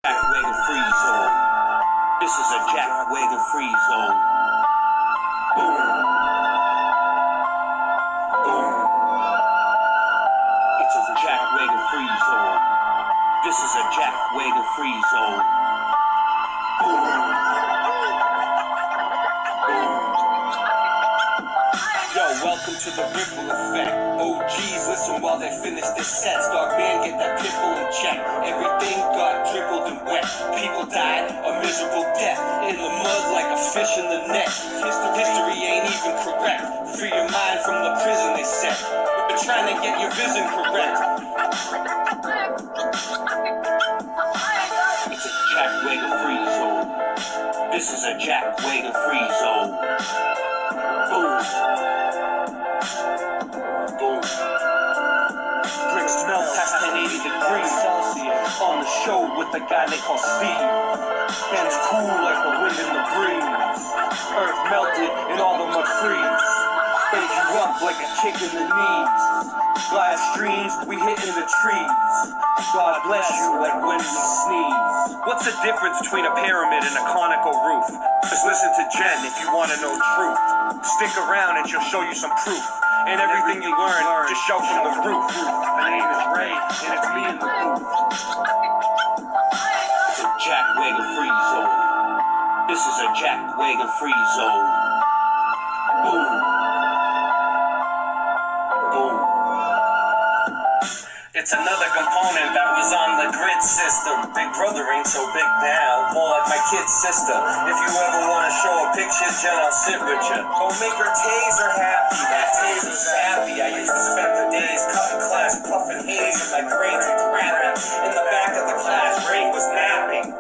Jack Wagon Free Zone. This is a Jack Wagon Free Zone. Boom. Boom. It's a Jack Wagon Free Zone. This is a Jack Wagon Free Zone. Boom. Yo, welcome to the ripple effect. OGs listen while they finish their sets. Dog band, get that pimple in check. Everything got dribbled and wet. People died a miserable death in the mud like a fish in the net. History ain't even correct. Free your mind from the prison they set. We're trying to get your vision correct. It's a Jack Wagon Free Zone. This is a Jack Wagon Free Zone. Boom. Boom. Bricks melt past 1080 degrees Celsius on the show with the guy they call Steve. And it's cool like the wind and the breeze. Earth melted and all the mud freeze. Bake you up like a kick in the knees. Live streams, we hitting the trees. God bless you like when we sneeze. What's the difference between a pyramid and a conical roof? Just listen to Jen if you want to know truth. Stick around and she'll show you some proof. And everything you learn, just shout from the roof. My name is Ray, and it's me in the booth. It's a Jack Wagon Free Zone. This is a Jack Wagon Free Zone. Boom. Boom. It's another component that was on the grid system. Big brother ain't so big now, more like my kid's sister. If you ever want to show a picture, Jen, I'll sit with you. Go make her taser happy, that taser's happy. I used to spend the days cutting class, puffing haze in my grades and grabbing in the back of the class. Ray was napping.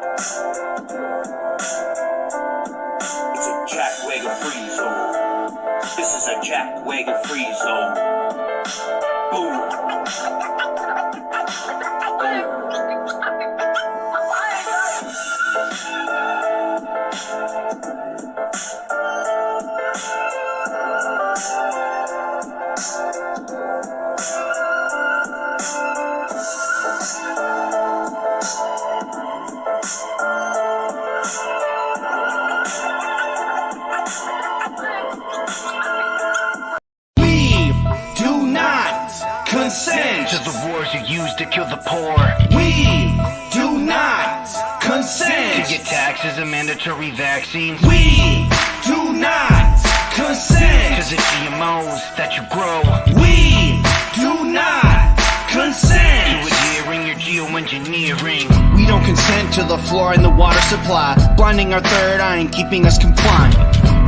It's a Jack Wagon Free Zone. This is a Jack Wagon Free Zone. Boom. Consent to the wars you use to kill the poor. We do not consent to get taxes and mandatory vaccines. We do not consent to the GMOs that you grow. We do not consent to adhering your geoengineering. We don't consent to the fluoride in the water supply, blinding our third eye and keeping us compliant.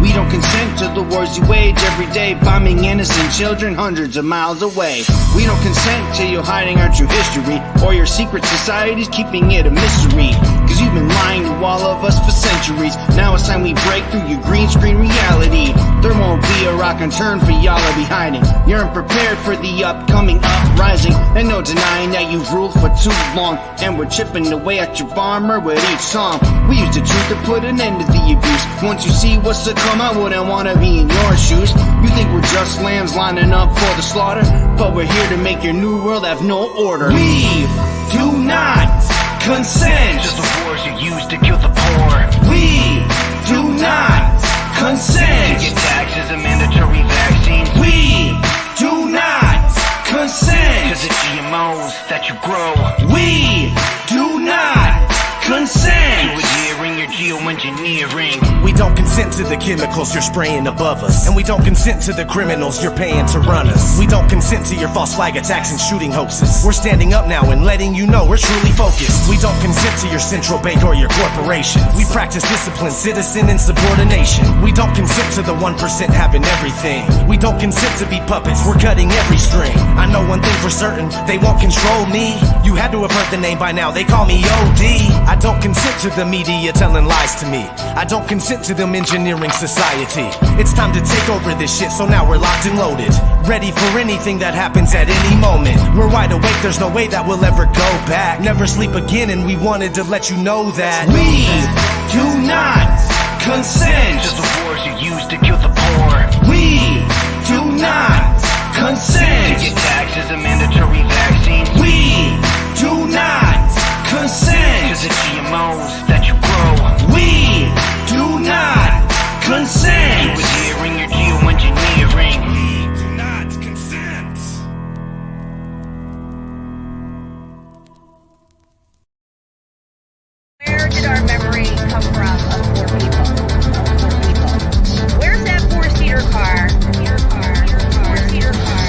We don't consent to the wars you wage every day, bombing innocent children hundreds of miles away. We don't consent to you hiding our true history, or your secret societies keeping it a mystery. Cause you've been lying to all of us for centuries. Now it's time we break through your green screen reality. There won't be a rock unturned for y'all to be hiding. You're unprepared for the upcoming uprising, and no denying that you've ruled for too long. And we're chipping away at your armor with each song. We use the truth to put an end to the abuse. Once you see what's to come, I wouldn't want to be in your shoes. You think we're just lambs lining up for the slaughter, but we're here to make your new world have no order. We do not consent to the wars you use to kill the poor. We do not consent to get taxes and mandatory vaccines. We do not consent to the GMOs that you grow. We do not consent to adhering your geoengineering. We don't consent to the chemicals you're spraying above us, and we don't consent to the criminals you're paying to run us. We don't consent to your false flag attacks and shooting hoaxes. We're standing up now and letting you know we're truly focused. We don't consent to your central bank or your corporations. We practice discipline, citizen, and subordination. We don't consent to the 1% having everything. We don't consent to be puppets, we're cutting every string. I know one thing for certain, they won't control me. You had to have heard the name by now, they call me OD. I don't consent to the media telling lies to me. I don't consent to them engineering society. It's time to take over this shit, so now we're locked and loaded, ready for anything that happens at any moment. We're wide awake, there's no way that we'll ever go back. Never sleep again, and we wanted to let you know that we do not consent to the wars you use to kill the poor. We do not consent to get taxes and mandatory vaccines. We do not consent to the GMOs that you grow. We do not consent. With hearing your geoengineering. We do not consent. Where did our memory come from of four people? Where's that four-seater car? Four-seater car.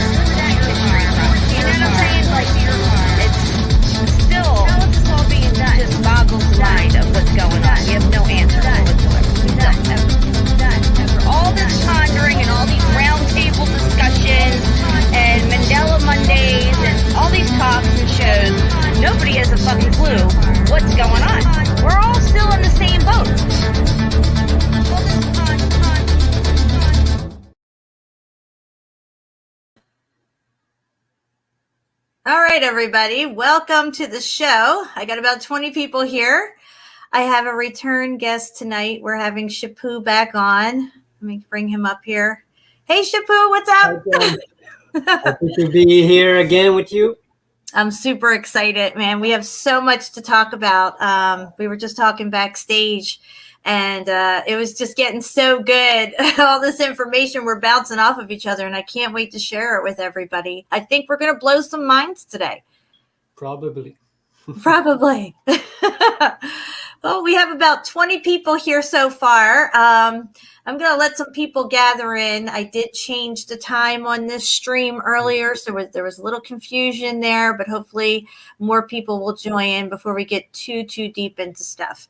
You know what I'm saying? Like, it's still, how is this all being done? Just boggles the mind of what's going on. We have no answer whatsoever. After all this pondering and all these roundtable discussions and Mandela Mondays and all these talks and shows, nobody has a fucking clue what's going on. We're all still in the same boat. All right, everybody, welcome to the show. I got about 20 people here. I have a return guest tonight. We're having Shapu back on. Let me bring him up here. Hey, Shapu, what's up? Happy to be here again with you. I'm super excited, man. We have so much to talk about. We were just talking backstage, and it was just getting so good. All this information, we're bouncing off of each other, and I can't wait to share it with everybody. I think we're going to blow some minds today. Probably. Probably. Well, we have about 20 people here so far. I'm going to let some people gather in. I did change the time on this stream earlier, so there was a little confusion there, but hopefully more people will join in before we get too deep into stuff.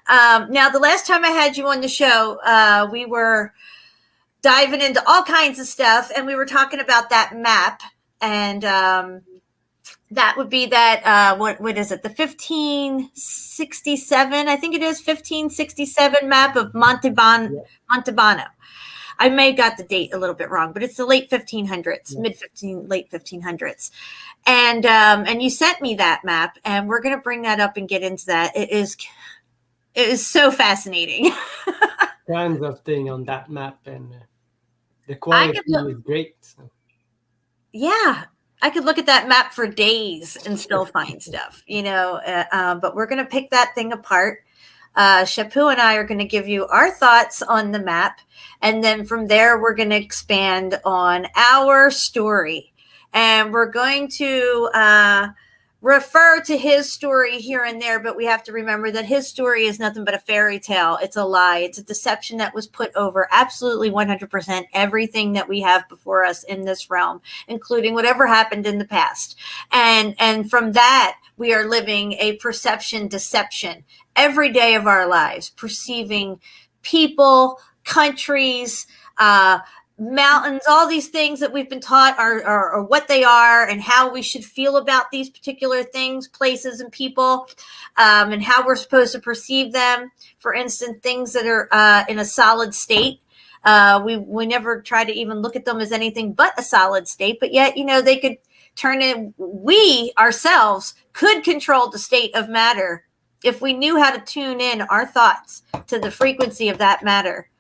Now, the last time I had you on the show, we were diving into all kinds of stuff, and we were talking about that map, and that would be that, what is it? The 1567, I think it is 1567 map of Montebano. I may have got the date a little bit wrong, but it's the late 1500s, late 1500s. And you sent me that map, and we're going to bring that up and get into that. It is so fascinating. Tons of things on that map, and the quality is great. So. Yeah. I could look at that map for days and still find stuff, but we're going to pick that thing apart. Shapu and I are going to give you our thoughts on the map. And then from there, we're going to expand on our story. And we're going to refer to his story here and there, but we have to remember that his story is nothing but a fairy tale. It's a lie. It's a deception that was put over absolutely 100% everything that we have before us in this realm, including whatever happened in the past. And from that, we are living a perception deception every day of our lives, perceiving people, countries, mountains, all these things that we've been taught are what they are and how we should feel about these particular things, places, and people, and how we're supposed to perceive them. For instance, things that are in a solid state. We never try to even look at them as anything but a solid state, but yet, they could turn in. We ourselves could control the state of matter if we knew how to tune in our thoughts to the frequency of that matter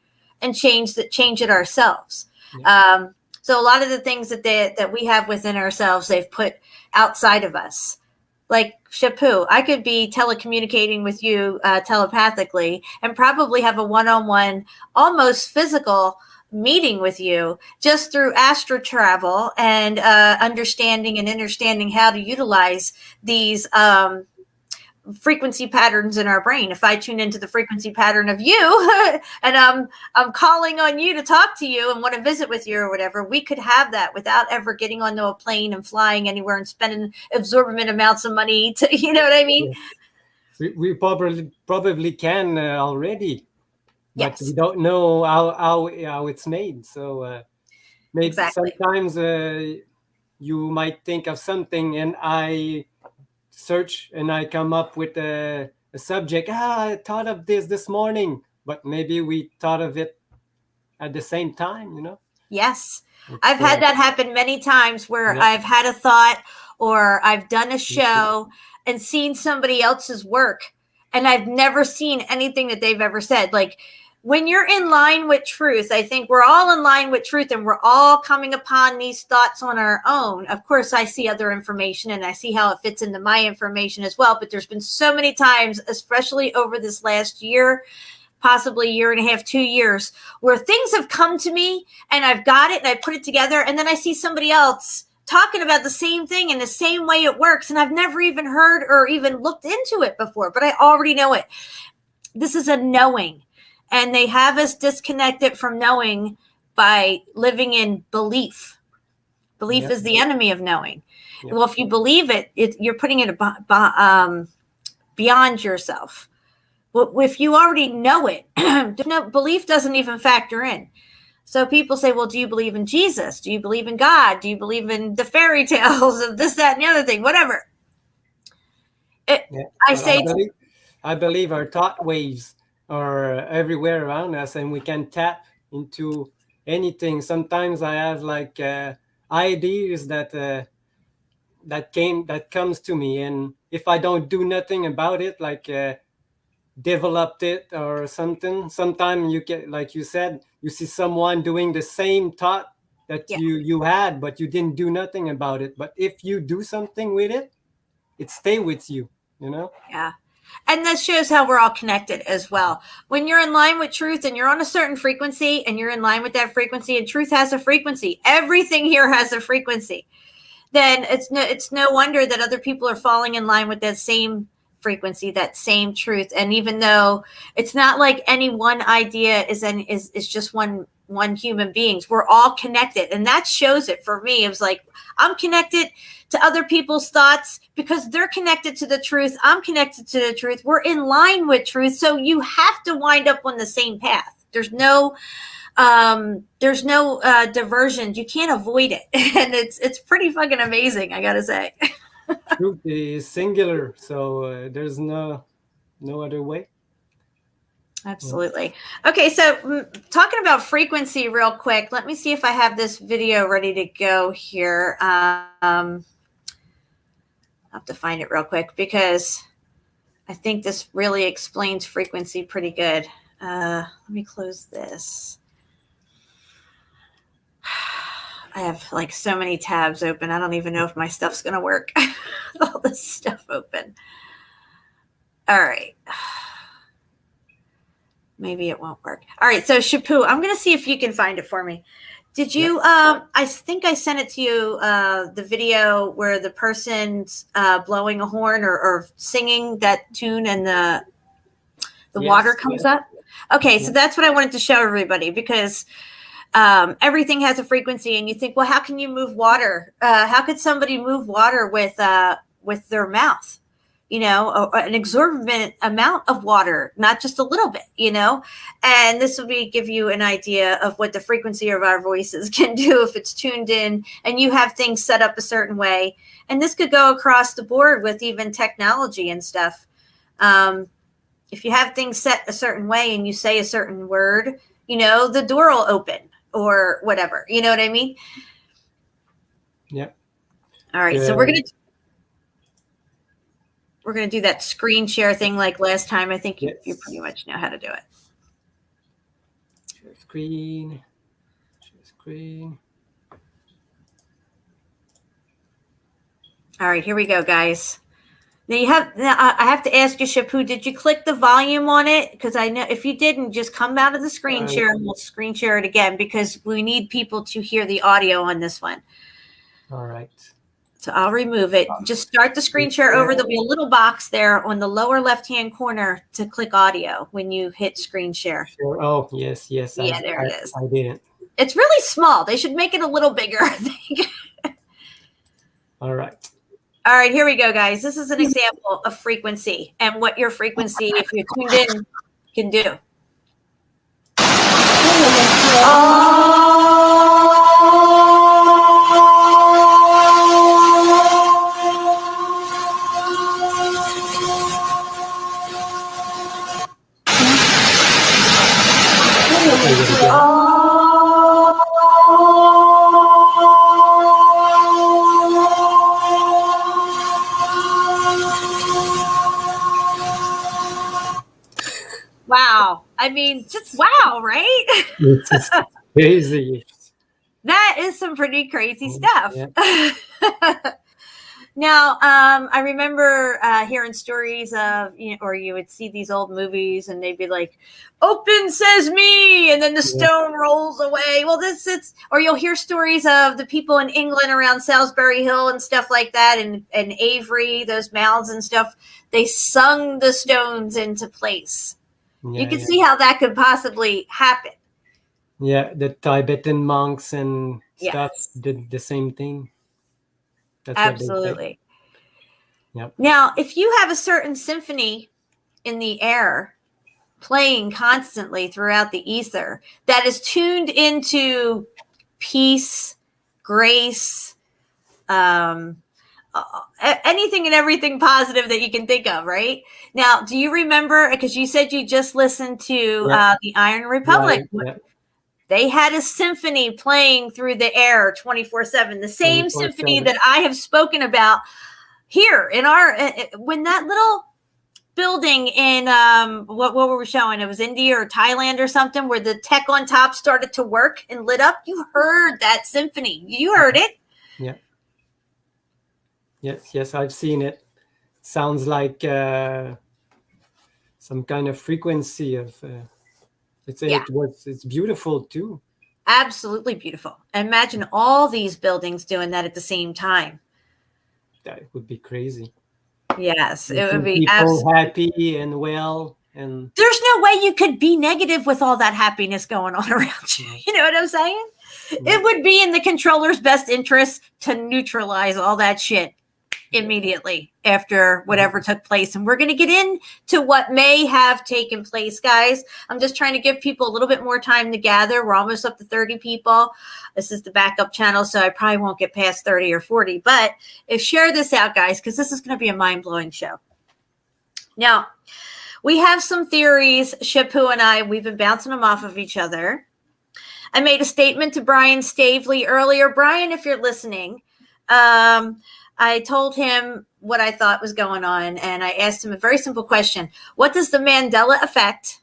and change it ourselves. Yeah. So a lot of the things that we have within ourselves, they've put outside of us. Like Shapu, I could be telecommunicating with you telepathically and probably have a one-on-one, almost physical meeting with you just through astral travel and understanding how to utilize these frequency patterns in our brain. If I tune into the frequency pattern of you and I'm calling on you to talk to you and want to visit with you or whatever, we could have that without ever getting onto a plane and flying anywhere and spending exorbitant amounts of money to, you know what I mean? Yes. We probably can already, but yes. we don't know how it's made. So maybe exactly. Sometimes you might think of something and I search and I come up with a subject. I thought of this morning, but maybe we thought of it at the same time, Yes. I've had that happen many times where I've had a thought or I've done a show and seen somebody else's work and I've never seen anything that they've ever said. Like when you're in line with truth, I think we're all in line with truth and we're all coming upon these thoughts on our own. Of course, I see other information and I see how it fits into my information as well. But there's been so many times, especially over this last year, possibly year and a half, 2 years, where things have come to me and I've got it and I put it together. And then I see somebody else talking about the same thing in the same way it works. And I've never even heard or even looked into it before, but I already know it. This is a knowing. And they have us disconnected from knowing by living in belief. Belief is the enemy of knowing. Well, if you believe it, you're putting it beyond yourself. Well, if you already know it, belief doesn't even factor in. So people say, well, do you believe in Jesus? Do you believe in God? Do you believe in the fairy tales of this, that, and the other thing? Whatever. I believe our thought waves are everywhere around us, and we can tap into anything. Sometimes I have like ideas that comes to me, and if I don't do nothing about it, like developed it or something, sometimes you get, like you said, you see someone doing the same thought that you had, but you didn't do nothing about it. But if you do something with it, it stay with you, you know? Yeah. And that shows how we're all connected as well. When you're in line with truth and you're on a certain frequency and you're in line with that frequency, and truth has a frequency, everything here has a frequency, then it's no wonder that other people are falling in line with that same frequency, that same truth. And even though it's not like any one idea is just one human beings, we're all connected. And that shows it for me. It was like, I'm connected to other people's thoughts because they're connected to the truth. I'm connected to the truth. We're in line with truth. So you have to wind up on the same path. There's no diversion. You can't avoid it. And it's pretty fucking amazing, I gotta say. Truth is singular, so there's no other way. Absolutely. Okay, so talking about frequency real quick, let me see if I have this video ready to go here. I'll have to find it real quick because I think this really explains frequency pretty good. Let me close this. I have like so many tabs open. I don't even know if my stuff's going to work. All this stuff open. All right. Maybe it won't work. All right. So Shapu, I'm going to see if you can find it for me. Did you, I think I sent it to you, the video where the person's blowing a horn or singing that tune and the water comes up. Okay. So that's what I wanted to show everybody because everything has a frequency and you think, well, how can you move water? How could somebody move water with their mouth? You know, an exorbitant amount of water, not just a little bit, you know, and this will give you an idea of what the frequency of our voices can do if it's tuned in and you have things set up a certain way. And this could go across the board with even technology and stuff. If you have things set a certain way and you say a certain word, you know, the door will open or whatever, you know what I mean? Yeah. All right. So we're going to do that screen share thing like last time. I think you pretty much know how to do it. Share screen. Share screen. All right, here we go, guys. Now I have to ask you, Shapu, did you click the volume on it? Because I know if you didn't, just come out of the screen share and we'll screen share it again because we need people to hear the audio on this one. All right. So I'll remove it. Just start the screen share over. There'll be a little box there on the lower left-hand corner to click audio when you hit screen share. Sure. Oh, yes. Yeah, there it is. I didn't. It's really small. They should make it a little bigger, I think. All right. All right, here we go, guys. This is an example of frequency and what your frequency, if you're tuned in, can do. Wow. I mean, just wow, right? It's just crazy. That is some pretty crazy stuff. Yeah. Now, I remember hearing stories of, or you would see these old movies and they'd be like, "Open sesame," and then the stone rolls away. Well, or you'll hear stories of the people in England around Salisbury Hill and stuff like that, and Avery, those mounds and stuff. They sung the stones into place. You can see how that could possibly happen. Yeah, the Tibetan monks and stuff Yes. did the same thing. That's what they say. Absolutely. Yep. Now, if you have a certain symphony in the air playing constantly throughout the ether that is tuned into peace, grace, anything and everything positive that you can think of, right? Now, do you remember, because you said you just listened to the Iron Republic, they had a symphony playing through the air 24/7, the same 24/7. symphony that I have spoken about here in our, when that little building in, what were we showing? It was India or Thailand or something, where the tech on top started to work and lit up. You heard that symphony. You heard it. Yeah. Yes, I've seen it. Sounds like some kind of frequency of. It's beautiful too. Absolutely beautiful. Imagine all these buildings doing that at the same time. That would be crazy. Yes, it would be people happy and well, and there's no way you could be negative with all that happiness going on around you. You know what I'm saying? Yeah. It would be in the controller's best interest to neutralize all that shit immediately after whatever took place. And we're going to get into what may have taken place, guys. I'm just trying to give people a little bit more time to gather. We're almost up to 30 people. This is the backup channel, so I probably won't get past 30 or 40. But share this out, guys, because this is going to be a mind-blowing show. Now, we have some theories, Shapu and I. We've been bouncing them off of each other. I made a statement to Brian Stavely earlier. Brian, if you're listening, I told him what I thought was going on, and I asked him a very simple question. What does the Mandela effect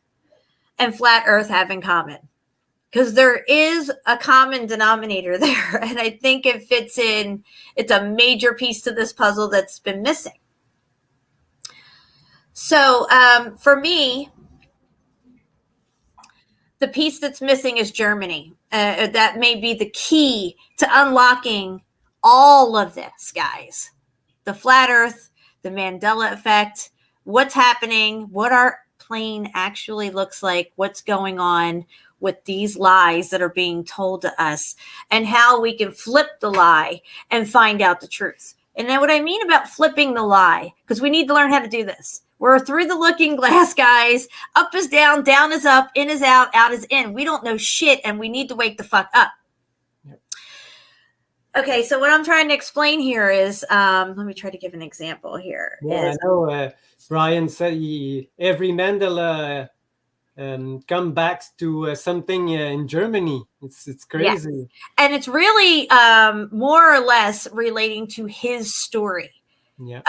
and flat Earth have in common? Because there is a common denominator there, and I think it fits in. It's a major piece to this puzzle that's been missing. So for me, the piece that's missing is Germany. That may be the key to unlocking all of this, guys. The flat Earth, the Mandela effect, what's happening, what our plane actually looks like, what's going on with these lies that are being told to us, and how we can flip the lie and find out the truth. And then what I mean about flipping the lie, because we need to learn how to do this. We're through the looking glass, guys. Up is down, down is up, in is out, out is in. We don't know shit, and we need to wake the fuck up. Okay, so what I'm trying to explain here is, let me try to give an example here. Yeah, I know. Brian said every Mandela come back to something in Germany. It's crazy. Yes. And it's really more or less relating to his story. Yeah.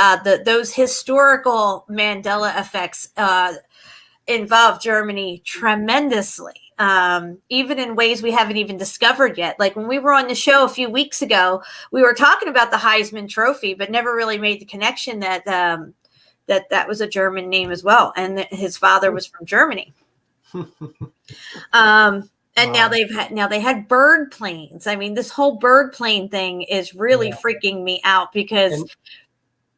Those historical Mandela effects involve Germany tremendously. Even in ways we haven't even discovered yet. Like when we were on the show a few weeks ago, we were talking about the Heisman Trophy, but never really made the connection that that was a German name as well, and that his father was from Germany. And now they had bird planes. I mean, this whole bird plane thing is really freaking me out because and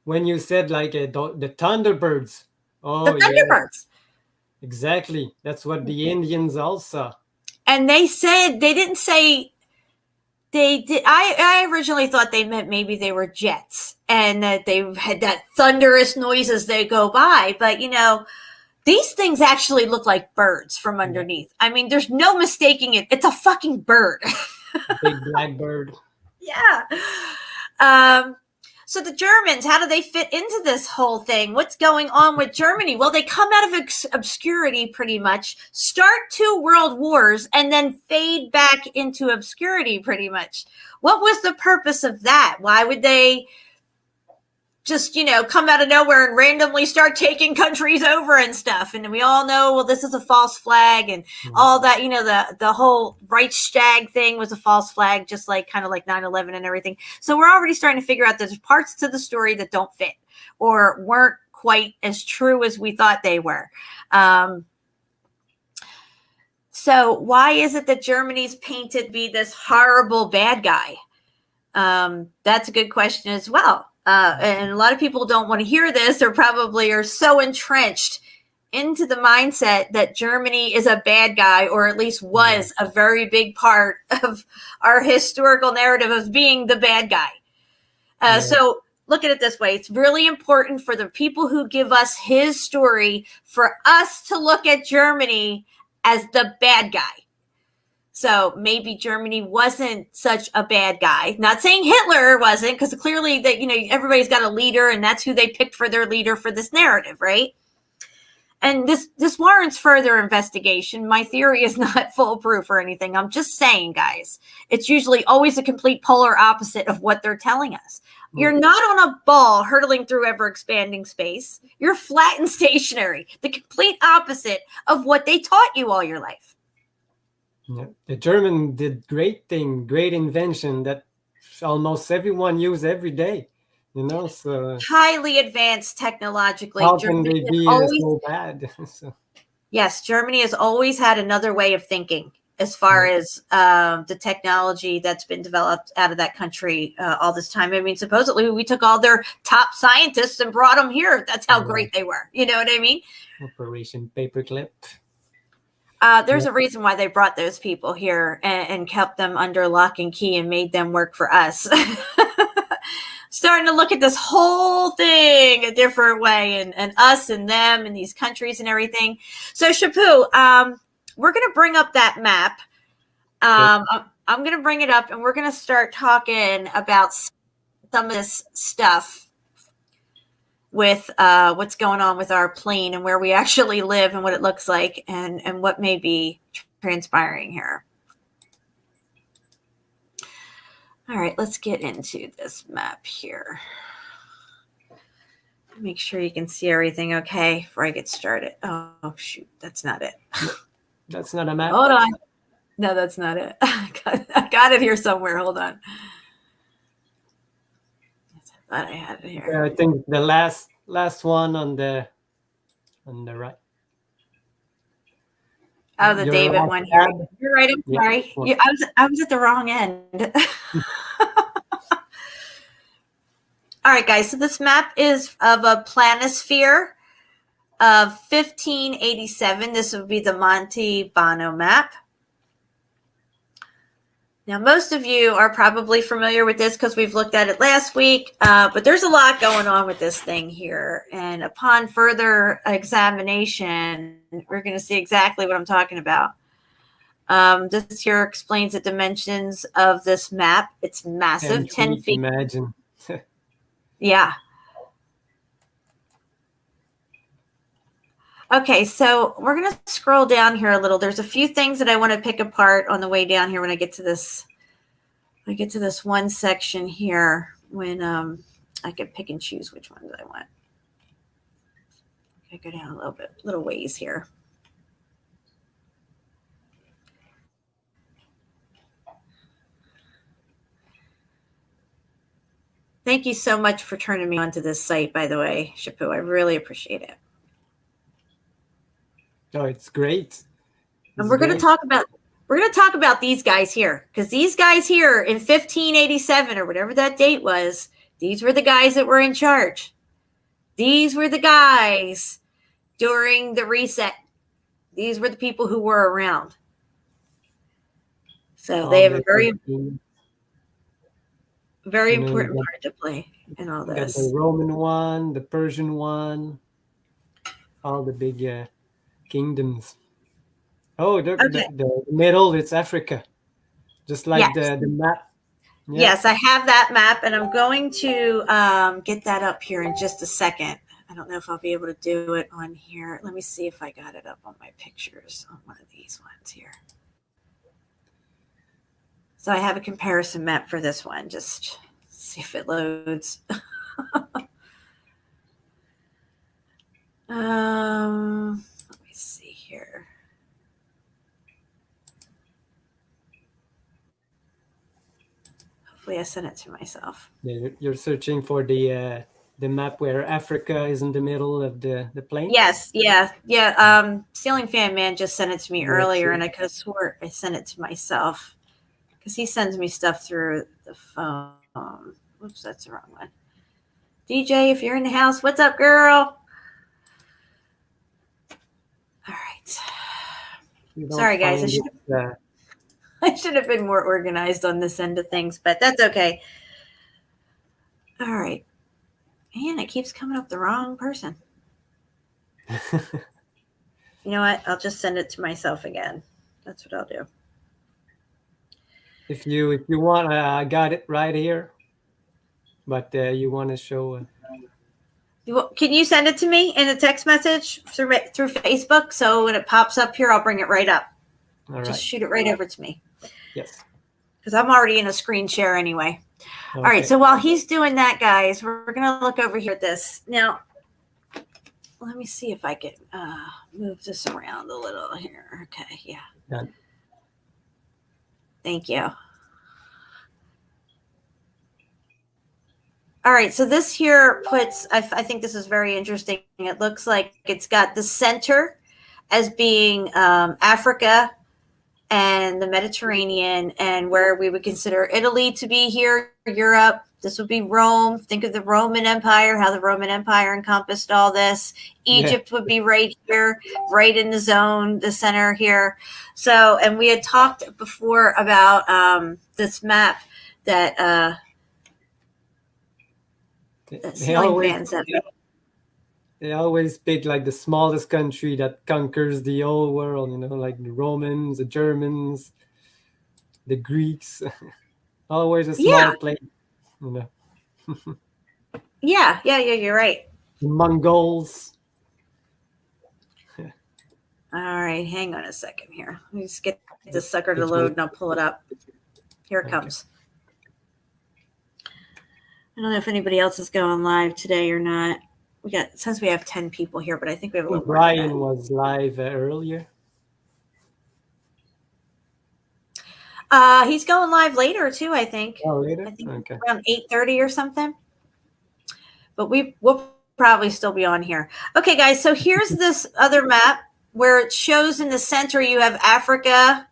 when you said like the Thunderbirds, the Thunderbirds. Exactly. That's what the Indians also. And they said, they didn't say they did. I originally thought they meant maybe they were jets and that they had that thunderous noise as they go by. But, these things actually look like birds from underneath. I mean, there's no mistaking it. It's a fucking bird. Big black bird. Yeah. So the Germans, how do they fit into this whole thing? What's going on with Germany? Well, they come out of obscurity pretty much, start 2 world wars, and then fade back into obscurity pretty much. What was the purpose of that? Why would they just, come out of nowhere and randomly start taking countries over and stuff. And we all know, well, this is a false flag and all that, the whole Reichstag thing was a false flag, just like kind of like 9/11 and everything. So we're already starting to figure out there's parts to the story that don't fit or weren't quite as true as we thought they were. So why is it that Germany's painted to be this horrible bad guy? That's a good question as well. And a lot of people don't want to hear this, or probably are so entrenched into the mindset that Germany is a bad guy, or at least was a very big part of our historical narrative of being the bad guy. So look at it this way. It's really important for the people who give us his story for us to look at Germany as the bad guy. So maybe Germany wasn't such a bad guy. Not saying Hitler wasn't, because clearly that, everybody's got a leader and that's who they picked for their leader for this narrative, right? And this warrants further investigation. My theory is not foolproof or anything. I'm just saying, guys, it's usually always a complete polar opposite of what they're telling us. You're not on a ball hurtling through ever-expanding space. You're flat and stationary, the complete opposite of what they taught you all your life. Yeah. The German did great invention that almost everyone use every day. So highly advanced technologically. How can they be so bad? So. Yes, Germany has always had another way of thinking as far as the technology that's been developed out of that country all this time. I mean, supposedly we took all their top scientists and brought them here. That's how great they were. You know what I mean? Operation Paperclip. There's a reason why they brought those people here and kept them under lock and key and made them work for us. Starting to look at this whole thing a different way, and us and them and these countries and everything. So Chaput, we're going to bring up that map. I'm going to bring it up and we're going to start talking about some of this stuff with what's going on with our plane and where we actually live and what it looks like and what may be transpiring here. All right, let's get into this map here. Make sure you can see everything okay before I get started. Oh, shoot, that's not it. That's not a map. Hold on. No, that's not it. I got it here somewhere. Hold on. I thought I had it here. Yeah, I think the last one on the right. Oh, the David one here. You're right. I'm sorry. Yeah. I was at the wrong end. All right, guys. So this map is of a planisphere of 1587. This would be the Monte Bano map. Now, most of you are probably familiar with this because we've looked at it last week, but there's a lot going on with this thing here. And upon further examination, we're going to see exactly what I'm talking about. This here explains the dimensions of this map. It's massive, 10 feet. Imagine. Yeah. Okay, so we're going to scroll down here a little. There's a few things that I want to pick apart on the way down here when I get to this. I get to this one section here when I can pick and choose which ones I want. Okay, go down a little ways here. Thank you so much for turning me onto this site, by the way, Chaput. I really appreciate it. Oh, it's great. And we're going to talk about these guys here, because these guys here in 1587 or whatever that date was, these were the guys that were in charge. These were the guys during the reset. These were the people who were around. So they have a very important part to play in all this. The Roman one, the Persian one, all the big kingdoms. Oh, the middle, it's Africa. Just like the map. Yeah. Yes, I have that map, and I'm going to get that up here in just a second. I don't know if I'll be able to do it on here. Let me see if I got it up on my pictures on one of these ones here. So I have a comparison map for this one. Just see if it loads. Let me see here. Hopefully I sent it to myself. You're searching for the map where Africa is in the middle of the plane. Yes, yeah. Ceiling Fan Man just sent it to me earlier, and I could have swore I sent it to myself because he sends me stuff through the phone. Whoops, that's the wrong one. DJ, if you're in the house, what's up, girl? All right. Sorry, guys. I should have been more organized on this end of things, but that's okay. All right. Man, it keeps coming up the wrong person. You know what? I'll just send it to myself again. That's what I'll do. If you want, I got it right here. But you want to show? Can you send it to me in a text message through Facebook? So when it pops up here, I'll bring it right up. Just shoot it right over to me. Yes. Because I'm already in a screen share anyway. Okay. All right. So while he's doing that, guys, we're going to look over here at this. Now, let me see if I can move this around a little here. Okay. Yeah. Done. Thank you. All right, so this here puts, I think this is very interesting. It looks like it's got the center as being Africa and the Mediterranean, and where we would consider Italy to be here, Europe. This would be Rome. Think of the Roman Empire, how the Roman Empire encompassed all this. Egypt would be right here, right in the zone, the center here. So, and we had talked before about this map that they always pick like the smallest country that conquers the whole world, like the Romans, the Germans, the Greeks. Always a small place, Yeah, you're right. The Mongols. All right, hang on a second here. Let me just get this sucker to load and I'll pull it up. Here it comes. I don't know if anybody else is going live today or not. Since we have 10 people here, but I think we have a little Brian was live earlier. He's going live later too, I think. Oh, later? I think okay. Around 8:30 or something. But we'll probably still be on here. Okay, guys, so here's this other map where it shows in the center you have Africa.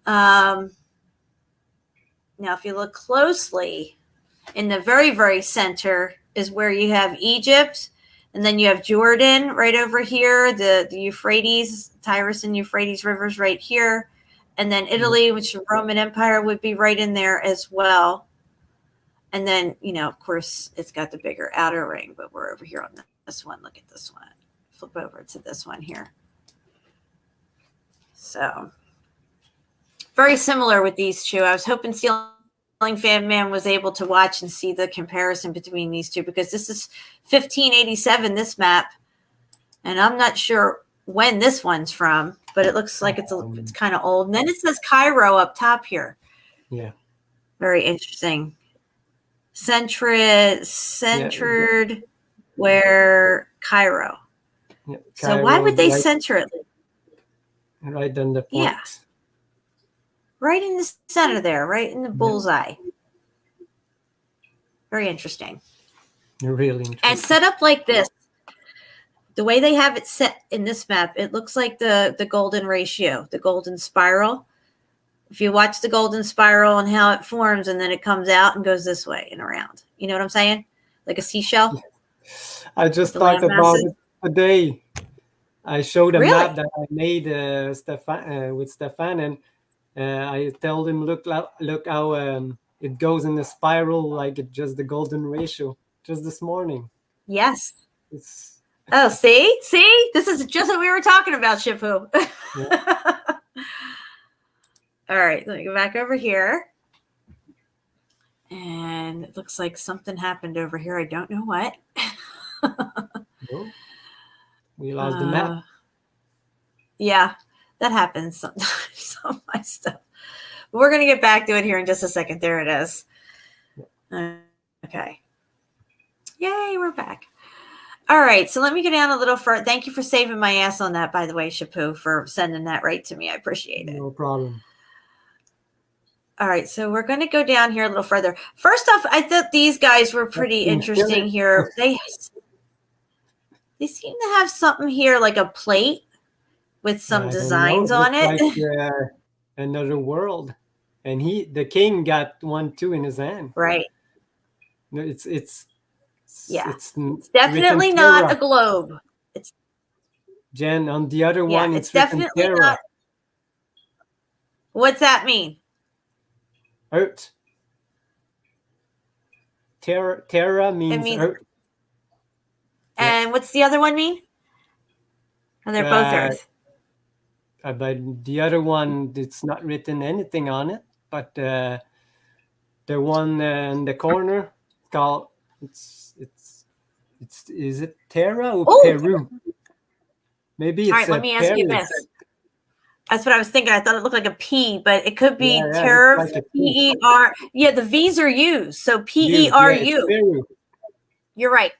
Now, if you look closely, in the very, very center is where you have Egypt, and then you have Jordan right over here, the Euphrates, Tigris and Euphrates rivers right here, and then Italy, which the Roman Empire would be right in there as well. And then, of course, it's got the bigger outer ring, but we're over here on this one. Look at this one. Flip over to this one here. So, very similar with these two. I was hoping Ceiling Fan Man was able to watch and see the comparison between these two, because this is 1587, this map, and I'm not sure when this one's from, but it looks like it's kind of old. And then it says Cairo up top here. Yeah, very interesting. Centered where Cairo. Yeah, so why would they center it? Right on the point. Yeah. Right in the center there, right in the bullseye. Very interesting. Really interesting. And set up like this, the way they have it set in this map, it looks like the golden ratio, the golden spiral. If you watch the golden spiral and how it forms, and then it comes out and goes this way and around. You know what I'm saying? Like a seashell. I just thought about it today. I showed a map that I made with Stefan, and I told him, look how it goes in the spiral, like it's just the golden ratio, just this morning. Yes. Oh, see? This is just what we were talking about, Shifu. Yeah. All right, let me go back over here. And it looks like something happened over here. I don't know what. Oh, we lost the map. Yeah, that happens sometimes on my stuff. But we're going to get back to it here in just a second. There it is. Okay. Yay, we're back. All right, so let me go down a little further. Thank you for saving my ass on that, by the way, Shapu, for sending that right to me. I appreciate it. No problem. All right, so we're going to go down here a little further. First off, I thought these guys were pretty interesting here. They seem to have something here like a plate with some I don't designs know. on it. Looks like, another world, and the king got one too in his hand. Right. No, it's Yeah. it's Definitely written not Terra. a globe. Jen, on the other Yeah, one, it's written definitely Terra. not. What's that mean? Earth. Terra means means- Earth. And what's the other one mean? Oh, they're both Earth. But the other one, it's not written anything on it. But the one in the corner, called it's is it Terra or Oh! Peru? Maybe it's All right, let me ask you Peru. this. That's what I was thinking. I thought it looked like a P, but it could be Yeah, yeah, Terra, it's like a P. P-E-R. Yeah, the V's are used. So Yeah, P-E-R-U. it's Peru. You're right.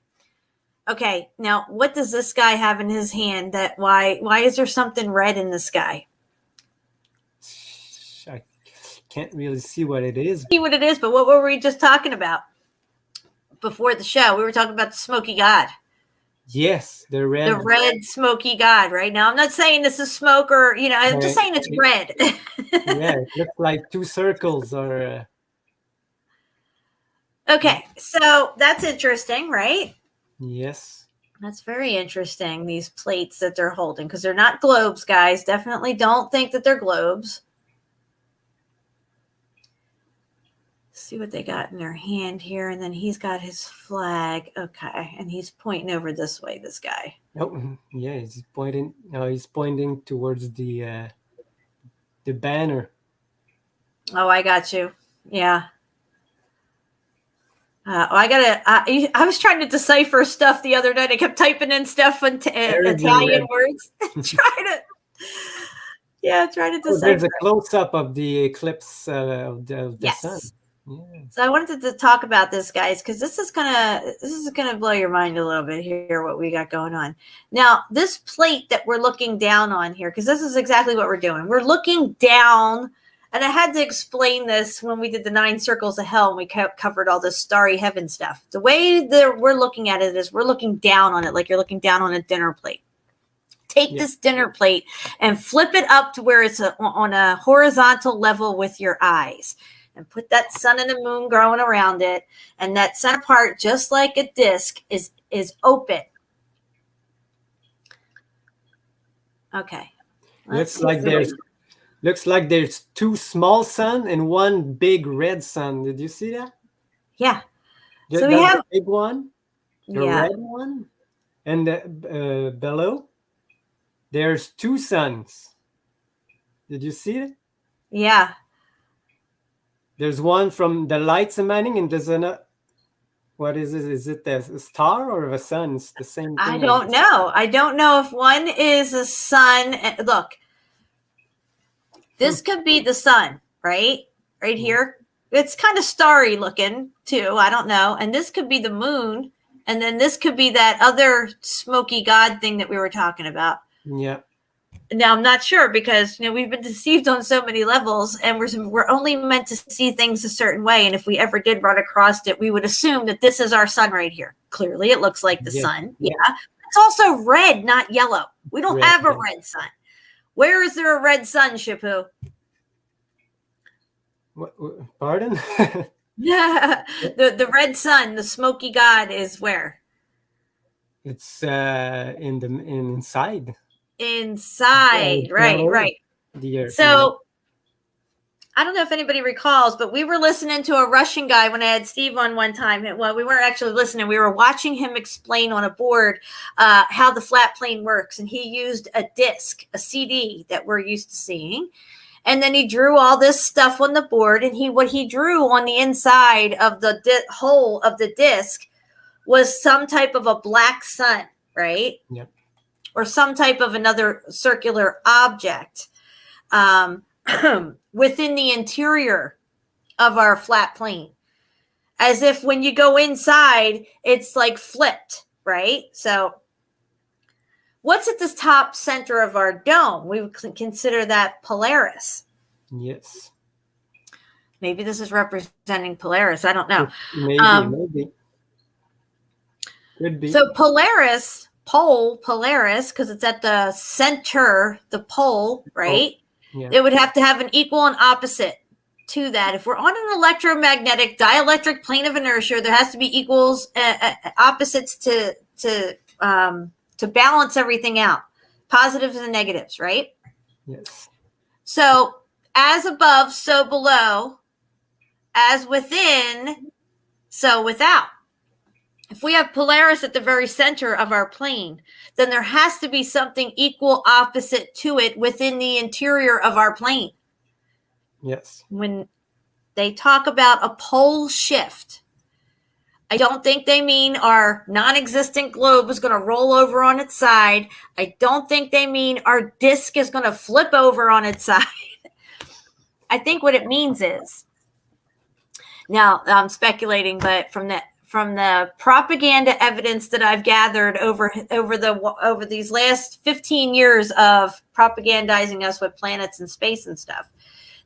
Okay, now what does this guy have in his hand? That why is there something red in the sky? I can't really see what it is. See what it is, but what were we just talking about before the show? We were talking about the smoky god. Yes, the red. The red smoky god, right? Now I'm not saying this is smoke or I'm just saying it's red. Yeah, it looks like two circles or. Okay, so that's interesting, right? Yes. That's very interesting, these plates that they're holding, because they're not globes, guys. Definitely don't think that they're globes. See what they got in their hand here, and then he's got his flag. Okay, and he's pointing over this way, this guy. Oh, yeah, he's pointing. No, he's pointing towards the banner. Oh, I got you. Yeah. I was trying to decipher stuff the other night. I kept typing in stuff in Italian words. trying to Oh, decipher. there's a close up of the eclipse of the Yes. sun. Yeah. So I wanted to talk about this, guys, because this is gonna blow your mind a little bit here. What we got going on now? This plate that we're looking down on here, because this is exactly what we're doing. We're looking down, and I had to explain this when we did the 9 circles of hell, and we covered all this starry heaven stuff. The way that we're looking at it is we're looking down on it, like you're looking down on a dinner plate. Take this dinner plate and flip it up to where it's on a horizontal level with your eyes. And put that sun and the moon growing around it. And that center part, just like a disc, is open. Okay. Looks like there's 2 small sun and 1 big red sun. Did you see that? Yeah. So That's we have the big one, the red one, and below there's 2 suns. Did you see it? Yeah. There's one from the lights emanating, and there's another. What is it? Is it a star or a sun? It's the same thing. I don't know. I don't know if one is a sun. Look, this could be the sun, right? Right here. It's kind of starry looking too. I don't know. And this could be the moon. And then this could be that other smoky god thing that we were talking about. Yeah. Now I'm not sure because we've been deceived on so many levels, and we're only meant to see things a certain way. And if we ever did run across it, we would assume that this is our sun right here. Clearly, it looks like the sun. Yeah, it's also red, not yellow. We don't have a red sun. Where is there a red sun, Shapu? Pardon? the red sun, the smoky god, is where? It's inside. Inside, right. The earth. So I don't know if anybody recalls, but we were listening to a Russian guy when I had Steve on one time. Well, we weren't actually listening. We were watching him explain on a board how the flat plane works. And he used a disc, a CD that we're used to seeing. And then he drew all this stuff on the board. And what he drew on the inside of the hole of the disc was some type of a black sun, right? Yep. Or some type of another circular object within the interior of our flat plane. As if when you go inside, it's like flipped. right? So what's at the top center of our dome? We would consider that Polaris. Yes. Maybe this is representing Polaris. I don't know. Maybe. Could be. So Polaris, because it's at the center, the pole, right? Yeah. It would have to have an equal and opposite to that. If we're on an electromagnetic dielectric plane of inertia, there has to be equals, opposites to balance everything out, positives and negatives, right? Yes. So as above, so below, as within, so without. If we have Polaris at the very center of our plane, then there has to be something equal opposite to it within the interior of our plane. Yes. When they talk about a pole shift, I don't think they mean our non-existent globe is going to roll over on its side. I don't think they mean our disk is going to flip over on its side. I think what it means is, now I'm speculating, but from the propaganda evidence that I've gathered over these last 15 years of propagandizing us with planets and space and stuff,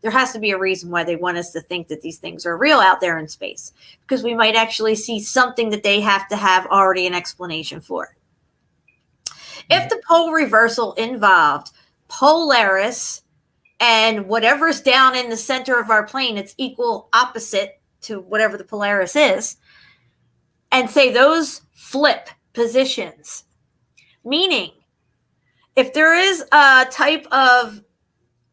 there has to be a reason why they want us to think that these things are real out there in space, because we might actually see something that they have to have already an explanation for. If the pole reversal involved Polaris and whatever's down in the center of our plane, it's equal opposite to whatever the Polaris is, and say those flip positions, meaning if there is a type of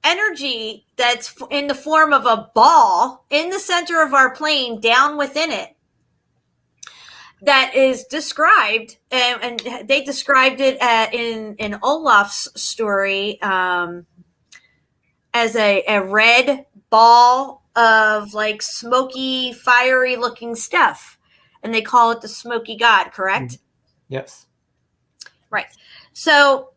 energy that's in the form of a ball in the center of our plane down within it, that is described, and they described it in Olaf's story as a red ball of like smoky, fiery looking stuff. And they call it the smoky god, correct? Yes. Right. So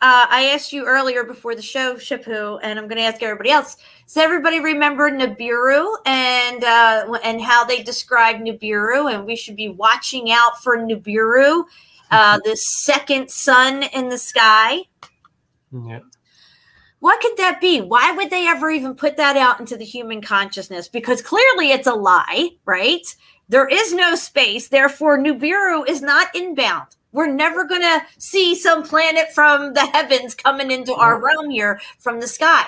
I asked you earlier before the show, Shapu, and I'm going to ask everybody else. Does everybody remember Nibiru and how they describe Nibiru? And we should be watching out for Nibiru, the second sun in the sky. Yeah. What could that be? Why would they ever even put that out into the human consciousness? Because clearly it's a lie, right? There is no space. Therefore, Nibiru is not inbound. We're never going to see some planet from the heavens coming into our realm here from the sky.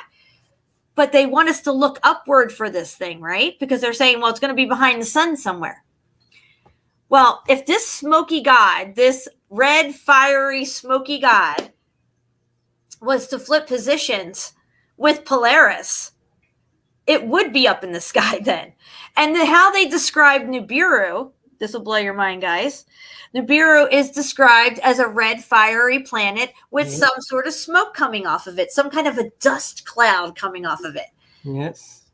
But they want us to look upward for this thing, right? Because they're saying, well, it's going to be behind the sun somewhere. Well, if this smoky god, this red, fiery, smoky god, was to flip positions with Polaris, it would be up in the sky then. And how they describe Nibiru, this will blow your mind, guys. Nibiru is described as a red, fiery planet with some sort of smoke coming off of it, some kind of a dust cloud coming off of it. Yes.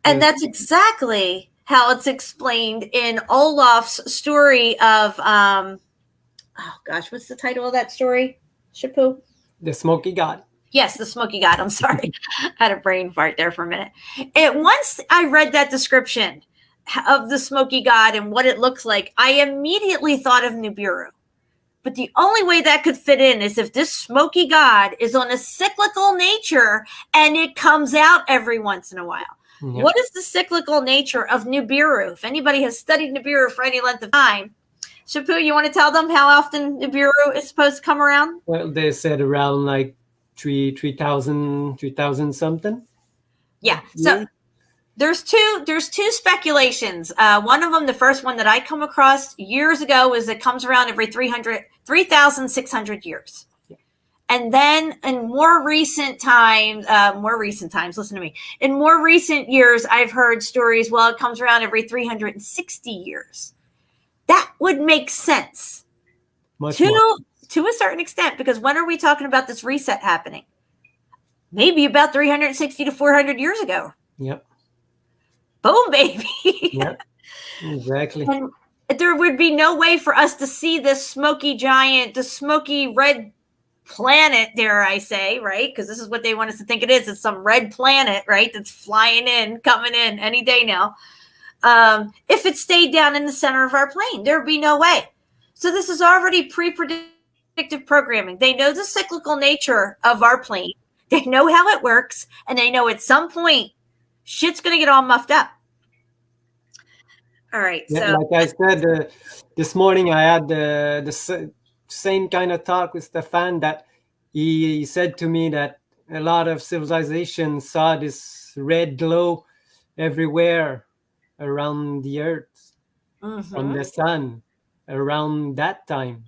And that's exactly how it's explained in Olaf's story of, oh gosh, what's the title of that story, Shapu? The smoky god. Yes, the smoky god. I'm sorry. I had a brain fart there for a minute. Once I read that description of the smoky god and what it looks like, I immediately thought of Nibiru. But the only way that could fit in is if this smoky god is on a cyclical nature and it comes out every once in a while. Yeah. What is the cyclical nature of Nibiru? If anybody has studied Nibiru for any length of time, Shapu, you want to tell them how often Nibiru is supposed to come around? Well, they said around like 3,000 something. Yeah. So there's two speculations. One of them, the first one that I come across years ago, is it comes around every 3,600 years. Yeah. And then in more recent times, listen to me. In more recent years, I've heard stories, well, it comes around every 360 years. That would make sense to a certain extent, because when are we talking about this reset happening? Maybe about 360 to 400 years ago. Yep. Boom, baby. Yep. Exactly. And there would be no way for us to see this smoky giant, the smoky red planet, dare I say, right? Because this is what they want us to think it is. It's some red planet, right? That's flying in, coming in any day now. If it stayed down in the center of our plane, there'd be no way. So this is already pre-predictive programming. They know the cyclical nature of our plane. They know how it works, and they know at some point shit's going to get all muffed up. All right. Yeah, So like I said this morning, I had same kind of talk with Stefan, that he said to me that a lot of civilizations saw this red glow everywhere around the earth from the sun around that time.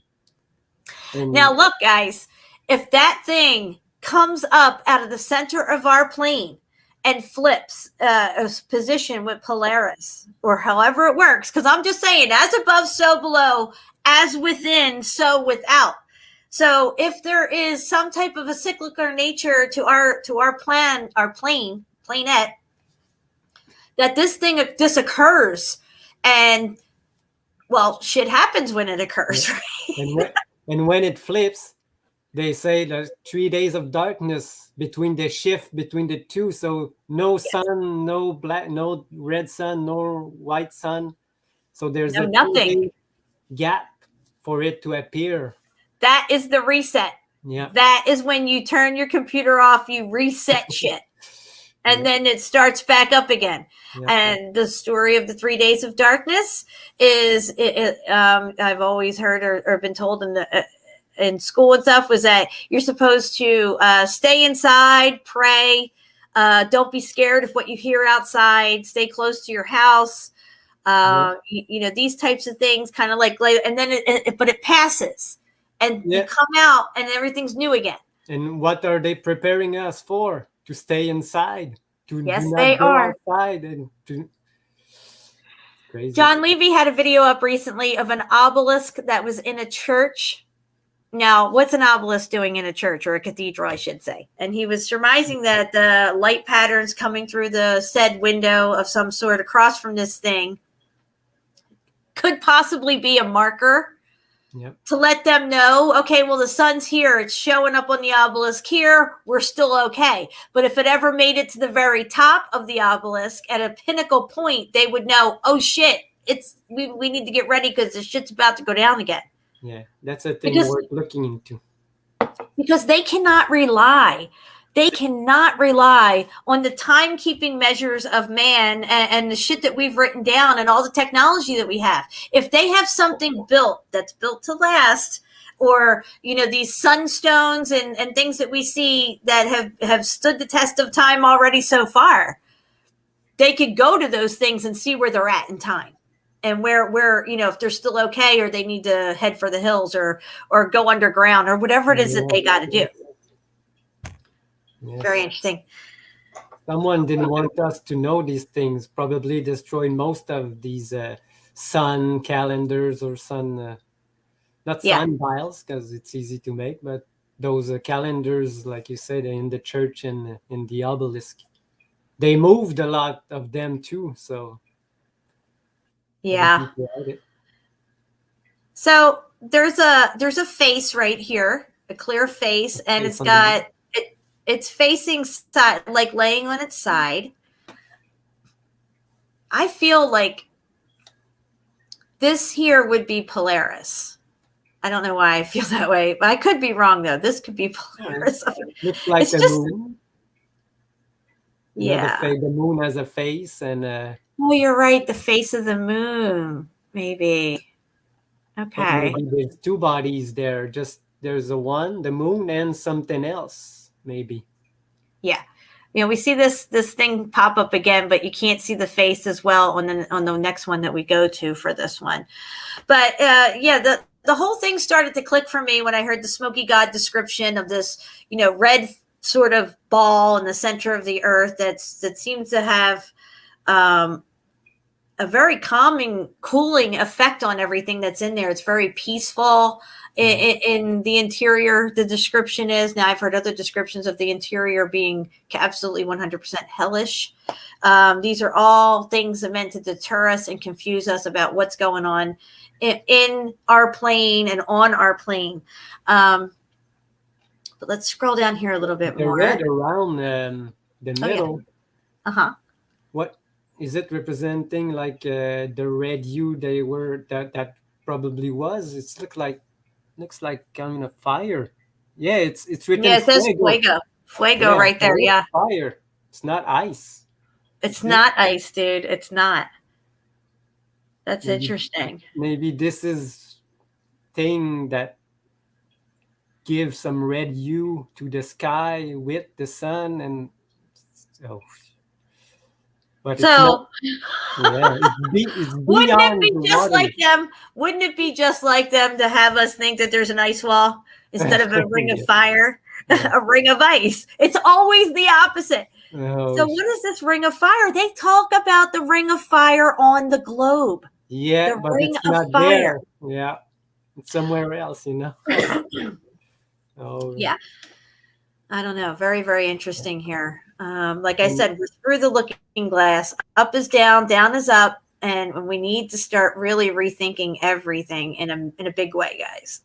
And now look, guys, if that thing comes up out of the center of our plane and flips a position with Polaris, or however it works, because I'm just saying, as above, so below, as within, so without. So if there is some type of a cyclical nature to our planette, that this occurs, and well, shit happens when it occurs, right? and when it flips, they say there's 3 days of darkness between the shift between the two. So no sun, no black, no red sun, no white sun. So there's a nothing 2-day gap for it to appear. That is the reset. Yeah. That is when you turn your computer off, you reset shit. And then it starts back up again. Yeah. And the story of the 3 days of darkness is, I've always heard or been told in school and stuff, was that you're supposed to stay inside, pray, don't be scared of what you hear outside, stay close to your house. You know, these types of things, kind of like, and then but it passes, and you come out and everything's new again. And what are they preparing us for? To stay inside, to yes, do not they go are outside, and to crazy. John Levy had a video up recently of an obelisk that was in a church. Now, what's an obelisk doing in a church, or a cathedral, I should say? And he was surmising that the light patterns coming through the said window of some sort across from this thing could possibly be a marker. Yep. To let them know, okay, well, the sun's here. It's showing up on the obelisk here. We're still okay. But if it ever made it to the very top of the obelisk at a pinnacle point, they would know, oh, shit, we need to get ready because the shit's about to go down again. Yeah, that's a thing worth looking into. Because they cannot rely. They cannot rely on the timekeeping measures of man and the shit that we've written down and all the technology that we have. If they have something built that's built to last, or, you know, these sunstones and things that we see that have stood the test of time already so far, they could go to those things and see where they're at in time. And where, you know, if they're still okay, or they need to head for the hills or go underground or whatever it is that they got to do. Yes. Very interesting. Someone didn't want us to know these things, probably destroyed most of these sun calendars or sun, not sundials, because it's easy to make, but those calendars, like you said, in the church and in the obelisk. They moved a lot of them too, so. Yeah. So there's a face right here, a clear face, and it's got it's facing side, like laying on its side. I feel like this here would be Polaris. I don't know why I feel that way, but I could be wrong though. This could be Polaris. Looks like it's the moon. Yeah. The moon has a face and. Oh, you're right. The face of the moon, maybe. Okay. Maybe there's two bodies there. Just there's the moon, and something else. Maybe. Yeah. You know, we see this thing pop up again, but you can't see the face as well on the next one that we go to for this one. But the whole thing started to click for me when I heard the Smoky God description of this, you know, red sort of ball in the center of the earth that seems to have a very calming, cooling effect on everything that's in there. It's very peaceful. In the interior, the description is, now I've heard other descriptions of the interior being absolutely 100% hellish. These are all things that meant to deter us and confuse us about what's going on in our plane and on our plane. But let's scroll down here a little bit more. Red around the middle. Yeah. What is it representing? Like the red hue they were that probably was. It's looks like kind of fire. Yeah, it's written Yeah, it says fuego. fuego Yeah, right there. it is Yeah, fire. It's not ice. it's Look, not ice, dude. It's not. That's maybe interesting. maybe this is thing that gives some red hue to the sky with the sun and oh, but it's not. So, Yeah, it's wouldn't it beyond be the just water. like them? Wouldn't it be just like them to have us think that there's an ice wall instead of a ring of Yeah. fire, Yeah. a ring of ice? It's always the opposite. Oh, So, what is this ring of fire? They talk about the ring of fire on the globe. yeah, The but ring it's of not fire. there. Yeah, it's somewhere else, you know. Oh, Yeah, I don't know. Very, very interesting here. Like I said, we're through the looking glass. Up is down, down is up, and we need to start really rethinking everything in a big way, guys.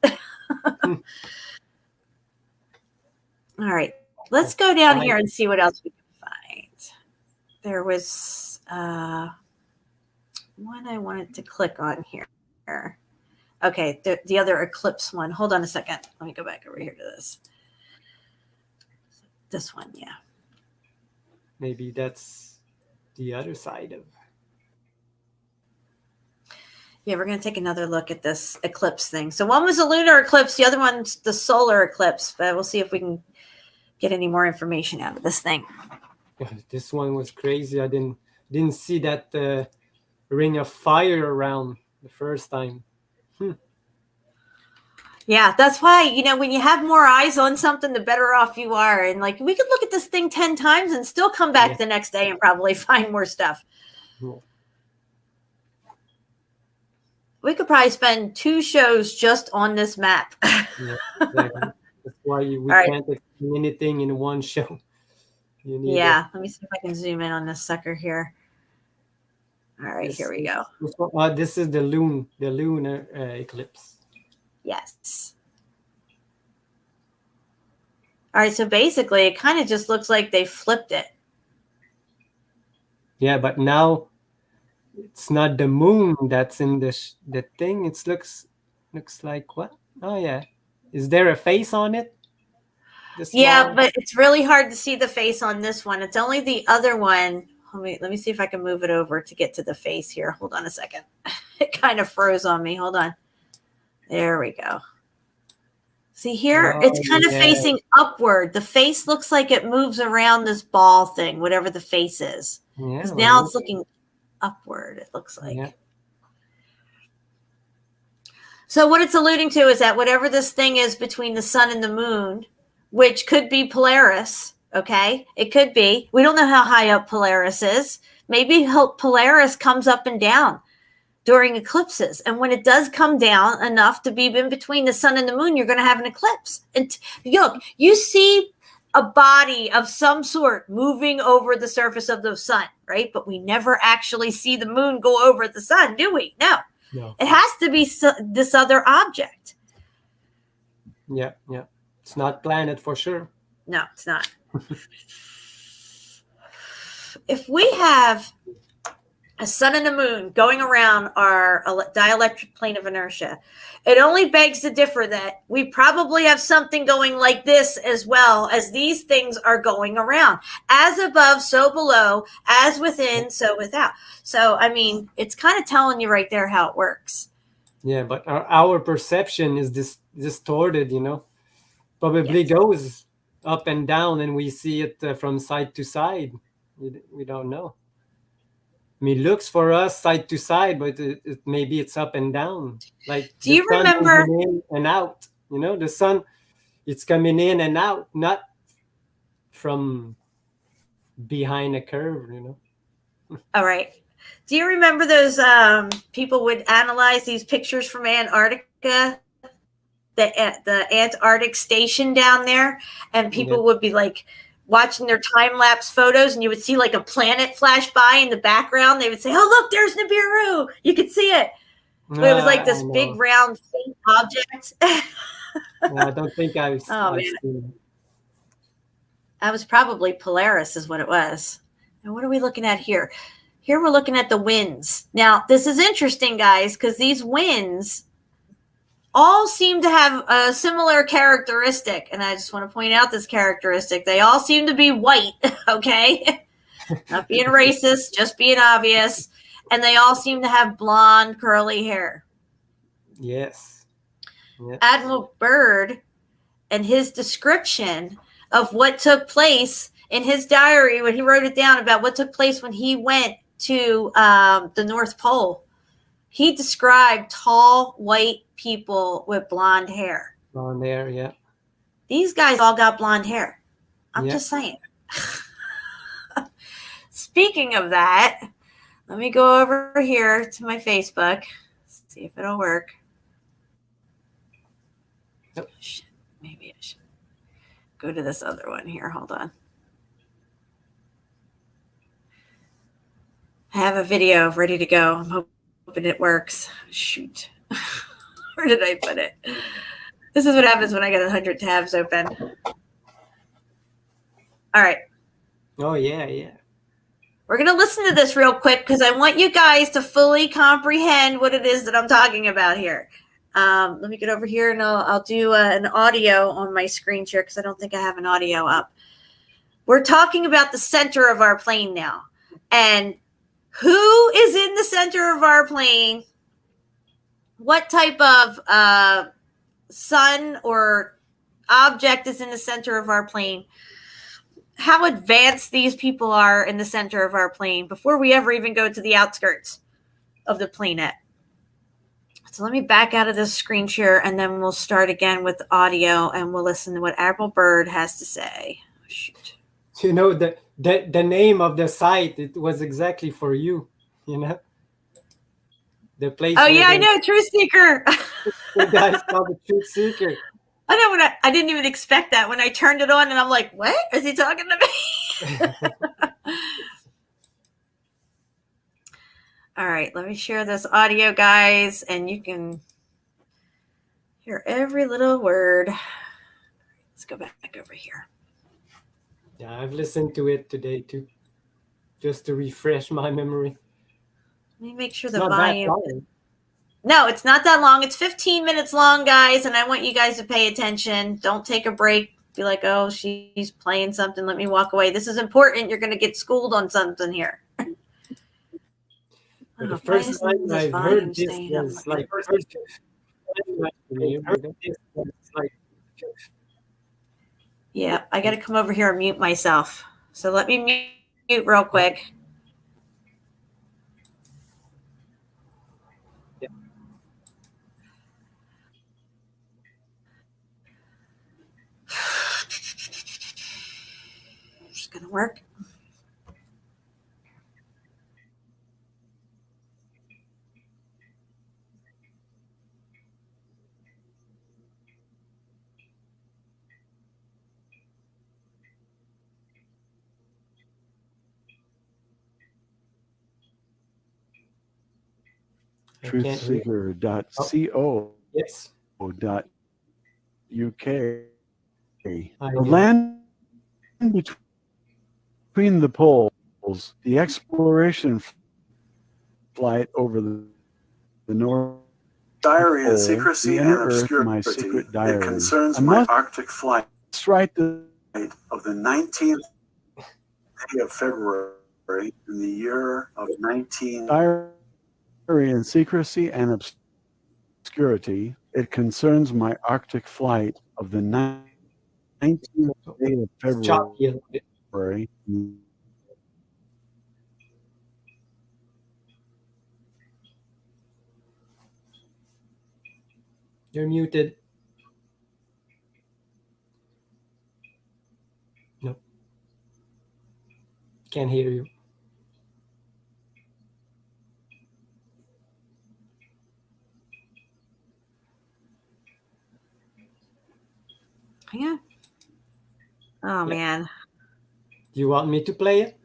All right, let's go down here and see what else we can find. There was one I wanted to click on here. Okay, the other eclipse one. Hold on a second. Let me go back over here to this. This one, yeah. maybe that's the other side of. Yeah, we're going to take another look at this eclipse thing. So one was a lunar eclipse, the other one's the solar eclipse, but we'll see if we can get any more information out of this thing. This one was crazy. I didn't see that ring of fire around the first time. Yeah, that's why, when you have more eyes on something, the better off you are. And like, we could look at this thing 10 times and still come back the next day and probably find more stuff. Cool. We could probably spend 2 shows just on this map. Yeah, exactly. That's why we right. can't explain anything in one show. You need Yeah, let me see if I can zoom in on this sucker here. All right, here we go. This is the lunar eclipse. Yes. All right, so basically it kind of just looks like they flipped it. Yeah, but now it's not the moon that's in the thing. It looks like what? Oh yeah, is there a face on it? Yeah, but it's really hard to see the face on this one. It's only the other one. Let me see if I can move it over to get to the face here. Hold on a second. It kind of froze on me. Hold on. There we go. See here, it's kind of facing upward. The face looks like it moves around this ball thing, whatever the face is. Because now it's looking upward, it looks like. Yeah. So what it's alluding to is that whatever this thing is between the sun and the moon, which could be Polaris, okay? It could be. We don't know how high up Polaris is. Maybe Polaris comes up and down during eclipses. And when it does come down enough to be in between the sun and the moon, you're going to have an eclipse. And look, you see a body of some sort moving over the surface of the sun, right? But we never actually see the moon go over the sun, do we? No. It has to be this other object. Yeah. It's not planet for sure. No, it's not. If we have a sun and a moon going around our dielectric plane of inertia, it only begs to differ that we probably have something going like this as well, as these things are going around. As above, so below, as within, so without. So, I mean, it's kind of telling you right there how it works. Yeah, but our perception is distorted, Probably goes up and down, and we see it from side to side. We don't know. I mean, looks for us side to side, but maybe it's up and down. Like, do you remember in and out? The sun, it's coming in and out, not from behind a curve. All right. Do you remember those people would analyze these pictures from Antarctica, the Antarctic station down there, and people would be like watching their time-lapse photos, and you would see like a planet flash by in the background. They would say, oh, look, there's Nibiru. You could see it. But it was like this big, round, faint object. I don't think I've seen it. That was probably Polaris is what it was. And what are we looking at here? Here we're looking at the winds. Now, this is interesting, guys, because these winds all seem to have a similar characteristic, and I just want to point out this characteristic. They all seem to be white, okay? Not being racist, just being obvious. And they all seem to have blonde, curly hair. Yes. Yes. Admiral Byrd and his description of what took place in his diary, when he wrote it down about what took place when he went to the North Pole, he described tall, white people with blonde hair. Blonde hair, yeah. These guys all got blonde hair. I'm Yeah. just saying. Speaking of that, let me go over here to my Facebook, see if it'll work. Yep. Shit, maybe I should go to this other one here. Hold on. I have a video ready to go. I'm hoping it works. Shoot. Where did I put it? This is what happens when I get 100 tabs open. All right. Oh, yeah, yeah. We're going to listen to this real quick because I want you guys to fully comprehend what it is that I'm talking about here. Let me get over here and I'll do an audio on my screen share because I don't think I have an audio up. We're talking about the center of our plane now. And who is in the center of our plane? What type of sun or object is in the center of our plane? How advanced these people are in the center of our plane before we ever even go to the outskirts of the planet. So let me back out of this screen share and then we'll start again with audio and we'll listen to what Admiral Byrd has to say. Shoot. You know, the name of the site, it was exactly for you, you know? The place. Oh, where yeah, I know. Truth Seeker. The guy's called the Truth Seeker. I know when I didn't even expect that when I turned it on and I'm like, what? Is he talking to me? All right, let me share this audio, guys, and you can hear every little word. Let's go back over here. Yeah, I've listened to it today too, just to refresh my memory. Let me make sure It's the not that volume. long. No, it's not that long. It's 15 minutes long, guys, and I want you guys to pay attention. Don't take a break. Be like, oh, she's playing something. Let me walk away. This is important. You're going to get schooled on something here. But the Oh, first why isn't time this I've volume heard this staying up? was like, Yeah, I got to come over here and mute myself. So let me mute real quick. It's going to work. I can't hear. Truthseeker.co.uk. Yes. The I land between the poles, the exploration flight over the North Diary Pole, and Secrecy the and inner Earth, Obscurity. my secret diary. It concerns I my must Arctic flight write the of the 19th day of February in the year of 19... diary in secrecy and obscurity. It concerns my Arctic flight of the 19th day of It's choppy a little bit. February. You're muted. Nope. Can't hear you. Hang on. Oh, Yeah. man. Do you want me to play it?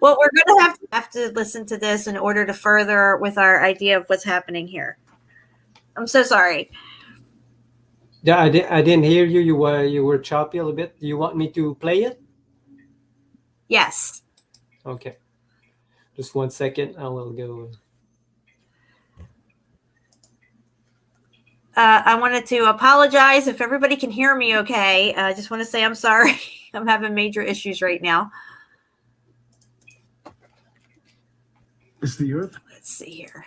Well, we're going to have to listen to this in order to further with our idea of what's happening here. I'm so sorry. Yeah, I didn't hear you. You were choppy a little bit. Do you want me to play it? Yes. Okay. Just 1 second. I will go. I wanted to apologize if everybody can hear me okay. I just want to say I'm sorry. I'm having major issues right now. Is the Earth? Let's see here.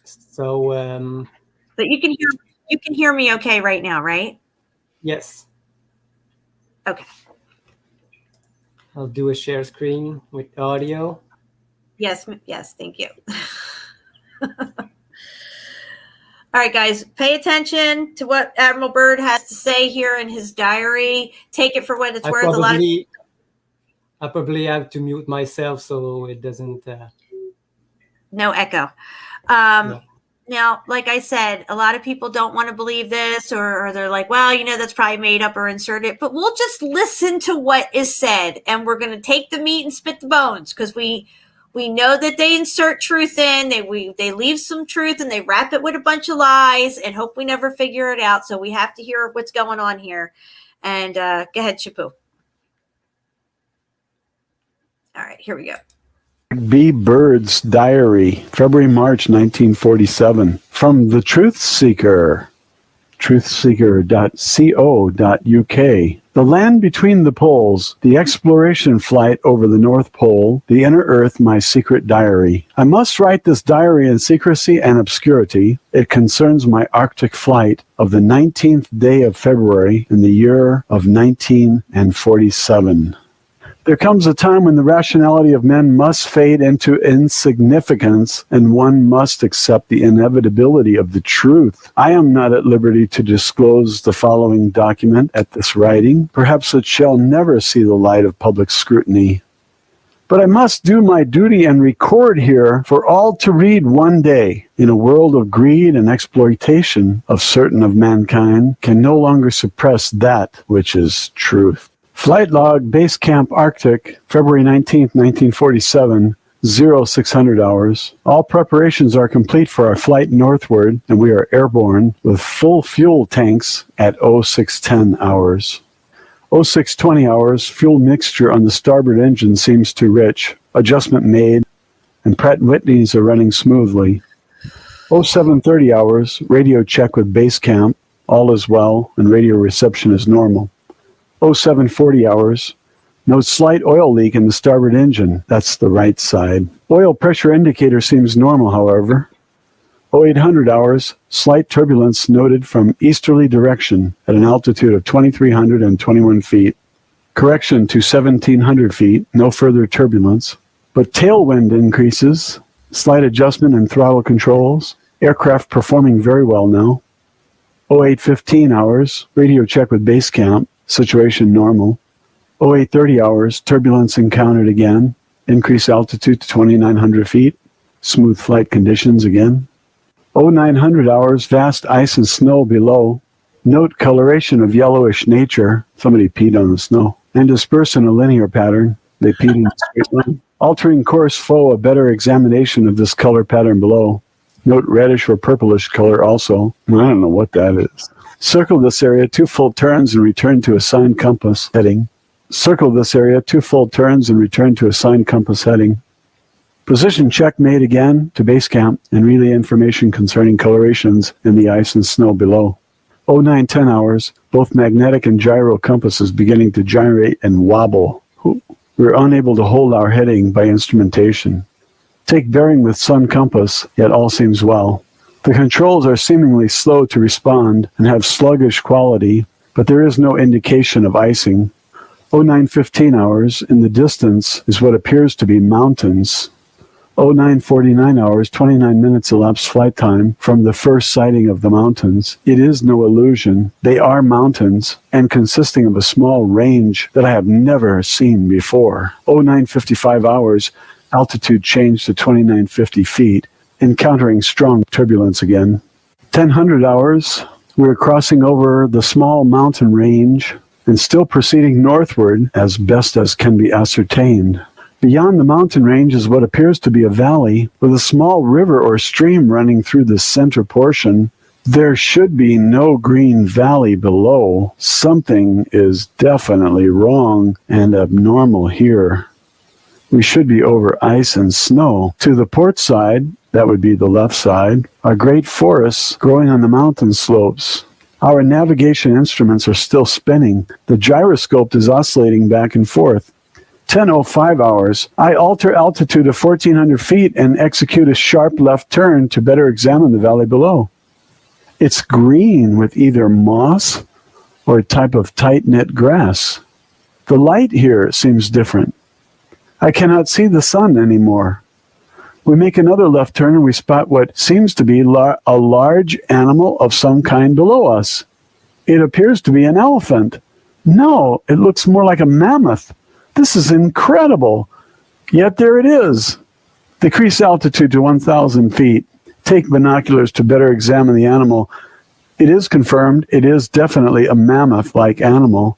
So But you can hear me okay right now, right? yes, Okay. I'll do a share screen with audio. Yes, thank you. All right, guys, pay attention to what Admiral Byrd has to say here in his diary. Take it for what it's worth. I probably have to mute myself so it doesn't. No echo. No. Now, like I said, a lot of people don't want to believe this, or they're like, well, that's probably made up or inserted. But we'll just listen to what is said, and we're going to take the meat and spit the bones, because we know that they insert truth in, they leave some truth, and they wrap it with a bunch of lies and hope we never figure it out. So we have to hear what's going on here. And go ahead, Shapu. All right, here we go. B. Byrd's diary, February, March 1947. From the Truth Seeker, truthseeker.co.uk. The land between the poles, the exploration flight over the North Pole, the inner Earth, my secret diary. I must write this diary in secrecy and obscurity. It concerns my Arctic flight of the 19th day of February in the year of 1947. There comes a time when the rationality of men must fade into insignificance, and one must accept the inevitability of the truth. I am not at liberty to disclose the following document at this writing. Perhaps it shall never see the light of public scrutiny. But I must do my duty and record here for all to read one day. In a world of greed and exploitation of certain of mankind can no longer suppress that which is truth. Flight log, Base Camp Arctic, February 19th, 1947, 0600 hours. All preparations are complete for our flight northward, and we are airborne with full fuel tanks at 0610 hours. 0620 hours, fuel mixture on the starboard engine seems too rich. Adjustment made, and Pratt & Whitney's are running smoothly. 0730 hours, radio check with Base Camp. All is well, and radio reception is normal. 0740 hours, no slight oil leak in the starboard engine. That's the right side. Oil pressure indicator seems normal, however. 0800 hours, slight turbulence noted from easterly direction at an altitude of 2,321 feet. Correction to 1,700 feet, no further turbulence. But tailwind increases, slight adjustment in throttle controls. Aircraft performing very well now. 0815 hours, radio check with Base Camp. Situation normal. 0830 hours, turbulence encountered again. Increase altitude to 2,900 feet. Smooth flight conditions again. 0900 hours, vast ice and snow below. Note coloration of yellowish nature. Somebody peed on the snow. And disperse in a linear pattern. They peed in a straight line. Altering course foe, a better examination of this color pattern below. Note reddish or purplish color also. I don't know what that is. Circle this area 2 full turns and return to assigned compass heading. Circle this area 2 full turns and return to assigned compass heading. Position check made again to Base Camp and relay information concerning colorations in the ice and snow below. 0910 hours, both magnetic and gyro compasses beginning to gyrate and wobble. We're unable to hold our heading by instrumentation. Take bearing with sun compass, yet all seems well. The controls are seemingly slow to respond and have sluggish quality, but there is no indication of icing. 0915 hours, in the distance is what appears to be mountains. 0949 hours, 29 minutes elapsed flight time from the first sighting of the mountains. It is no illusion. They are mountains and consisting of a small range that I have never seen before. 0955 hours, altitude changed to 2,950 feet. Encountering strong turbulence again. 1000 hours, we're crossing over the small mountain range and still proceeding northward as best as can be ascertained. Beyond the mountain range is what appears to be a valley with a small river or stream running through the center portion. There should be no green valley below. Something is definitely wrong and abnormal here. We should be over ice and snow. To the port side, that would be the left side, are great forests growing on the mountain slopes. Our navigation instruments are still spinning. The gyroscope is oscillating back and forth. 10:05 hours. I alter altitude to 1,400 feet and execute a sharp left turn to better examine the valley below. It's green with either moss or a type of tight-knit grass. The light here seems different. I cannot see the sun anymore. We make another left turn and we spot what seems to be a large animal of some kind below us. It appears to be an elephant. No, it looks more like a mammoth. This is incredible. Yet there it is. Decrease altitude to 1,000 feet. Take binoculars to better examine the animal. It is confirmed. It is definitely a mammoth-like animal.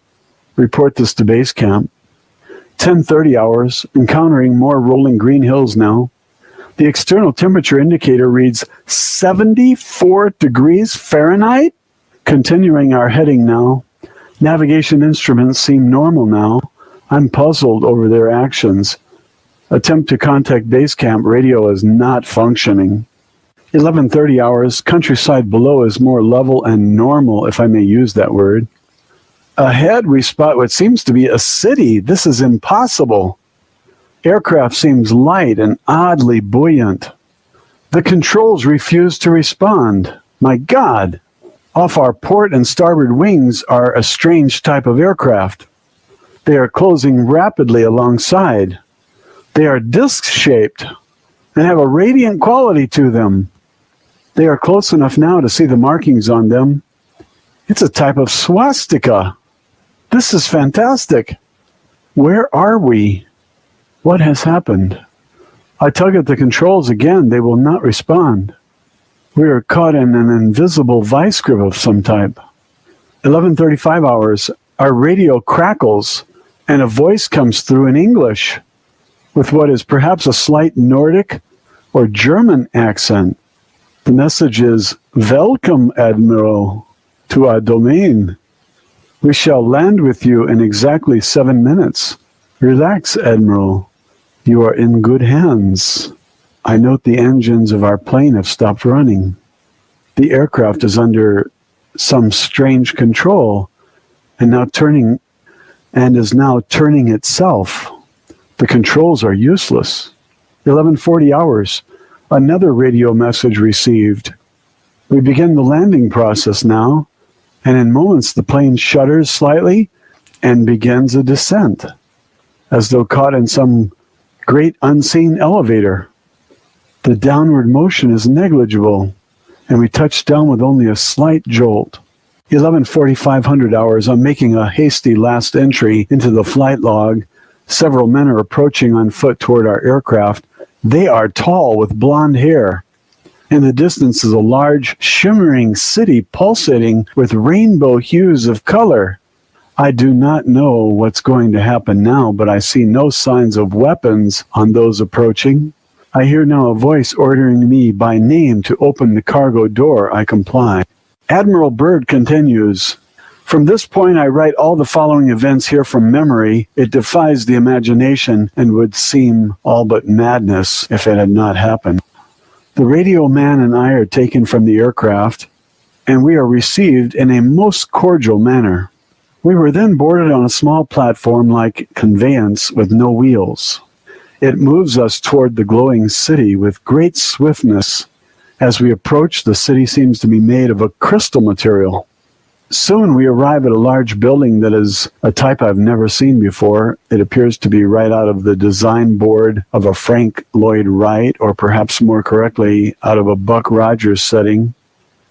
Report this to base camp. 10:30 hours, encountering more rolling green hills now. The external temperature indicator reads 74 degrees Fahrenheit. Continuing our heading now. Navigation instruments seem normal now. I'm puzzled over their actions. Attempt to contact base camp. Radio is not functioning. 11:30 hours, countryside below is more level and normal, if I may use that word. Ahead, we spot what seems to be a city. This is impossible. Aircraft seems light and oddly buoyant. The controls refuse to respond. My God! Off our port and starboard wings are a strange type of aircraft. They are closing rapidly alongside. They are disc-shaped and have a radiant quality to them. They are close enough now to see the markings on them. It's a type of swastika. This is fantastic. Where are we? What has happened? I tug at the controls again. They will not respond. We are caught in an invisible vice grip of some type. 11:35 hours. Our radio crackles, and a voice comes through in English with what is perhaps a slight Nordic or German accent. The message is, "Welcome, Admiral, to our domain. We shall land with you in exactly 7 minutes. Relax, Admiral. You are in good hands." I note the engines of our plane have stopped running. The aircraft is under some strange control and is now turning itself. The controls are useless. 11:40 hours. Another radio message received. We begin the landing process now, and in moments the plane shudders slightly and begins a descent, as though caught in some great unseen elevator. The downward motion is negligible, and we touch down with only a slight jolt. 11:45 hours. I'm making a hasty last entry into the flight log. Several men are approaching on foot toward our aircraft. They are tall with blonde hair. In the distance is a large, shimmering city pulsating with rainbow hues of color. I do not know what's going to happen now, but I see no signs of weapons on those approaching. I hear now a voice ordering me by name to open the cargo door. I comply. Admiral Byrd continues, "From this point I write all the following events here from memory. It defies the imagination and would seem all but madness if it had not happened. The radio man and I are taken from the aircraft, and we are received in a most cordial manner. We were then boarded on a small platform-like conveyance with no wheels. It moves us toward the glowing city with great swiftness. As we approach, the city seems to be made of a crystal material. Soon we arrive at a large building that is a type I've never seen before. It appears to be right out of the design board of a Frank Lloyd Wright, or perhaps more correctly, out of a Buck Rogers setting.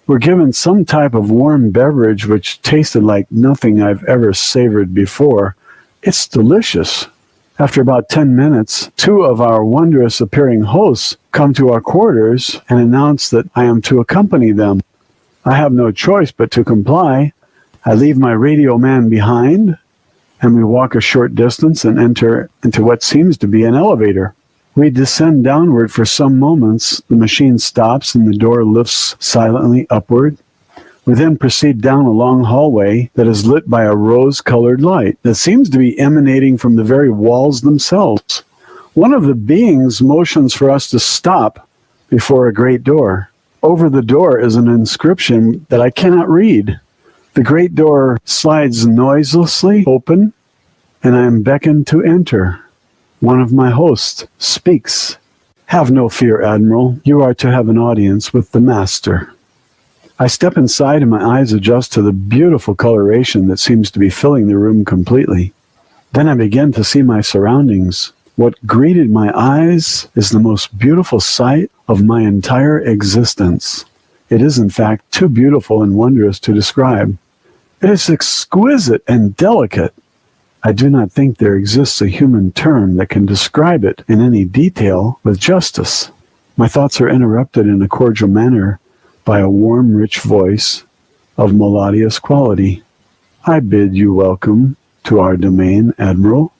We're given some type of warm beverage which tasted like nothing I've ever savored before. It's delicious. After about 10 minutes, 2 of our wondrous appearing hosts come to our quarters and announce that I am to accompany them. I have no choice but to comply. I leave my radio man behind, and we walk a short distance and enter into what seems to be an elevator. We descend downward for some moments. The machine stops and the door lifts silently upward. We then proceed down a long hallway that is lit by a rose-colored light that seems to be emanating from the very walls themselves. One of the beings motions for us to stop before a great door. Over the door is an inscription that I cannot read. The great door slides noiselessly open, and I am beckoned to enter. One of my hosts speaks. Have no fear, Admiral. You are to have an audience with the Master. I step inside and my eyes adjust to the beautiful coloration that seems to be filling the room completely. Then I begin to see my surroundings. What greeted my eyes is the most beautiful sight of my entire existence. It is, in fact, too beautiful and wondrous to describe. It is exquisite and delicate. I do not think there exists a human term that can describe it in any detail with justice. My thoughts are interrupted in a cordial manner by a warm, rich voice of melodious quality. I bid you welcome to our domain, Admiral.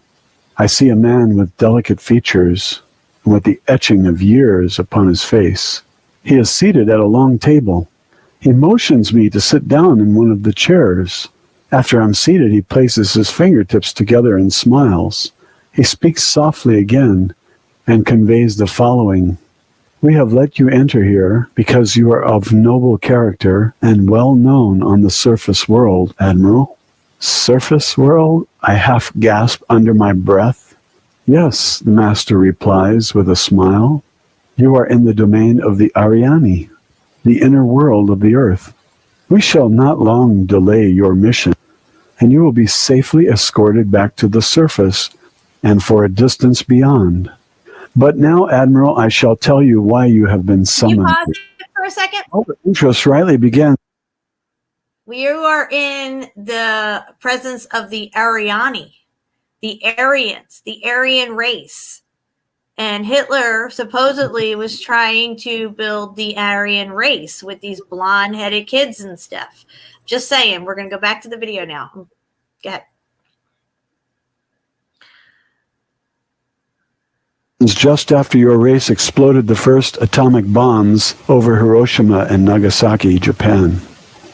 I see a man with delicate features and with the etching of years upon his face. He is seated at a long table. He motions me to sit down in one of the chairs. After I'm seated, he places his fingertips together and smiles. He speaks softly again and conveys the following. We have let you enter here because you are of noble character and well known on the surface world, Admiral. Surface world? I half gasp under my breath. Yes, the Master replies with a smile. You are in the domain of the Ariani, the inner world of the earth. We shall not long delay your mission, and you will be safely escorted back to the surface and for a distance beyond. But now, Admiral, I shall tell you why you have been Can you summoned. pause it for a second? All the interest rightly begins. We are in the presence of the Ariani, the Aryans, the Aryan race. And Hitler supposedly was trying to build the Aryan race with these blonde-headed kids and stuff. Just saying, we're going to go back to the video now. Go ahead. Just after your race exploded the first atomic bombs over Hiroshima and Nagasaki, Japan.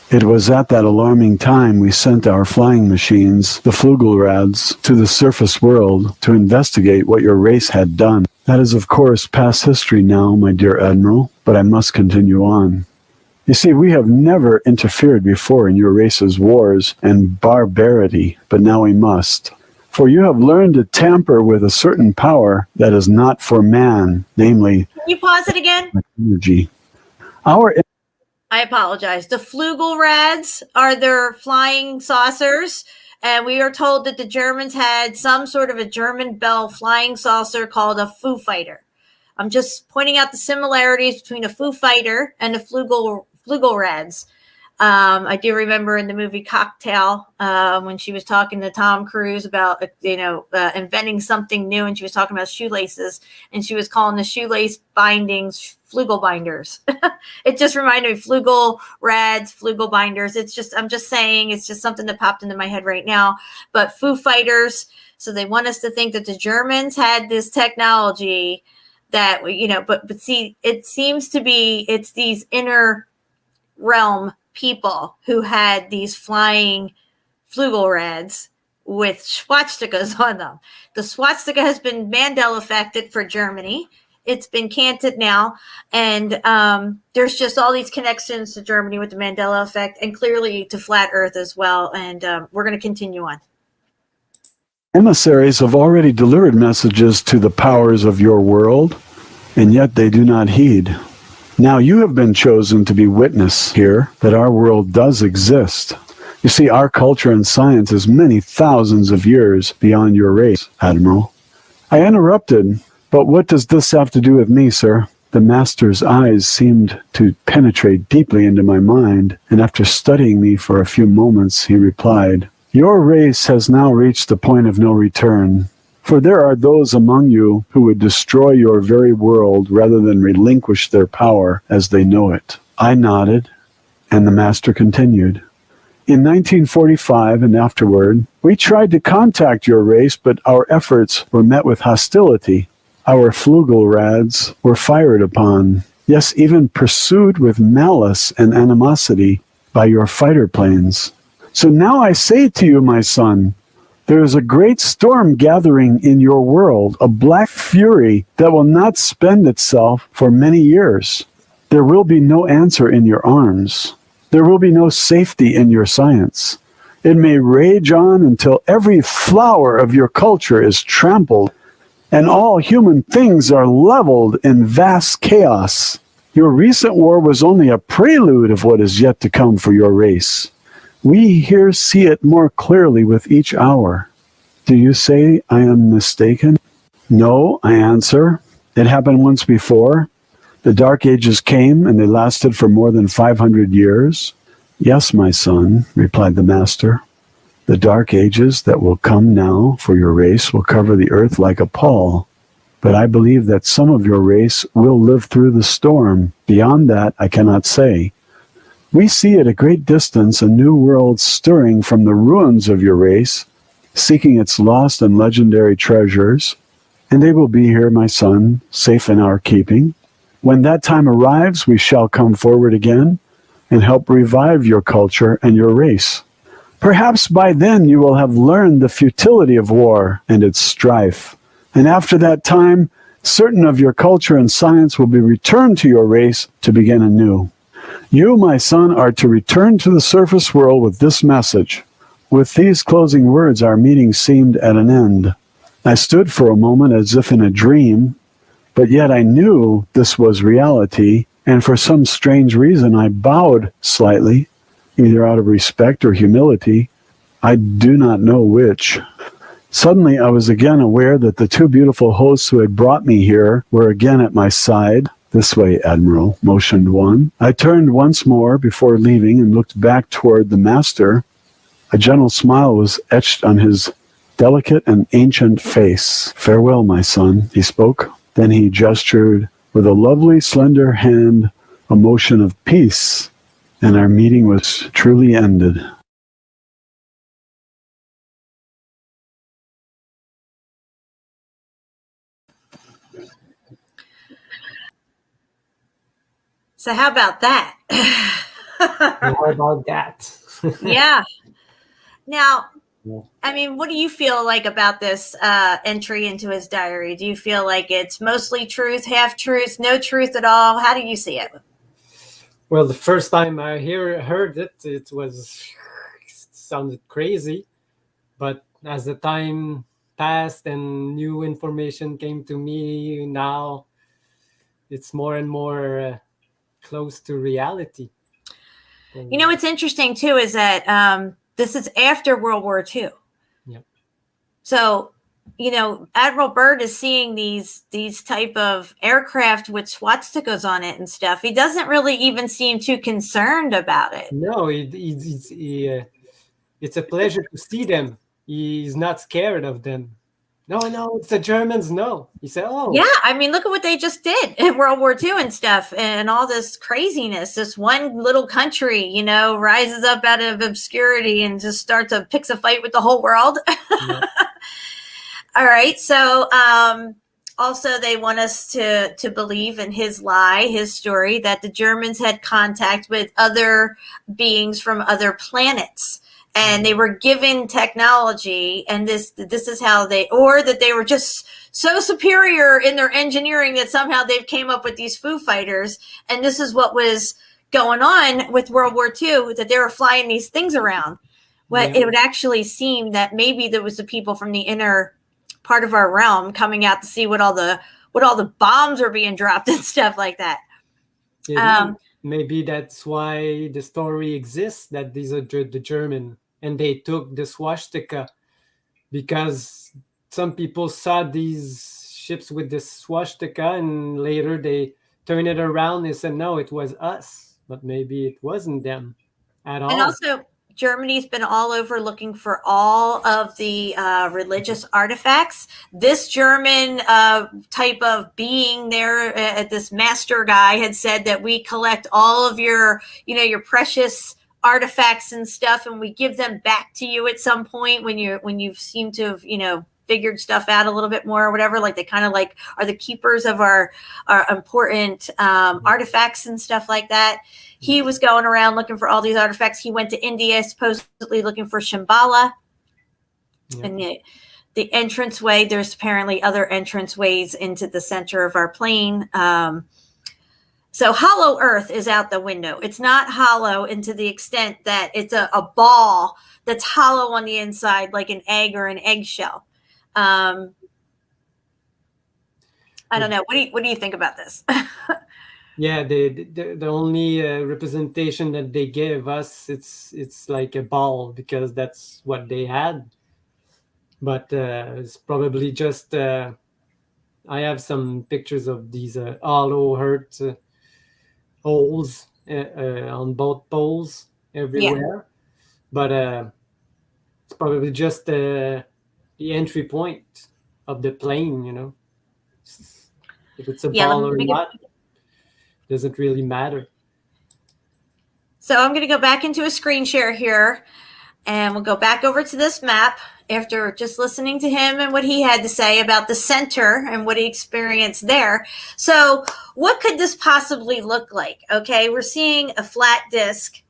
It was at that alarming time we sent our flying machines, the Flugelrads, to the surface world to investigate what your race had done. That is, of course, past history now, my dear Admiral, but I must continue on. You see, we have never interfered before in your race's wars and barbarity, but now we must. For you have learned to tamper with a certain power that is not for man, namely, Can you pause it again? energy. I apologize. The Flugelrads are their flying saucers, and we are told that the Germans had some sort of a German Bell flying saucer called a Foo Fighter. I'm just pointing out the similarities between a Foo Fighter and the Flugelrads. I do remember in the movie Cocktail when she was talking to Tom Cruise about inventing something new, and she was talking about shoelaces, and she was calling the shoelace bindings Flugel binders. It just reminded me Flugelrads, Flugel binders. I'm just saying, it's just something that popped into my head right now. But Foo Fighters, so they want us to think that the Germans had this technology that but see, it seems to be it's these inner realm people who had these flying Flugelrads with swastikas on them. The swastika has been Mandela affected for Germany. It's been canted now, and there's just all these connections to Germany with the Mandela effect, and clearly to flat Earth as well. And we're going to continue on. Emissaries have already delivered messages to the powers of your world, and yet they do not heed. Now you have been chosen to be witness here that our world does exist. You see, our culture and science is many thousands of years beyond your race, Admiral. I interrupted, but what does this have to do with me, sir? The Master's eyes seemed to penetrate deeply into my mind, and after studying me for a few moments, he replied, Your race has now reached the point of no return. For there are those among you who would destroy your very world rather than relinquish their power as they know it. I nodded, and the Master continued. In 1945 and afterward, we tried to contact your race, but our efforts were met with hostility. Our Flugelrads were fired upon, yes, even pursued with malice and animosity by your fighter planes. So now I say to you, my son, There is a great storm gathering in your world, a black fury that will not spend itself for many years. There will be no answer in your arms. There will be no safety in your science. It may rage on until every flower of your culture is trampled and all human things are leveled in vast chaos. Your recent war was only a prelude of what is yet to come for your race. We here see it more clearly with each hour. Do you say I am mistaken? No, I answer. It happened once before. The Dark Ages came, and they lasted for more than 500 years. Yes, my son, replied the Master. The Dark Ages that will come now for your race will cover the earth like a pall. But I believe that some of your race will live through the storm. Beyond that, I cannot say. We see at a great distance a new world stirring from the ruins of your race, seeking its lost and legendary treasures. And they will be here, my son, safe in our keeping. When that time arrives, we shall come forward again and help revive your culture and your race. Perhaps by then you will have learned the futility of war and its strife. And after that time, certain of your culture and science will be returned to your race to begin anew. You, my son, are to return to the surface world with this message. With these closing words, our meeting seemed at an end. I stood for a moment as if in a dream, but yet I knew this was reality, and for some strange reason I bowed slightly, either out of respect or humility. I do not know which. Suddenly I was again aware that the two beautiful hosts who had brought me here were again at my side. This way, Admiral, motioned one. I turned once more before leaving and looked back toward the Master. A gentle smile was etched on his delicate and ancient face. Farewell, my son, he spoke. Then he gestured with a lovely, slender hand, a motion of peace, and our meeting was truly ended. So how about that? How about that? Yeah. Now, I mean, what do you feel like about this entry into his diary? Do you feel like it's mostly truth, half truth, no truth at all? How do you see it? Well, the first time I heard it, it sounded crazy. But as the time passed and new information came to me, now it's more and more close to reality. You know, what's interesting too is that this is after World War II. Yep. So, you know, Admiral Byrd is seeing these type of aircraft with swastikas on it and stuff. He doesn't really even seem too concerned about it. No, it's a pleasure to see them. He's not scared of them. No, it's the Germans. No, he said, oh. Yeah, I mean, look at what they just did in World War II and stuff, and all this craziness. This one little country, you know, rises up out of obscurity and just picks a fight with the whole world. Yeah. All right, so also they want us to believe in his lie, his story, that the Germans had contact with other beings from other planets. And they were given technology, and this is how that they were just so superior in their engineering that somehow they've came up with these Foo Fighters. And this is what was going on with World War II, that they were flying these things around. But it would actually seem that maybe there was the people from the inner part of our realm coming out to see what all the bombs are being dropped and stuff like that. Yeah, maybe that's why the story exists, that these are the German. And they took the swastika because some people saw these ships with the swastika, and later they turned it around and said, no, it was us. But maybe it wasn't them at all. And also, Germany's been all over looking for all of the religious artifacts. This German type of being there, this master guy, had said that we collect all of your precious artifacts and stuff, and we give them back to you at some point when you seem to have figured stuff out a little bit more or whatever. Like they kind of like are the keepers of our important artifacts and stuff like that. He was going around looking for all these artifacts. He went to India supposedly looking for Shambhala. Yeah. And the entranceway, there's apparently other entranceways into the center of our plane. So hollow earth is out the window. It's not hollow into the extent that it's a ball that's hollow on the inside, like an egg or an eggshell. I don't know. What do you think about this? Yeah, the only representation that they gave us, it's like a ball because that's what they had. But it's probably just I have some pictures of these hollow earth holes on both poles everywhere. But it's probably just the entry point of the plane, you know. If it's a ball or not, doesn't really matter. So I'm going to go back into a screen share here, and we'll go back over to this map after just listening to him and what he had to say about the center and what he experienced there. So what could this possibly look like? Okay, we're seeing a flat disc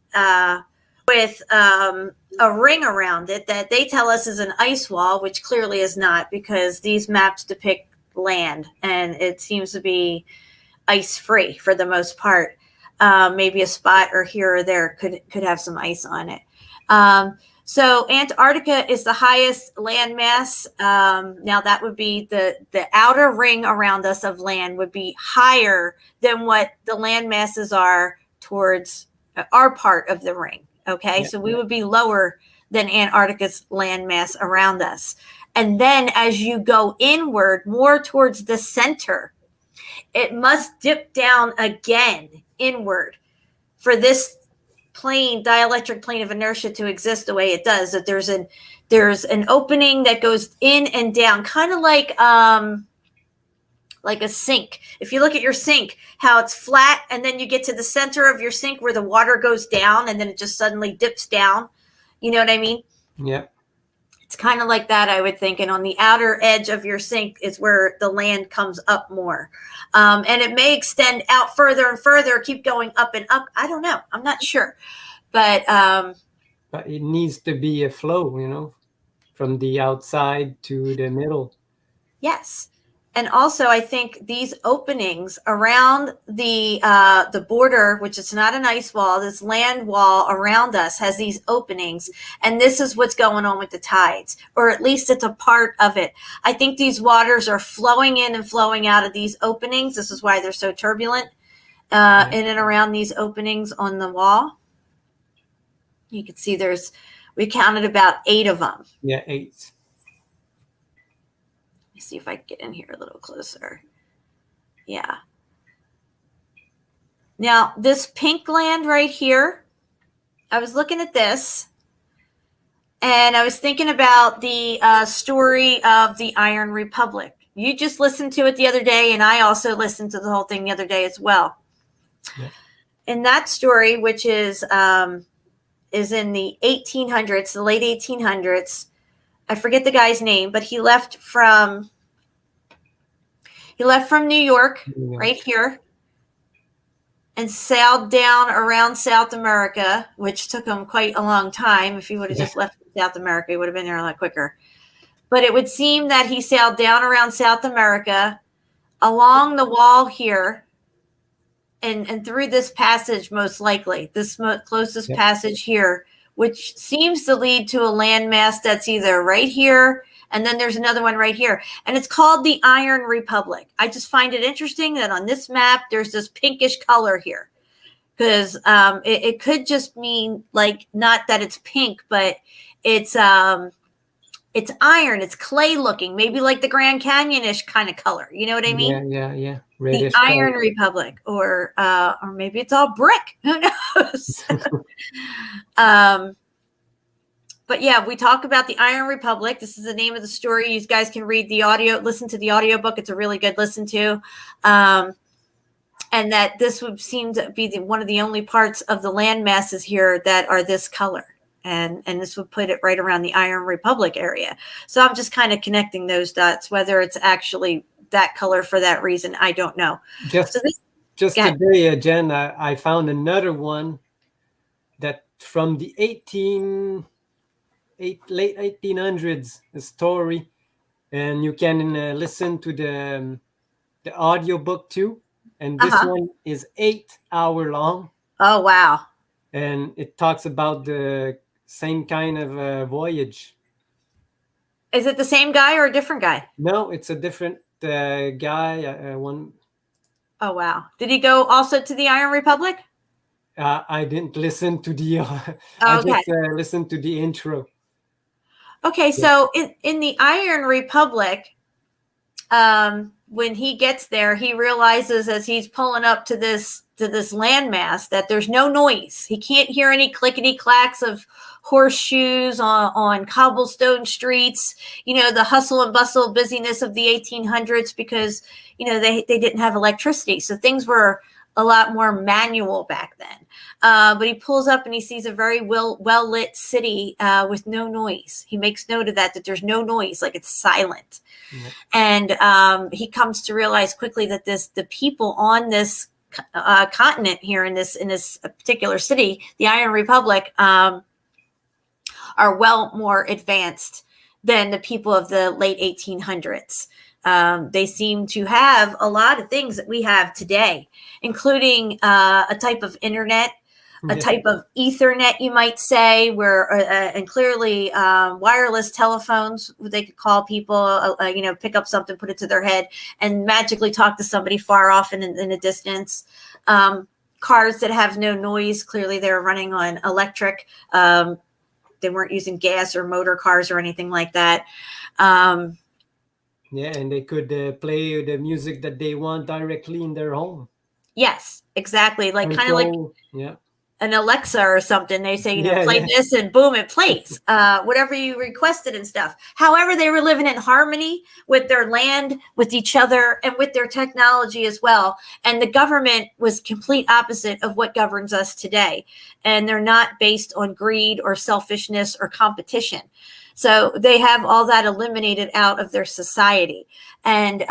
with a ring around it that they tell us is an ice wall, which clearly is not, because these maps depict land and it seems to be ice free for the most part. Maybe a spot or here or there could have some ice on it. So Antarctica is the highest landmass. Now that would be the outer ring around us of land would be higher than what the land masses are towards our part of the ring. Okay, so we would be lower than Antarctica's landmass around us. And then as you go inward, more towards the center, it must dip down again inward for this plane, dielectric plane of inertia, to exist the way it does. That there's an opening that goes in and down, kind of like a sink. If you look at your sink, how it's flat, and then you get to the center of your sink where the water goes down, and then it just suddenly dips down. You know what I mean? Yeah. It's kind of like that, I would think. And on the outer edge of your sink is where the land comes up more. And it may extend out further and further, keep going up and up. I don't know. I'm not sure. But it needs to be a flow, you know, from the outside to the middle. Yes. And also, I think these openings around the border, which is not an ice wall, this land wall around us has these openings. And this is what's going on with the tides, or at least it's a part of it. I think these waters are flowing in and flowing out of these openings. This is why they're so turbulent in and around these openings on the wall. You can see we counted about 8 of them. Yeah, 8. See if I can get in here a little closer. Yeah. Now, this pink land right here, I was looking at this, and I was thinking about the story of the Iron Republic. You just listened to it the other day, and I also listened to the whole thing the other day as well. Yeah. In that story, which is in the 1800s, the late 1800s, I forget the guy's name, but he left from New York, right here, and sailed down around South America, which took him quite a long time. If he would have just left South America, he would have been there a lot quicker. But it would seem that he sailed down around South America, along the wall here, and through this passage, most likely, this closest passage here, which seems to lead to a landmass that's either right here, and then there's another one right here. And it's called the Iron Republic. I just find it interesting that on this map, there's this pinkish color here. Because it could just mean, like, not that it's pink, but it's iron. It's clay looking, maybe like the Grand Canyon-ish kind of color. You know what I mean? Yeah. Reddish the Iron color. Republic, or maybe it's all brick. Who knows? But yeah, we talk about the Iron Republic. This is the name of the story. You guys can read the audio, listen to the audiobook. It's a really good listen to. And that this would seem to be one of the only parts of the land masses here that are this color. And this would put it right around the Iron Republic area. So I'm just kind of connecting those dots. Whether it's actually that color for that reason, I don't know. Just today, Jen, I found another one that from the late 1800s story, and you can listen to the audio book too. And this one is 8 hour long, Oh, wow. and it talks about the same kind of voyage. Is it the same guy or a different guy? No, it's a different guy. One Oh, wow. Did he go also to the Iron Republic? I didn't listen to the. I Okay. just listened to the intro. Okay, so in the Iron Republic, when he gets there, he realizes as he's pulling up to this landmass that there's no noise. He can't hear any clickety clacks of horseshoes on cobblestone streets. You know, the hustle and bustle busyness of the 1800s, because they didn't have electricity, so things were a lot more manual back then. But he pulls up and he sees a very well lit city with no noise. He makes note of that there's no noise, like it's silent. And he comes to realize quickly that the people on this continent here in this particular city, the Iron Republic, are well more advanced than the people of the late 1800s. They seem to have a lot of things that we have today, including a type of internet, a type of Ethernet, you might say, where and clearly wireless telephones. They could call people, pick up something, put it to their head, and magically talk to somebody far off in a distance. Cars that have no noise. Clearly, they're running on electric. They weren't using gas or motor cars or anything like that. Yeah, and they could play the music that they want directly in their home. Yes, exactly. Like kind of like an Alexa or something. They say, play this, and boom, it plays. Whatever you requested and stuff. However, they were living in harmony with their land, with each other, and with their technology as well. And the government was complete opposite of what governs us today. And they're not based on greed or selfishness or competition. So they have all that eliminated out of their society. And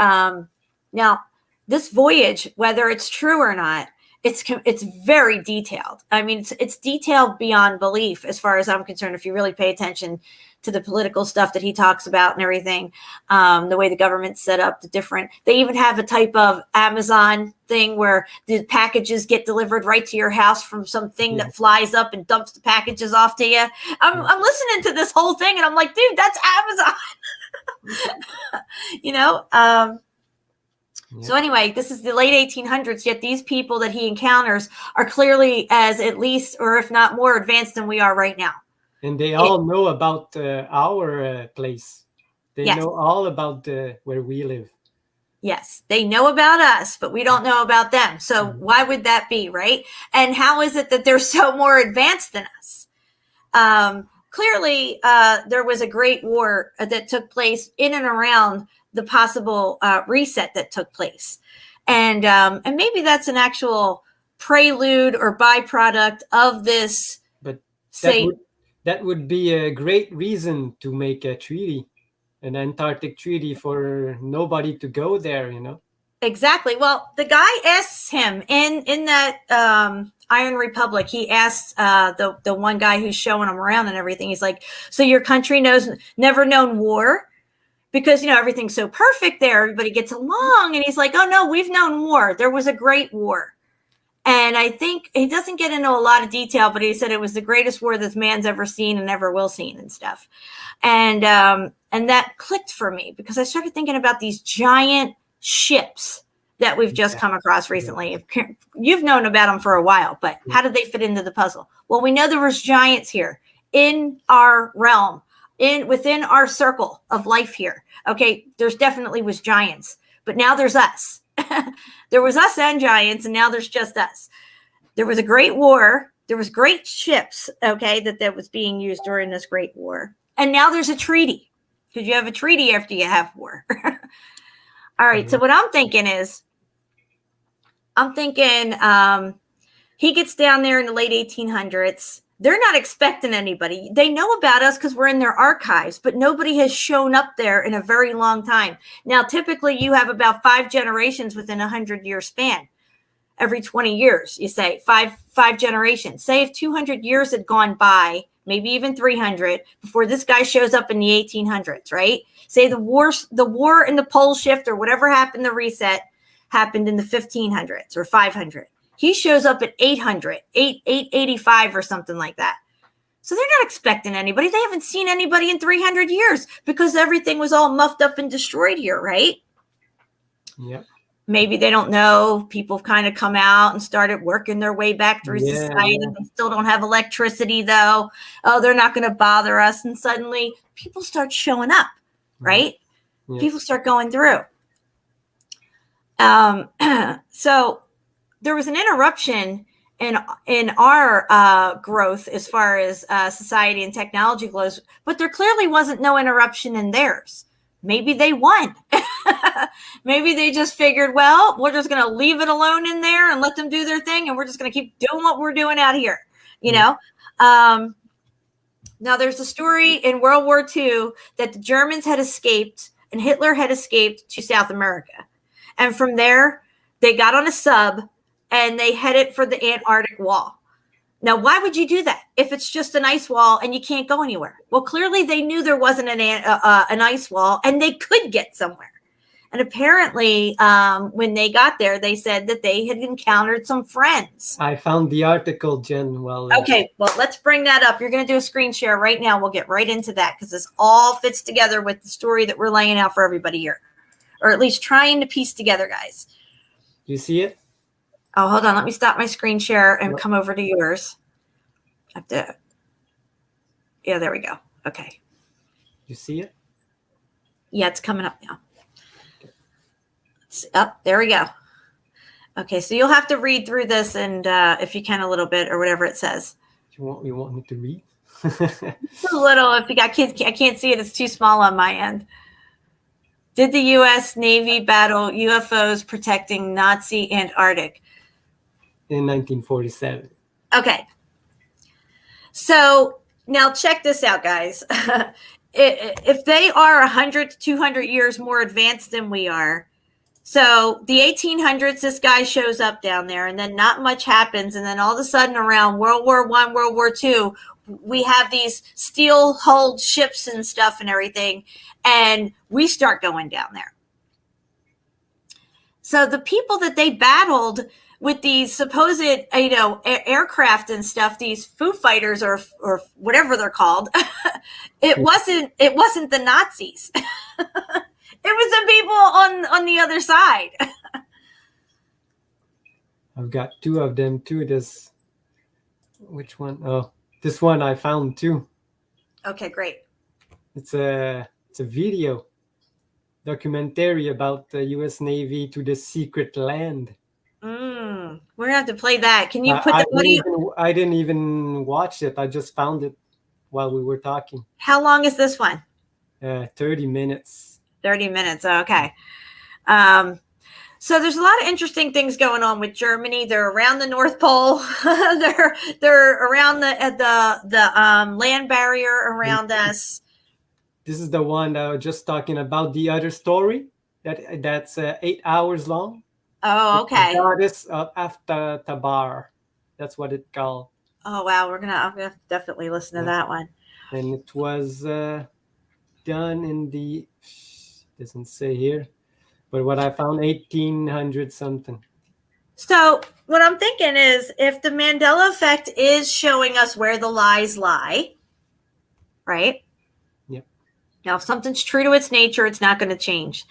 now this voyage, whether it's true or not, it's very detailed. I mean, it's detailed beyond belief as far as I'm concerned. If you really pay attention to the political stuff that he talks about and everything, the way the government's set up, they even have a type of Amazon thing where the packages get delivered right to your house from something that flies up and dumps the packages off to you. I'm listening to this whole thing and I'm like, dude, that's Amazon. So anyway, this is the late 1800s, yet these people that he encounters are clearly as at least, or if not more advanced than we are right now. And they all know about our place. They know all about where we live. Yes, they know about us, but we don't know about them. So why would that be, right? And how is it that they're so more advanced than us? Clearly, there was a great war that took place in and around the possible reset that took place. And maybe that's an actual prelude or byproduct of this. But that would be a great reason to make a treaty, an Antarctic treaty, for nobody to go there, Exactly. Well, the guy asks him in that Iron Republic, he asks the one guy who's showing him around and everything, he's like, so your country never known war? Because, everything's so perfect there. Everybody gets along. And he's like, oh, no, we've known war. There was a great war. And I think he doesn't get into a lot of detail, but he said it was the greatest war this man's ever seen and ever will see and stuff. And that clicked for me because I started thinking about these giant ships that we've just come across recently. You've known about them for a while, but how did they fit into the puzzle? Well, we know there was giants here in our realm. Within our circle of life here. Okay, there's definitely was giants, but now there's us. There was us and giants, and now there's just us. There was a great war. There was great ships, okay, that was being used during this great war. And now there's a treaty, because you have a treaty after you have war. All right, so what I'm thinking he gets down there in the late 1800s. They're not expecting anybody. They know about us because we're in their archives, but nobody has shown up there in a very long time. Now, typically you have about 5 generations within a 100-year span. Every 20 years, you say five generations. Say if 200 years had gone by maybe even 300 before this guy shows up in the 1800s, right? Say the war in the pole shift or whatever happened, the reset happened in the 1500s or 500. He shows up at 885 or something like that. So they're not expecting anybody. They haven't seen anybody in 300 years because everything was all muffed up and destroyed here, right? Yep. Maybe they don't know. People kind of come out and started working their way back through society. Yeah. They still don't have electricity, though. Oh, they're not going to bother us. And suddenly people start showing up, right? Yeah. People start going through. So there was an interruption in our growth as far as society and technology goes, but there clearly wasn't no interruption in theirs. Maybe they won. Maybe they just figured, well, we're just going to leave it alone in there and let them do their thing, and we're just going to keep doing what we're doing out here, you know? Now, there's a story in World War II that the Germans had escaped and Hitler had escaped to South America. And from there, they got on a sub and they headed for the Antarctic wall. Now, why would you do that if it's just an ice wall and you can't go anywhere? Well, clearly they knew there wasn't an ice wall and they could get somewhere. And apparently, when they got there, they said that they had encountered some friends. I found the article, Jen. Well, okay, well, let's bring that up. You're going to do a screen share right now. We'll get right into that because this all fits together with the story that we're laying out for everybody here, or at least trying to piece together, guys. You see it? Oh, hold on. Let me stop my screen share and come over to yours. Yeah, there we go. Okay. You see it? Yeah, it's coming up now. It's up. There we go. Okay, so you'll have to read through this and if you can a little bit or whatever it says. You want me to read? Just a little. If you got kids, I can't see it. It's too small on my end. Did the U.S. Navy battle UFOs protecting Nazi Antarctic? In 1947. Okay. So now check this out, guys. If they are 100 to 200 years more advanced than we are, so the 1800s, this guy shows up down there and then not much happens. And then all of a sudden around World War I, World War II, we have these steel-hulled ships and stuff and everything, and we start going down there. So the people that they battled with these supposed, aircraft and stuff, these Foo Fighters or whatever they're called, it wasn't the Nazis. It was the people on the other side. I've got two of them too. Which one? Oh, this one I found too. Okay, great. It's a video documentary about the U.S. Navy to the secret land. We're gonna have to play that. Can you put the I didn't even watch it. I just found it while we were talking. How long is this one? 30 minutes. 30 minutes. Okay. So there's a lot of interesting things going on with Germany. They're around the North Pole. they're around the land barrier around us. This is the one that I was just talking about. The other story that's 8 hours long. Oh, okay. The goddess of After-Tabar. That's what it's called. Oh, wow. I'm gonna definitely listen to that one. And it was done in the, doesn't say here, but what I found, 1800 something. So what I'm thinking is, if the Mandela effect is showing us where the lies lie, right? Yep. Now, if something's true to its nature, it's not going to change.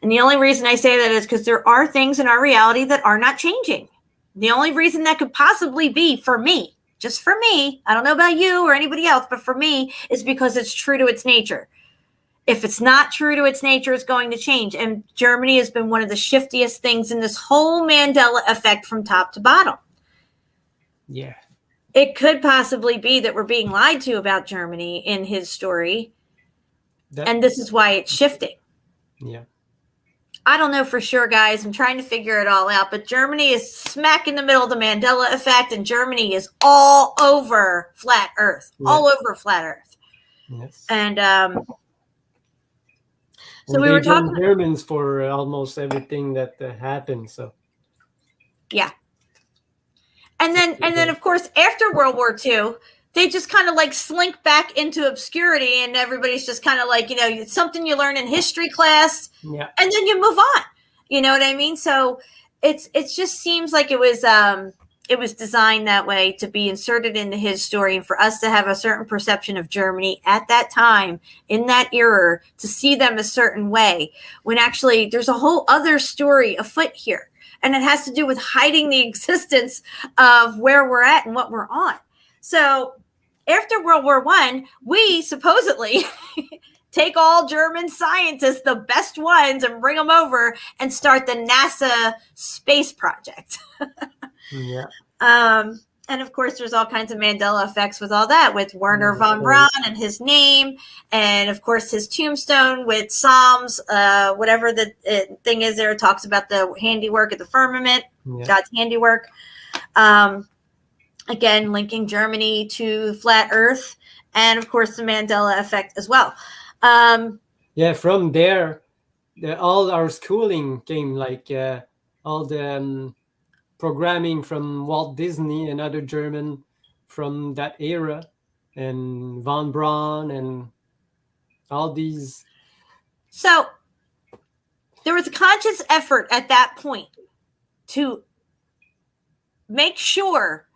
And the only reason I say that is because there are things in our reality that are not changing. The only reason that could possibly be for me, just for me, I don't know about you or anybody else, but for me, is because it's true to its nature. If it's not true to its nature, it's going to change. And Germany has been one of the shiftiest things in this whole Mandela effect from top to bottom. Yeah. It could possibly be that we're being lied to about Germany in his story. And this is why it's shifting. Yeah. I don't know for sure, guys. I'm trying to figure it all out. But Germany is smack in the middle of the Mandela effect. And Germany is all over flat Earth. Yeah. All over flat Earth. Yes. And so we were talking Germans for almost everything that happened. So yeah, and then of course after World War II, they just kind of like slink back into obscurity, and everybody's just kind of like, it's something you learn in history class, and then you move on. You know what I mean? So it just seems like it was designed that way to be inserted into his story, and for us to have a certain perception of Germany at that time, in that era, to see them a certain way, when actually there's a whole other story afoot here. And it has to do with hiding the existence of where we're at and what we're on. So after World War I, we supposedly take all German scientists, the best ones, and bring them over and start the NASA space project. And of course, there's all kinds of Mandela effects with all that, with Werner von Braun and his name, and of course his tombstone with Psalms, whatever the thing is there, talks about the handiwork of the firmament, God's handiwork. Again, linking Germany to flat Earth, and of course the Mandela effect as well. From there, all our schooling came, like all the programming from Walt Disney and other German from that era, and von Braun and all these. So there was a conscious effort at that point to make sure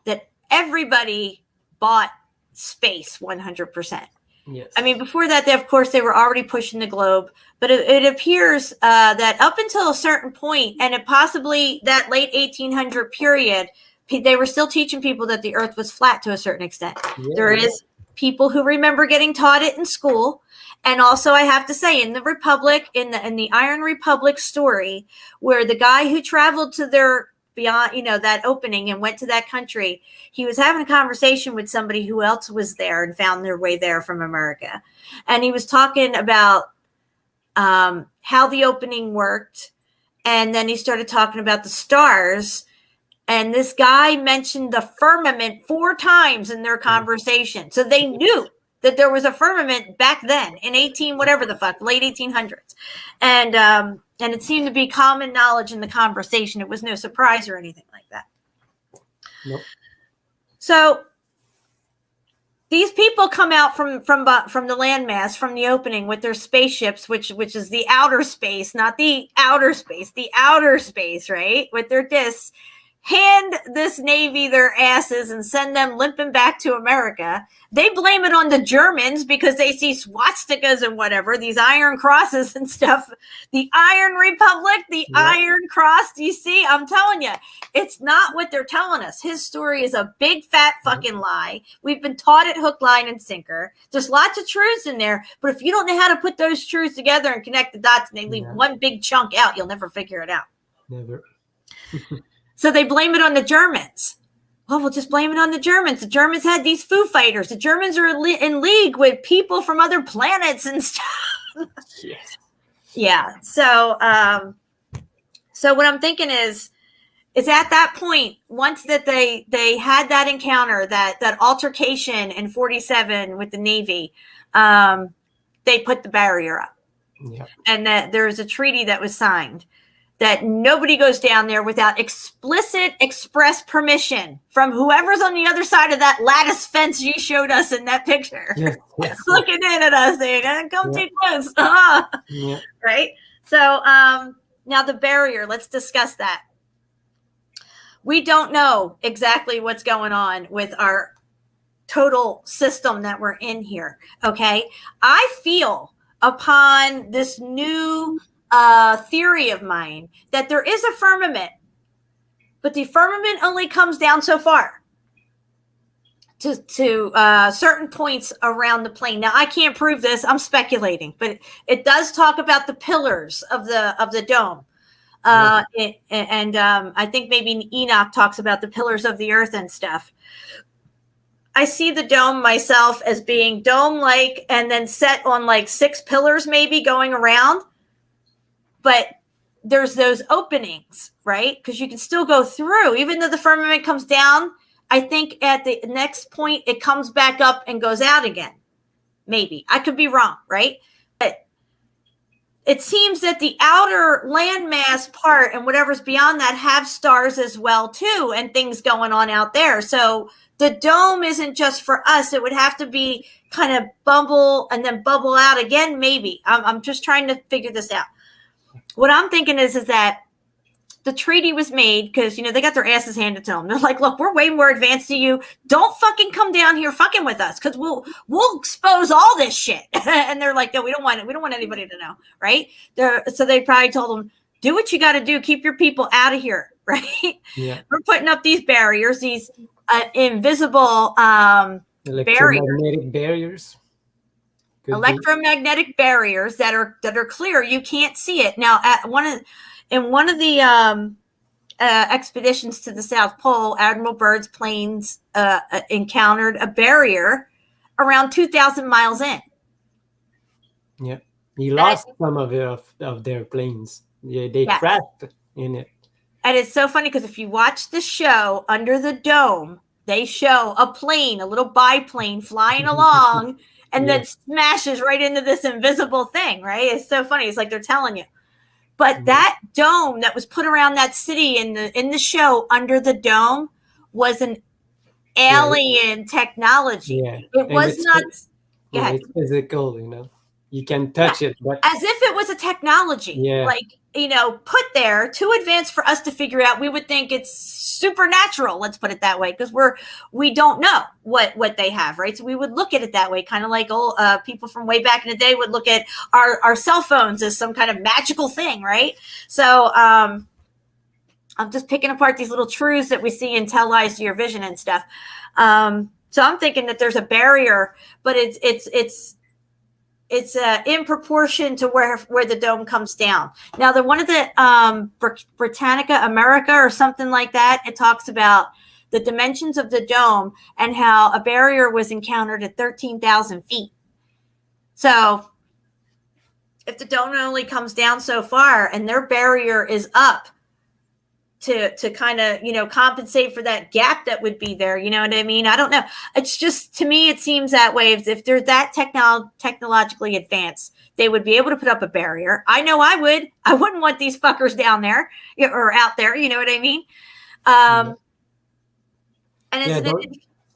that everybody bought space 100%. Yes. I mean, before that, of course, they were already pushing the globe, but it appears that up until a certain point, and it possibly that late 1800 period, they were still teaching people that the Earth was flat to a certain extent. There is people who remember getting taught it in school, and also I have to say, in the Republic, in the Iron Republic story, where the guy who traveled to their beyond, that opening and went to that country, he was having a conversation with somebody who else was there and found their way there from America. And he was talking about how the opening worked. And then he started talking about the stars. And this guy mentioned the firmament 4 times in their conversation. So they knew that there was a firmament back then in late 1800s. And it seemed to be common knowledge in the conversation. It was no surprise or anything like that. Nope. So these people come out from the landmass, from the opening, with their spaceships, which is the outer space, not the outer space, the outer space, right? With their discs, hand this Navy their asses and send them limping back to America. They blame it on the Germans because they see swastikas and whatever, these iron crosses and stuff. The Iron Republic, the Iron Cross. Do you see? I'm telling you, it's not what they're telling us. His story is a big fat fucking lie. We've been taught it hook, line, and sinker. There's lots of truths in there, but if you don't know how to put those truths together and connect the dots and they leave one big chunk out, you'll never figure it out. Never. So they blame it on the Germans. Well, we'll just blame it on the Germans. The Germans had these Foo Fighters. The Germans are in league with people from other planets and stuff. Yes. Yeah. So what I'm thinking is at that point, once that they had that encounter, that altercation in 47 with the Navy, they put the barrier up. Yeah. And that there was a treaty that was signed that nobody goes down there without explicit express permission from whoever's on the other side of that lattice fence you showed us in that picture. Yes. Looking in at us saying, come too close. Right? So now the barrier, let's discuss that. We don't know exactly what's going on with our total system that we're in here. Okay. I feel upon this new theory of mine that there is a firmament, but the firmament only comes down so far to certain points around the plane. Now, I can't prove this. I'm speculating, but it does talk about the pillars of the dome. And I think maybe Enoch talks about the pillars of the earth and stuff. I see the dome myself as being dome-like and then set on like 6 pillars maybe going around. But there's those openings, right? Because you can still go through. Even though the firmament comes down, I think at the next point, it comes back up and goes out again. Maybe. I could be wrong, right? But it seems that the outer landmass part and whatever's beyond that have stars as well too, and things going on out there. So the dome isn't just for us. It would have to be kind of bubble and then bubble out again. Maybe I'm just trying to figure this out. What I'm thinking is that the treaty was made because, they got their asses handed to them. They're like, look, we're way more advanced than you. Don't fucking come down here fucking with us because we'll expose all this shit. And they're like, no, we don't want it. We don't want anybody to know, right? So they probably told them, do what you got to do. Keep your people out of here, right? Yeah. We're putting up these barriers, these invisible Electromagnetic barriers. Could be. Electromagnetic barriers that are clear. You can't see it. Now, in one of the expeditions to the South Pole, Admiral Byrd's planes encountered a barrier around 2,000 miles in. Yeah, he lost some of their planes. Yeah, they crashed in it. And it's so funny because if you watch the show Under the Dome, they show a plane, a little biplane flying along, and then smashes right into this invisible thing. Right? It's so funny. It's like they're telling you. But that dome that was put around that city in the show Under the Dome was an alien technology. Yeah. It was not. It's physical, You can touch it, but as if it was a technology. Yeah. Like, put there too advanced for us to figure out. We would think it's supernatural. Let's put it that way, because we don't know what they have, right? So we would look at it that way, kind of like old people from way back in the day would look at our cell phones as some kind of magical thing, right? So I'm just picking apart these little truths that we see in Tell Lies to Your Vision and stuff. So I'm thinking that there's a barrier, but it's in proportion to where the dome comes down. Now, one of the Britannica America or something like that, it talks about the dimensions of the dome and how a barrier was encountered at 13,000 feet. So if the dome only comes down so far and their barrier is up to kind of, compensate for that gap that would be there. You know what I mean? I don't know. It's just, to me, it seems that way. If they're that technologically advanced, they would be able to put up a barrier. I know I would. I wouldn't want these fuckers down there or out there. You know what I mean? And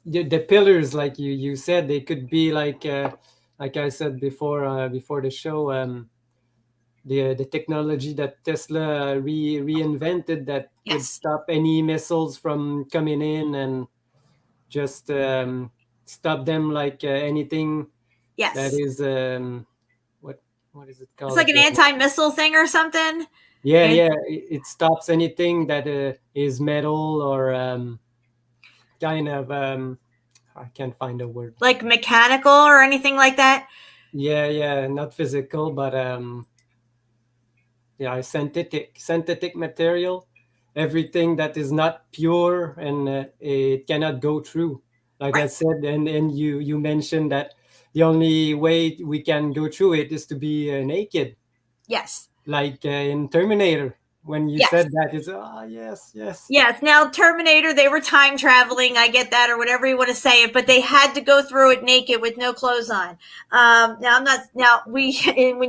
the pillars, like you said, they could be like I said before the show, the technology that Tesla reinvented that would stop any missiles from coming in and just stop them like anything that is what is it called? It's like an anti-missile thing or something. Yeah. It stops anything that is metal or kind of I can't find a word. Like mechanical or anything like that. Yeah, not physical, but synthetic material, everything that is not pure and it cannot go through. Like I said, and you mentioned that the only way we can go through it is to be naked. Yes. Like in Terminator, when you said that, it's yes. Yes. Now Terminator, they were time traveling. I get that, or whatever you want to say it, but they had to go through it naked with no clothes on. When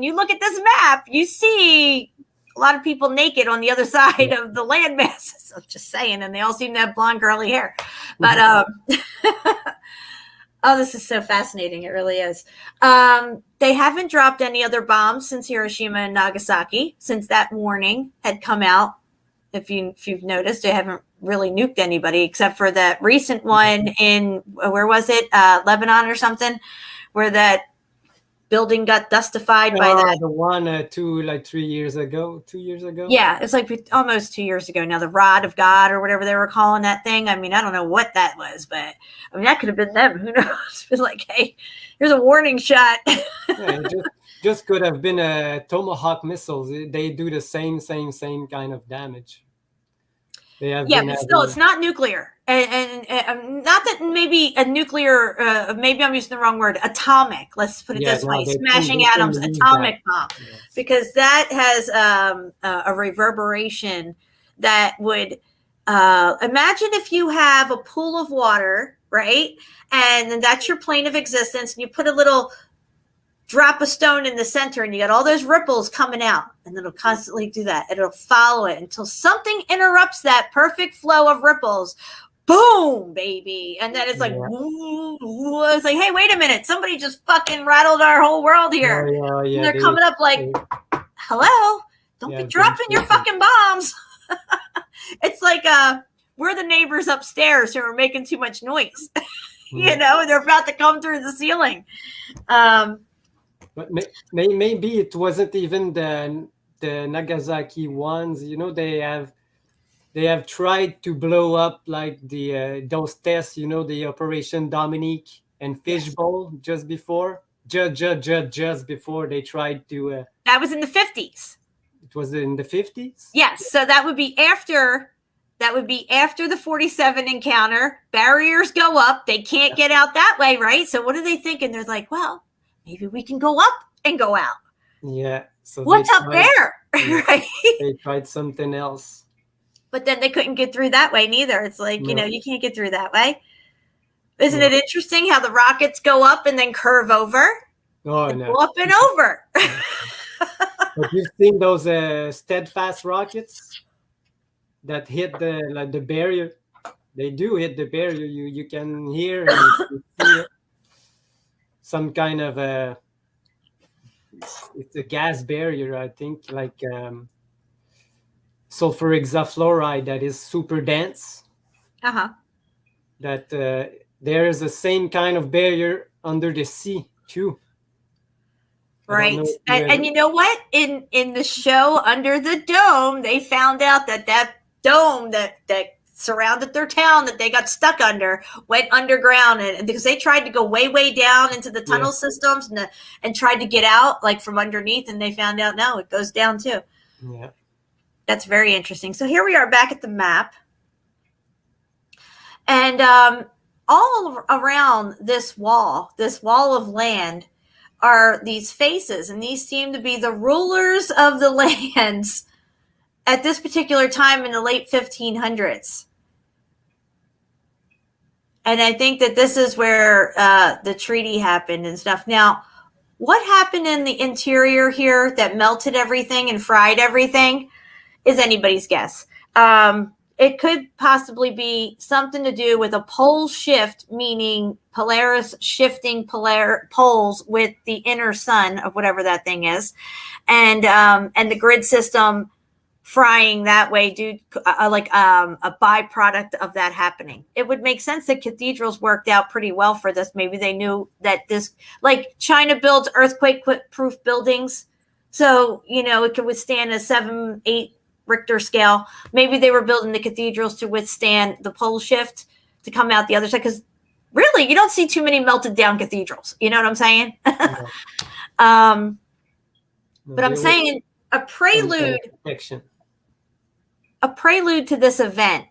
you look at this map, you see a lot of people naked on the other side of the land masses. I'm just saying, and they all seem to have blonde curly hair. But oh, this is so fascinating. It really is. They haven't dropped any other bombs since Hiroshima and Nagasaki, since that warning had come out. If you've noticed, they haven't really nuked anybody except for that recent one in, where was it? Lebanon or something, where that building got dustified by that. The one 2 years ago. Yeah, it's like almost 2 years ago now. The Rod of God or whatever they were calling that thing. I mean, I don't know what that was, but I mean, that could have been them. Who knows? It's like, hey, here's a warning shot. It just could have been a Tomahawk missiles. They do the same kind of damage. But still, it's not nuclear. And not that maybe a nuclear, maybe I'm using the wrong word, atomic. Let's put it this way, smashing atoms, atomic bomb. Yes. Because that has a reverberation that would, imagine if you have a pool of water, right? And that's your plane of existence, and you put a little drop a stone in the center and you got all those ripples coming out, and it'll constantly do that. It'll follow it until something interrupts that perfect flow of ripples. Boom, baby. And then it's like, it's like, hey, wait a minute. Somebody just fucking rattled our whole world here. And they're coming up like, hello, don't be dropping your fucking bombs. It's like, we're the neighbors upstairs who are making too much noise. You know, they're about to come through the ceiling. But maybe it wasn't even the Nagasaki ones. You know, they have tried to blow up like those tests. You know, the Operation Dominique and Fishbowl just before before they tried to. That was in the 50s. It was in the 50s. Yes, so that would be after. That would be after the 47 encounter. Barriers go up. They can't get out that way, right? So what are they thinking? They're like, well, maybe we can go up and go out. Yeah. So what's up there? Right? They tried something else. But then they couldn't get through that way neither. It's like, you know, you can't get through that way. Isn't it interesting how the rockets go up and then curve over? Oh, no. Go up and over. Have you seen those Steadfast rockets that hit the barrier? They do hit the barrier. You can hear and you see some kind of it's a gas barrier, I think, like sulfur hexafluoride that is super dense. That there is the same kind of barrier under the sea too. Right. And you know what? In the show Under the Dome, they found out that dome that surrounded their town that they got stuck under went underground, and because they tried to go way down into the tunnel systems and tried to get out like from underneath, and they found out no, it goes down too. Yeah. That's very interesting. So here we are back at the map. And all around this wall of land are these faces, and these seem to be the rulers of the lands at this particular time in the late 1500s. And I think that this is where the treaty happened and stuff. Now, what happened in the interior here that melted everything and fried everything is anybody's guess. It could possibly be something to do with a pole shift, meaning Polaris shifting poles with the inner sun of whatever that thing is, and the grid system frying that way due a byproduct of that happening. It would make sense that cathedrals worked out pretty well for this. Maybe they knew that this, like China builds earthquake-proof buildings, so you know it could withstand a 7-8 Richter scale. Maybe they were building the cathedrals to withstand the pole shift to come out the other side, because really you don't see too many melted down cathedrals. You know what I'm saying? But I'm saying a prelude to this event,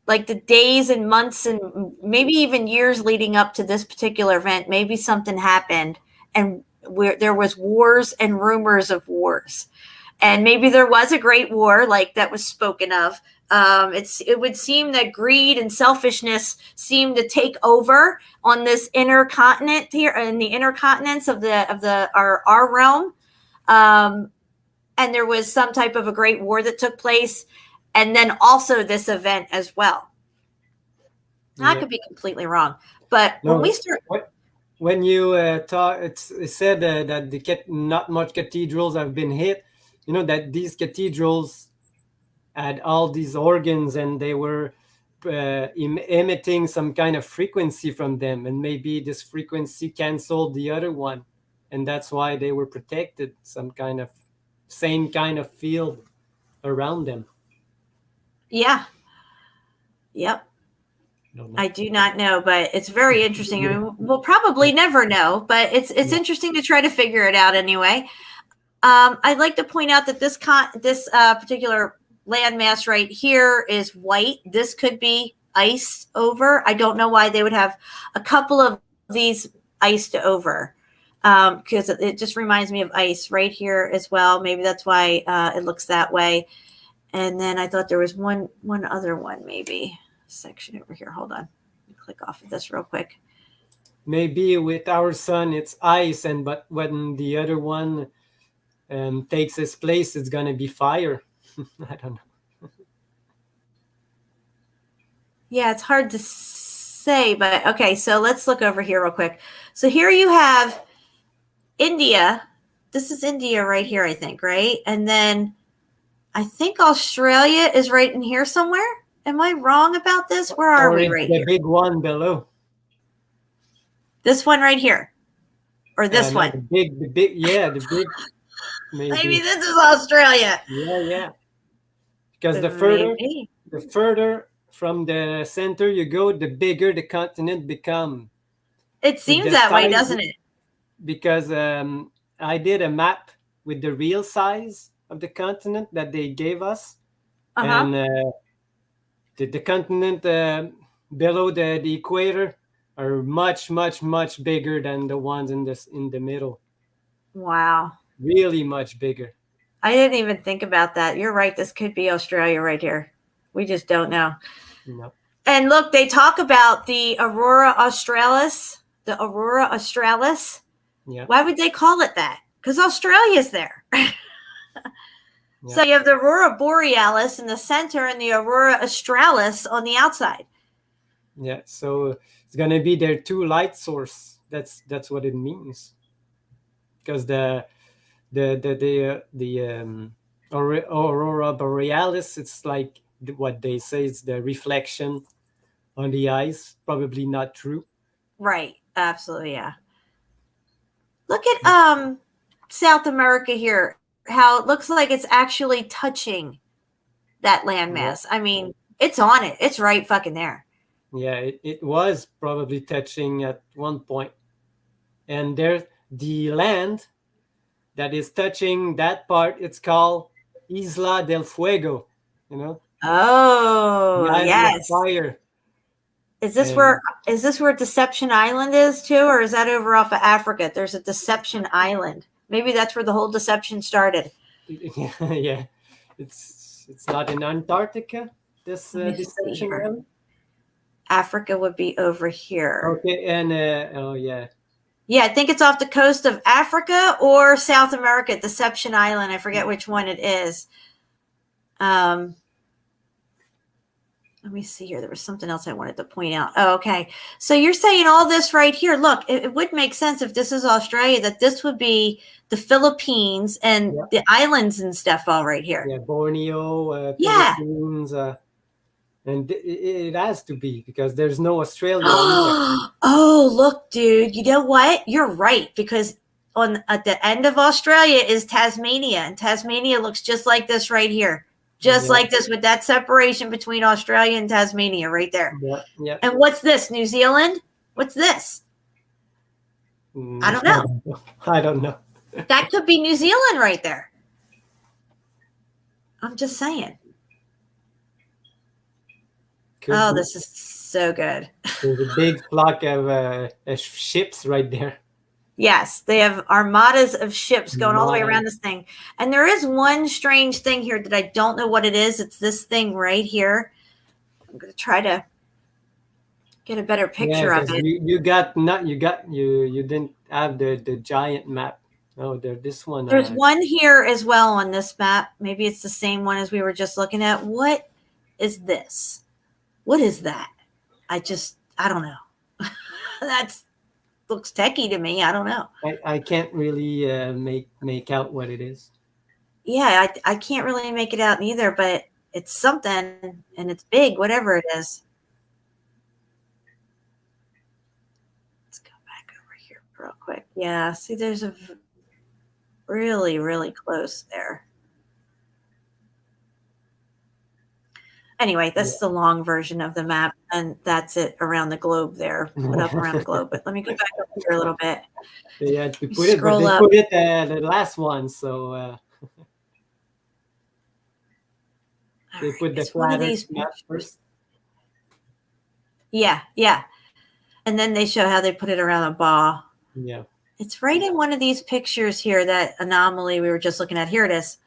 like the days and months and maybe even years leading up to this particular event, maybe something happened and where there was wars and rumors of wars. And maybe there was a great war like that was spoken of. It would seem that greed and selfishness seemed to take over on this inner continent here, in the inner continents of our realm. And there was some type of a great war that took place, and then also this event as well. I could be completely wrong, but when we start. When you talk, it's said that not much cathedrals have been hit. You know that these cathedrals had all these organs, and they were emitting some kind of frequency from them, and maybe this frequency canceled the other one, and that's why they were protected. Some kind of same kind of field around them. Yeah. Yep. I do not know, but it's very interesting. I mean, we'll probably never know, but it's interesting to try to figure it out anyway. I'd like to point out that this particular landmass right here is white. This could be iced over. I don't know why they would have a couple of these iced over, because it just reminds me of ice right here as well. Maybe that's why it looks that way. And then I thought there was one other one, maybe section over here. Hold on. Let me click off of this real quick. maybe with our sun it's ice, and but when the other one takes its place, it's gonna be fire. I don't know. Yeah, it's hard to say, but okay, so let's look over here real quick. So here you have India. This is India right here, I think, right? And then I think Australia is right in here somewhere. Am I wrong about this? Where are Or we it's right the here? big one below. This one right here. Or this No, one. the big, yeah, the big. Maybe this is Australia. Yeah. Because the further from the center you go, the bigger the continent become. It seems that way, doesn't it? Because I did a map with the real size of the continent that they gave us, and the continent below the equator are much bigger than the ones in the middle. Wow. Really much bigger. I didn't even think about that. You're right. This could be Australia right here. We just don't know. No. And look, they talk about the Aurora Australis. The Aurora Australis. Yeah. Why would they call it that? Because Australia's there. So you have the Aurora Borealis in the center and the Aurora Australis on the outside. Yeah. So it's gonna be their two light source. That's what it means. Because the Aurora Borealis, it's like what they say is the reflection on the ice. Probably not true. Right. Absolutely. Yeah. Look at South America here. How it looks like it's actually touching that landmass. I mean, it's on it. It's right fucking there. Yeah, it was probably touching at one point. And there's the land that is touching that part. It's called Isla del Fuego, you know? Oh, The island of yes. fire. Is this where Deception Island is too, or is that over off of Africa? There's a Deception Island. Maybe that's where the whole deception started. Yeah, it's not in Antarctica. This Deception Island. Africa would be over here. Okay, and yeah, I think it's off the coast of Africa or South America. Deception Island. I forget which one it is. Let me see here. There was something else I wanted to point out. Oh, okay. So you're saying all this right here. Look, it would make sense if this is Australia, that this would be the Philippines and the islands and stuff all right here. Yeah, Borneo, Philippines, and it has to be because there's no Australia. Oh, look, dude. You know what? You're right, because at the end of Australia is Tasmania, and Tasmania looks just like this right here. Just like this, with that separation between Australia and Tasmania right there. Yeah. And what's this? New Zealand? What's this? I don't know. I don't know. That could be New Zealand right there. I'm just saying. This is so good. There's a big flock of ships right there. Yes, they have armadas of ships going all the way around this thing. And there is one strange thing here that I don't know what it is. It's this thing right here. I'm going to try to get a better picture of it. You didn't have the giant map. No, this one. There's one here as well on this map. Maybe it's the same one as we were just looking at. What is this? What is that? I don't know. Looks techie to me. I don't know. I can't really make out what it is. Yeah, I can't really make it out neither, but it's something and it's big, whatever it is. Let's go back over here real quick. Yeah, see, there's a really, really close there. Anyway, that's the long version of the map, and that's it around the globe there. Put up around the globe. But let me go back up here a little bit. Yeah, to put it, but they put it the last one, so they put the flatter map first. Yeah. And then they show how they put it around a ball. Yeah. It's right in one of these pictures here, that anomaly we were just looking at. Here it is.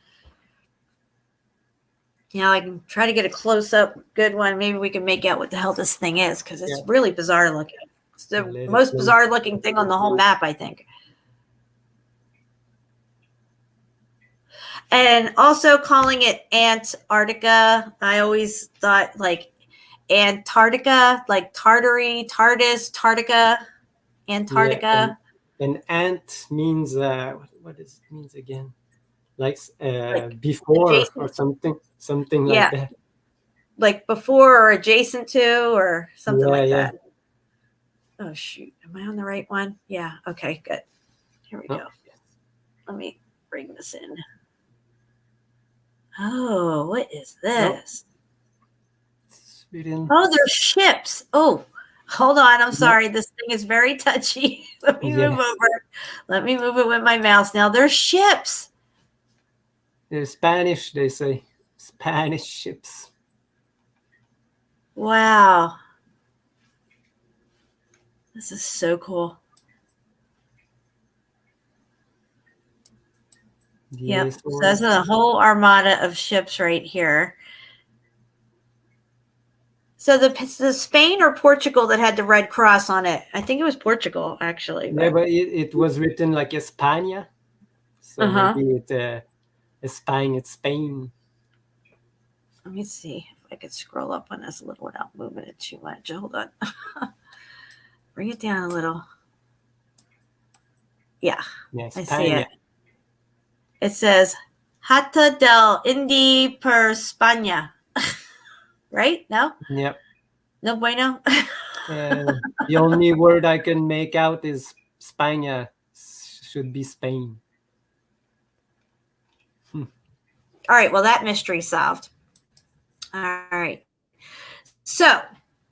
I can try to get a close-up good one. Maybe we can make out what the hell this thing is, because it's really bizarre looking. It's the Let it most float. bizarre looking thing on the whole map, I think. And also calling it Antarctica. I always thought like Antarctica, like Tartary, Tardis, Tartica, Antarctica. And ant means what does it means again? Like before or adjacent. something Yeah. like that. Like before or adjacent to or something Yeah, like yeah. that. Oh shoot. Am I on the right one? Yeah. Okay, good. Here we Oh. go. Let me bring this in. Oh, what is this? Sweden. Oh, they're ships. Oh, hold on. I'm sorry. This thing is very touchy. Let me Yeah. move over. Let me move it with my mouse. Now they're ships. They're Spanish, they say. Spanish ships. Wow. This is so cool. Yep. Yes, So that's a whole armada of ships right here. So the Spain or Portugal that had the Red Cross on it? I think it was Portugal, actually. Yeah, but it was written like España. So Uh-huh. maybe it's Spain. Let me see if I could scroll up on this a little without moving it too much. Hold on. Bring it down a little. Yeah, Yeah, I see España. it. It says Hatta del Indi per España. Right? No? Yep. No bueno? The only word I can make out is España. Should be Spain. All right. Well, that mystery solved. All right. So,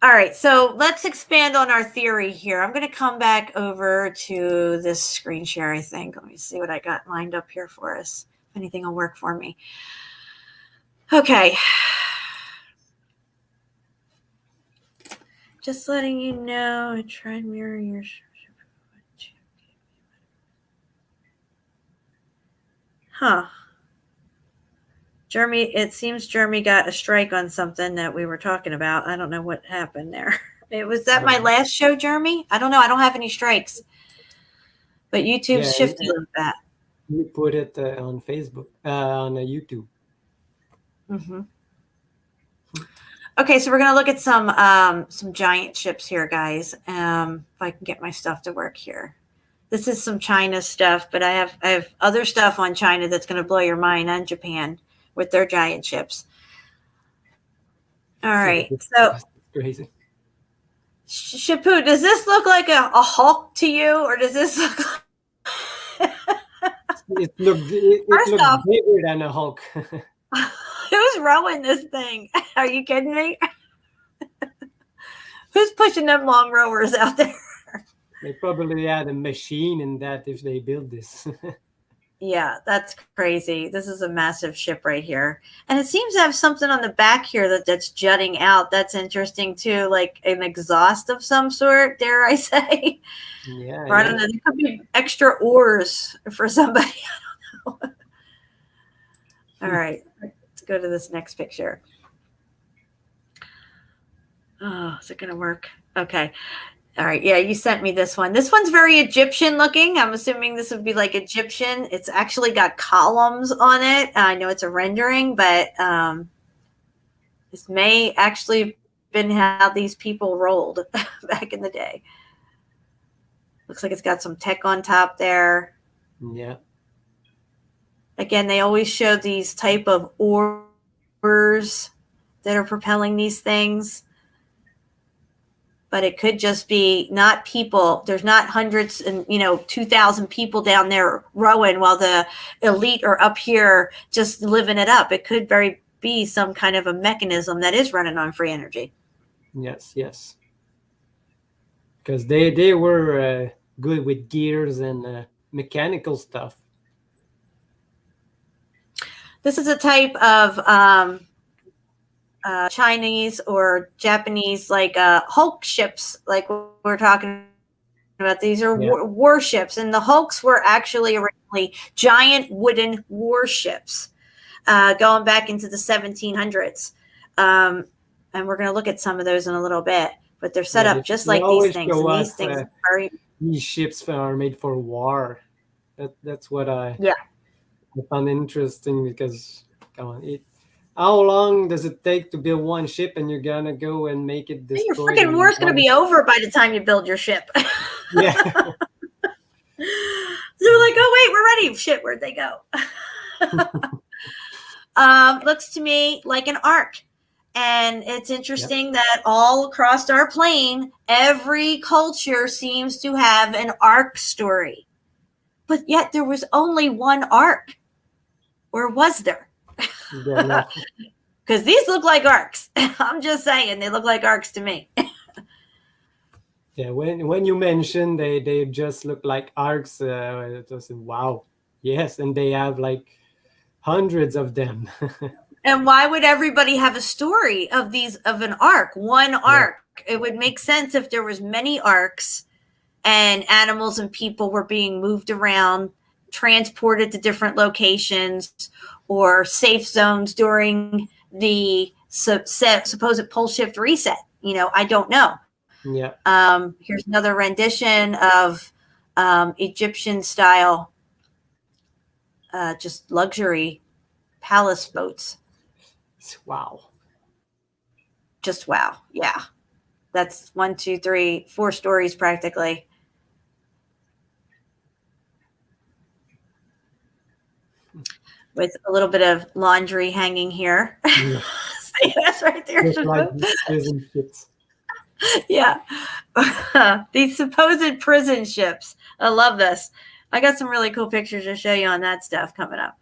all right. So let's expand on our theory here. I'm going to come back over to this screen share, I think. Let me see what I got lined up here for us. If anything will work for me. Okay. Just letting you know, I tried mirroring your. Huh. Jeremy, it seems Jeremy got a strike on something that we were talking about. I don't know what happened there. Was that my last show, Jeremy? I don't know. I don't have any strikes. But YouTube's shifty with that. You put it on Facebook, on YouTube. Mm-hmm. Okay, so we're gonna look at some giant ships here, guys. If I can get my stuff to work here. This is some China stuff, but I have other stuff on China that's gonna blow your mind, and Japan with their giant ships. All right, so crazy. Shapu, does this look like a Hulk to you, or does this look like it looks bigger than a Hulk? Who's rowing this thing? Are you kidding me? Who's pushing them long rowers out there? They probably had a machine in that if they build this. Yeah, that's crazy. This is a massive ship right here. And it seems to have something on the back here that's jutting out. That's interesting too, like an exhaust of some sort, dare I say. Yeah. Or I don't know, there could be extra oars for somebody. I don't know. All right, let's go to this next picture. Oh, is it going to work? Okay. All right. Yeah, you sent me this one. This one's very Egyptian looking. I'm assuming this would be like Egyptian. It's actually got columns on it. I know it's a rendering, but this may actually have been how these people rolled back in the day. Looks like it's got some tech on top there. Yeah. Again, they always show these type of oars that are propelling these things. But it could just be not people. There's not hundreds and 2,000 people down there rowing while the elite are up here just living it up. It could very be some kind of a mechanism that is running on free energy. Yes, yes. Because they were good with gears and mechanical stuff. This is a type of Chinese or Japanese, like Hulk ships, like we're talking about. These are warships, and the Hulks were actually originally giant wooden warships going back into the 1700s. And we're going to look at some of those in a little bit. but they're set Yeah, up just they like these always things, show and these us things are very these ships are made for war. That's what I yeah. found interesting because come on, how long does it take to build one ship and you're gonna go and make it Your destroyed freaking in war's gonna one be over by the time you build your ship. Yeah. They're like, oh wait, we're ready. Shit, where'd they go? Looks to me like an arc. And it's interesting that all across our plane, every culture seems to have an arc story. But yet there was only one arc. Or was there? Yeah, no. Because these look like arcs. I'm just saying, they look like arcs to me. Yeah, when you mentioned they just look like arcs, it was wow, yes, and they have like hundreds of them. And why would everybody have a story of an arc, one arc? It would make sense if there was many arcs and animals and people were being moved around, transported to different locations or safe zones during the supposed pole shift reset. I don't know. Yeah. Here's another rendition of Egyptian style, just luxury palace boats. Wow. Just wow. Yeah. That's 1, 2, 3, 4 stories practically. With a little bit of laundry hanging here. Yeah. See, that's right there. Just like prison ships. Yeah. These supposed prison ships. I love this. I got some really cool pictures to show you on that stuff coming up.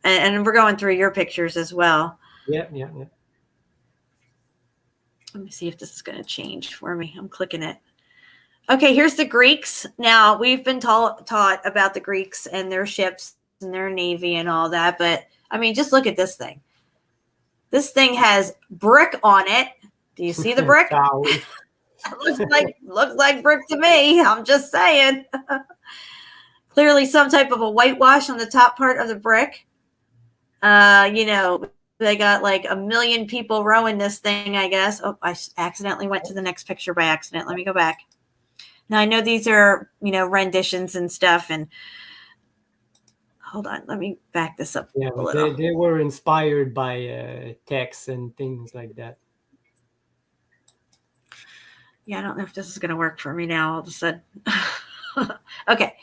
And we're going through your pictures as well. Yeah. Let me see if this is going to change for me. I'm clicking it. Okay, here's the Greeks. Now, we've been taught about the Greeks and their ships and their navy and all that. But, I mean, just look at this thing. This thing has brick on it. Do you see the brick? looks like brick to me. I'm just saying. Clearly some type of a whitewash on the top part of the brick. They got like 1 million people rowing this thing, I guess. Oh, I accidentally went to the next picture by accident. Let me go back. Now I know these are, renditions and stuff. And hold on, let me back this up Yeah, a little. they were inspired by texts and things like that. Yeah, I don't know if this is going to work for me now all of a sudden. Okay.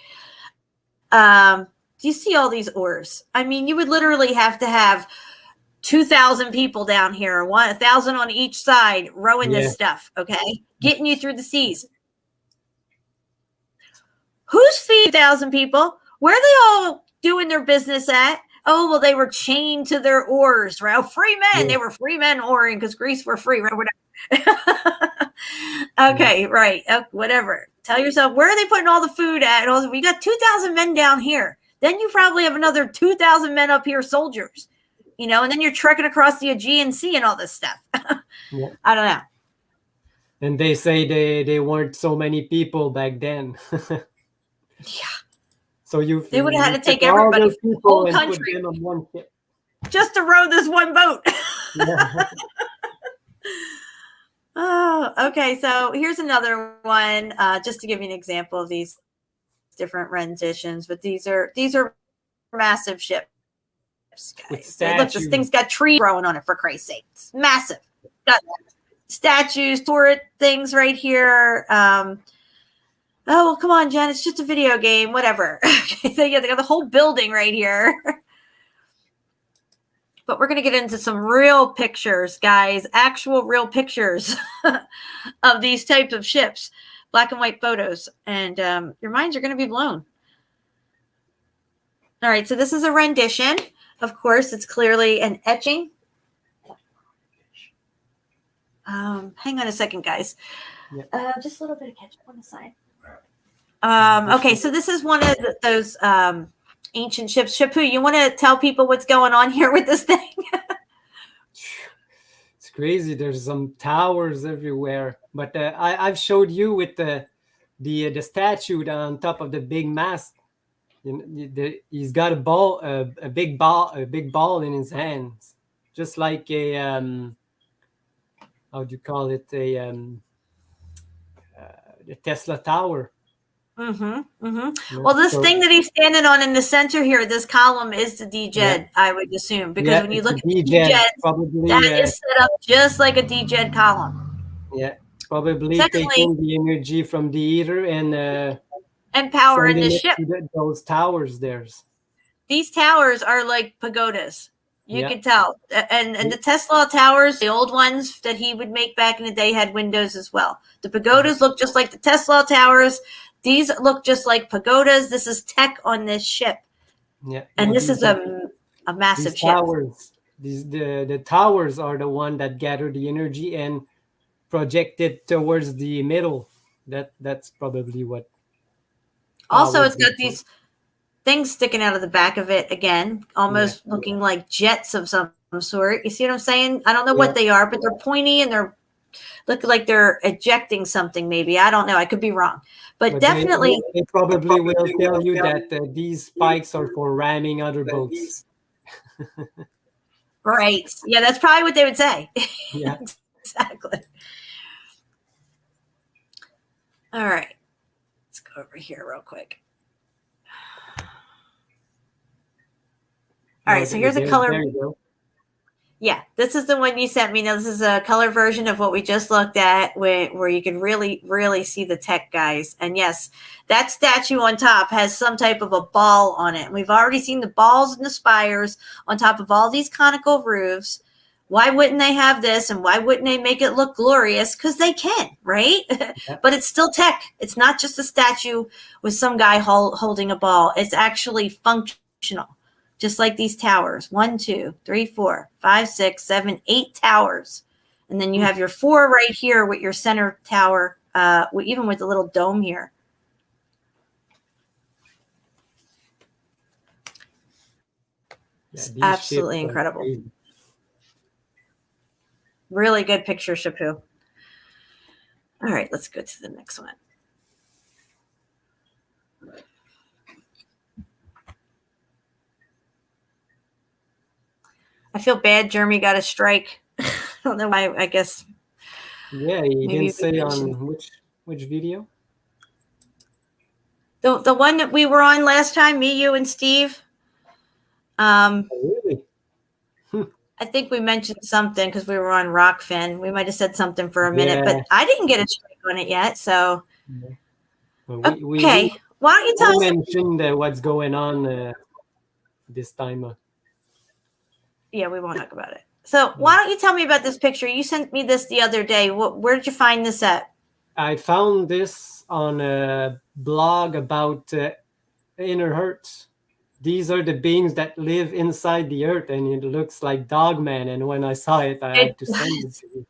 Do you see all these oars? I mean, you would literally have to have 2,000 people down here, 1,000 on each side rowing this stuff, okay? Getting you through the seas. Who's feeding 1,000 people? Where are they all doing their business at? Oh, well, they were chained to their oars, right? Oh, free men. Yeah. They were free men oaring because Greece were free, right? Okay, right. Whatever. Tell yourself, where are they putting all the food at? And we got 2,000 men down here. Then you probably have another 2,000 men up here, soldiers, and then you're trekking across the Aegean Sea and all this stuff. Yeah. I don't know. And they say they weren't so many people back then. Yeah. So they would have had to take everybody from the whole country on one ship. just to row this one boat. Yeah. Oh, okay. So here's another one, just to give you an example of these different renditions. But these are massive ships. Guys. Look, this thing's got trees growing on it, for Christ's sake. It's massive. Got statues, turret things right here. Oh, well, come on, Jen. It's just a video game. Whatever. They got the whole building right here. But we're going to get into some real pictures, guys. Actual real pictures of these types of ships. Black and white photos. And your minds are going to be blown. All right. So this is a rendition. Of course, it's clearly an etching. Hang on a second, guys. Just a little bit of ketchup on the side. Okay, so this is one of those ancient ships. Shapu, you want to tell people what's going on here with this thing? It's crazy. There's some towers everywhere. But I've showed you with the statue on top of the big mast. He's got a big ball in his hands, just like a how do you call it, the Tesla Tower. Well, this So- thing that he's standing on in the center here, this column is the DJed, Yeah. I would assume, because Yeah, when you it's look a at the DJed, DJed, probably, that is set up just like a DJed column. yeah, probably Secondly- taking the energy from the ether and And power in sending the it ship. to those towers there. These towers are like pagodas. You Yeah. could tell. And the Tesla towers, the old ones that he would make back in the day, had windows as well. The pagodas look just like the Tesla towers. These look just like pagodas. This is tech on this ship. Yeah, And no, this is these are- a massive these ship. towers. The towers are the one that gather the energy and project it towards the middle. That's probably what. Also, powers it's got it. these things sticking out of the back of it again, almost looking like jets of some sort. You see what I'm saying? I don't know Yeah. what they are, but they're pointy and they're look like they're ejecting something. Maybe I don't know. I could be wrong, but But definitely. they probably will tell you that these spikes are for ramming other boats. Right. Yeah, that's probably what they would say. Yeah. Exactly. All right. Let's go over here real quick. All right, so here's a color. There you go. Yeah, this is the one you sent me. Now, this is a color version of what we just looked at, where you can really, really see the tech, guys. And yes, that statue on top has some type of a ball on it. And we've already seen the balls and the spires on top of all these conical roofs. Why wouldn't they have this? And why wouldn't they make it look glorious? Because they can, right? But it's still tech. It's not just a statue with some guy holding a ball. It's actually functional. Just like these towers. 1, 2, 3, 4, 5, 6, 7, 8 towers. And then you have your 4 right here with your center tower, even with the little dome here. Yeah, these Absolutely ships are incredible. crazy. Really good picture, Shapu. All right, let's go to the next one. I feel bad Jeremy got a strike. I don't know why. I guess Yeah, he Maybe didn't we say mentioned- on which video. the one that we were on last time, me, you, and Steve. Oh, really? I think we mentioned something because we were on Rockfin. We might have said something for a minute, Yeah. but I didn't get a strike on it yet. So Well, okay, why don't you we tell us? mentioned what's going on this time. Yeah, we won't talk about it. So why don't you tell me about this picture? You sent me this the other day. Where did you find this at? I found this on a blog about inner Earth. These are the beings that live inside the Earth, and it looks like Dogman. And when I saw it, I had to send it to you.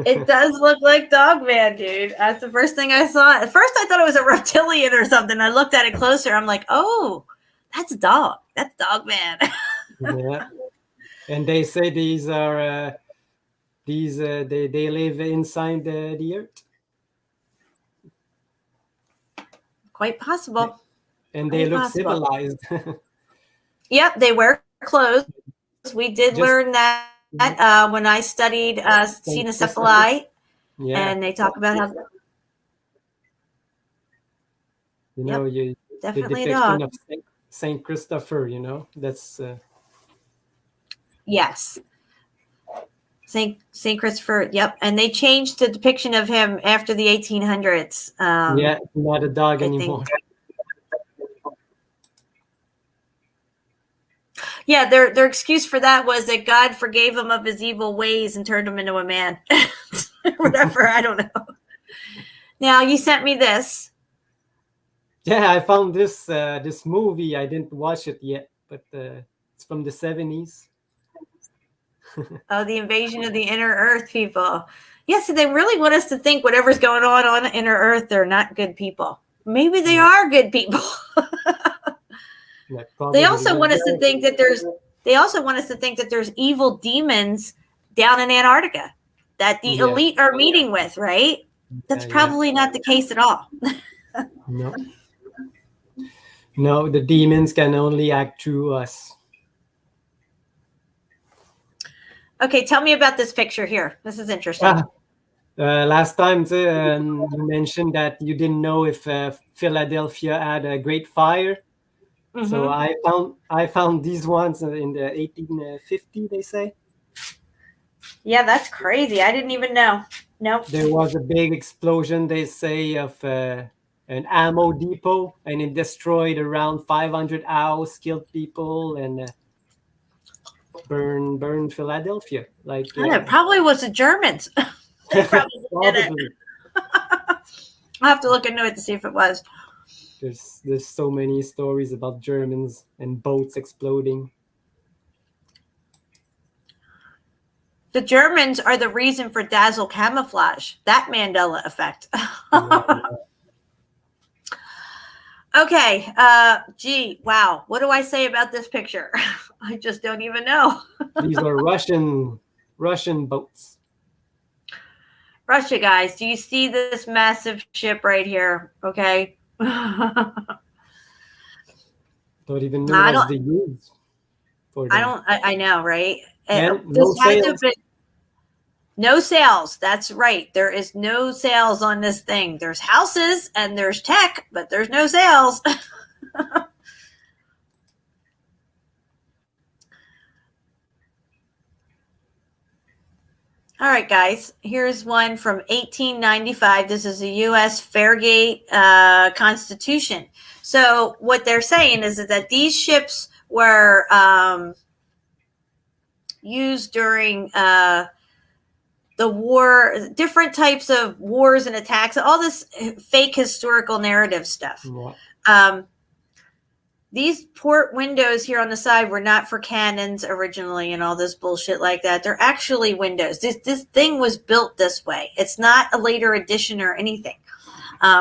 It does look like Dogman, dude. That's the first thing I saw. At first, I thought it was a reptilian or something. I looked at it closer. I'm like, oh, that's dog. That's Dogman. Yeah. And they say these are they live inside the Earth, Quite possible. and they Quite look possible. civilized. Yep, they wear clothes. We did Just- learn that when I studied Cenocephali, Yeah, and they talk about how you know, the definitely a depiction dog. of Saint Christopher. You know, that's Yes. Saint Christopher, yep. And they changed the depiction of him after the 1800s. yeah, not a dog I think- anymore. Yeah, their excuse for that was that God forgave him of his evil ways and turned him into a man. Whatever, I don't know. Now, you sent me this. Yeah, I found this this movie. I didn't watch it yet, but it's from the 70s. Oh, the invasion of the inner earth people. Yes, they really want us to think whatever's going on inner earth, they're not good people. Maybe they are good people. Like, They probably also want us to think that there's evil demons down in Antarctica that the Yeah. elite are meeting with, right? That's Yeah. probably not the case at all. No. No, the demons can only act through us. Okay, tell me about this picture here. This is interesting. Last time you mentioned that you didn't know if Philadelphia had a Great Fire. So I found these ones in the 1850, they say. Yeah, that's crazy. I didn't even know. Nope. There was a big explosion, they say, of an ammo depot, and it destroyed around 500 house, killed people, and burned Philadelphia. Like And it probably was the Germans. They probably did it. probably. I'll have to look into it to see if it was. There's so many stories about Germans and boats exploding. The Germans are the reason for dazzle camouflage. That Mandela effect. Okay. Gee, wow. What do I say about this picture? I just don't even know. These are Russian boats. Russia, guys. Do you see this massive ship right here? Okay. Don't even know what's the use for them. I know, right? And This had to be- no sales. That's right. There is no sales on this thing. There's houses and there's tech, but there's no sales. All right, guys. Here's one from 1895. This is the U.S. Farragut Constitution. So what they're saying is that these ships were used during the war, different types of wars and attacks, all this fake historical narrative stuff. These port windows here on the side were not for cannons originally and all this bullshit like that. They're actually windows. This thing was built this way. It's not a later addition or anything.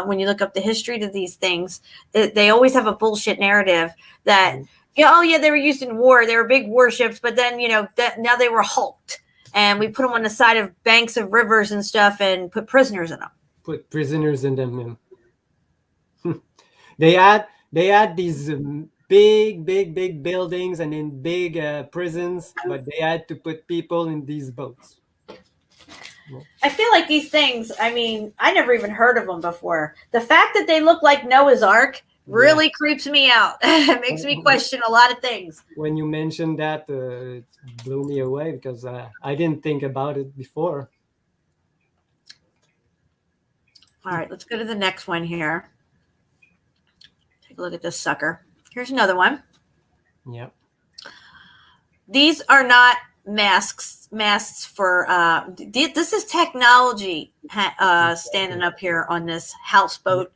When you look up the history to these things, they always have a bullshit narrative that, oh yeah, they were used in war. They were big warships, but then, now they were hulked. And we put them on the side of banks of rivers and stuff and put prisoners in them. Put prisoners in them. They had these big buildings and in big prisons, but they had to put people in these boats. I feel like these things, I never even heard of them before. The fact that they look like Noah's Ark really creeps me out. It makes me question a lot of things. When you mentioned that, it blew me away because I didn't think about it before. All right, let's go to the next one here. Take a look at this sucker. Here's another one. Yep. These are not masks for this is technology standing up here on this houseboat.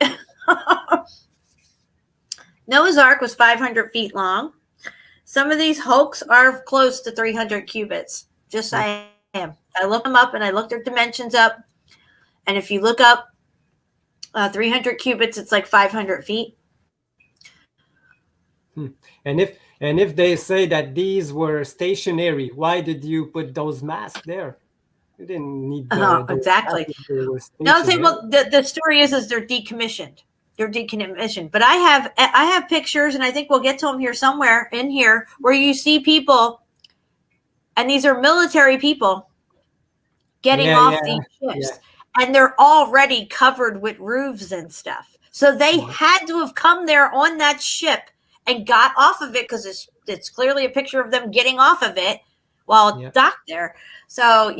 Noah's Ark was 500 feet long. Some of these hulks are close to 300 cubits. Just I am. I looked them up and I looked their dimensions up. And if you look up 300 cubits, it's like 500 feet. And if they say that these were stationary, why did you put those masks there? You didn't need exactly. No, well, the story is they're decommissioned. They're decommissioned. But I have pictures, and I think we'll get to them here somewhere in here, where you see people, and these are military people getting off these ships, and they're already covered with roofs and stuff. So they had to have come there on that ship and got off of it because it's clearly a picture of them getting off of it while docked there. So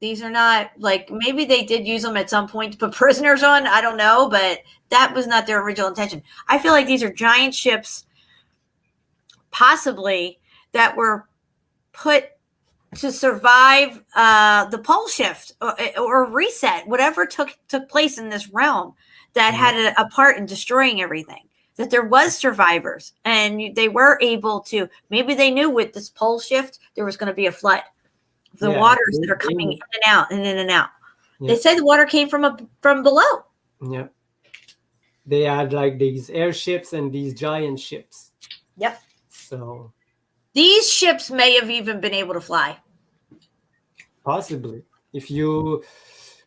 these are not like, maybe they did use them at some point to put prisoners on. I don't know, but that was not their original intention. I feel like these are giant ships, possibly, that were put to survive the pole shift or reset, whatever took place in this realm that had a part in destroying everything. That there was survivors and they were able to, maybe they knew with this pole shift, there was going to be a flood. The waters that are coming in and out and in and out. They say the water came from below. Yeah. They had like these airships and these giant ships. Yep. So these ships may have even been able to fly. Possibly. If you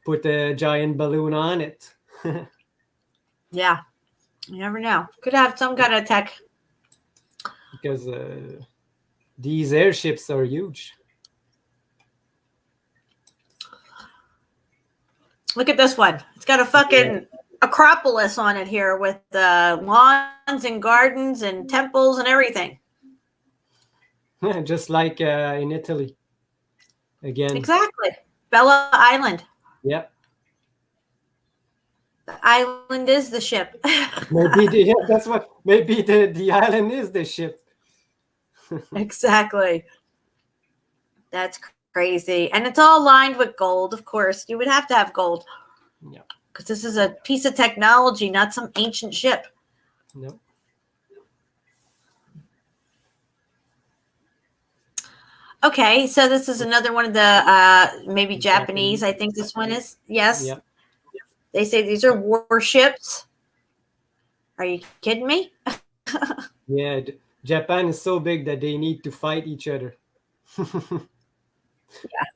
put a giant balloon on it. Yeah. You never know. Could have some kind of tech. Because these airships are huge. Look at this one. It's got a fucking Acropolis on it here with lawns and gardens and temples and everything. Just like in Italy. Again. Exactly. Bella Island. Yep. The island is the ship. Maybe that's what. Maybe the island is the ship. Exactly. That's crazy. And it's all lined with gold, of course. You would have to have gold. Yeah. Because this is a piece of technology, not some ancient ship. No. Okay, so this is another one of the maybe Japanese. I think this one is. Yes. Yep. They say these are warships. Are you kidding me? Yeah, Japan is so big that they need to fight each other.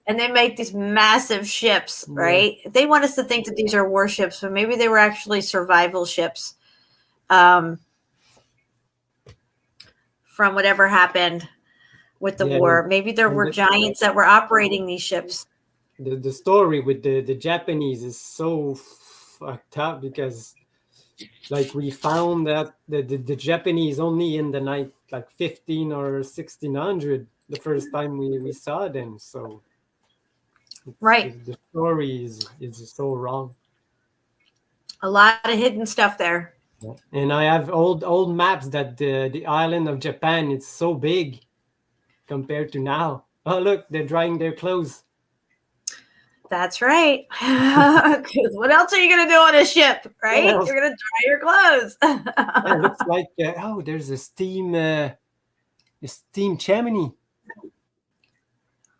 And they make these massive ships, right? They want us to think that these are warships, but maybe they were actually survival ships from whatever happened with the war. Maybe there were giants that were operating these ships. The story with the Japanese is so fucked up because like we found that the Japanese only in the night like 15 or 1600 the first time we saw them. So right, the story is so wrong. A lot of hidden stuff there. And I have old maps that the island of Japan is so big compared to now. Oh look, they're drying their clothes. That's right. What else are you going to do on a ship, right? You're going to dry your clothes. It looks like, there's a steam chimney.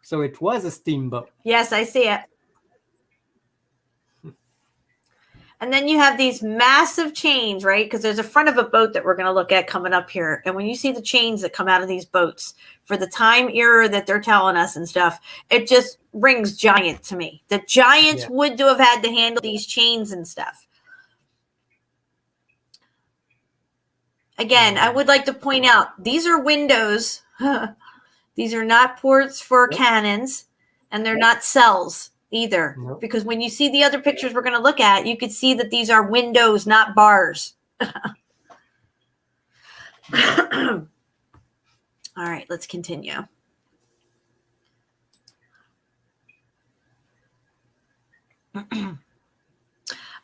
So it was a steamboat. Yes, I see it. And then you have these massive chains, right? Because there's a front of a boat that we're going to look at coming up here. And when you see the chains that come out of these boats for the time era that they're telling us and stuff, it just rings giant to me. The giants would have had to handle these chains and stuff. Again, I would like to point out, these are windows. These are not ports for cannons, and they're not cells either. Because when you see the other pictures we're going to look at, you could see that these are windows, not bars. All right, let's continue. All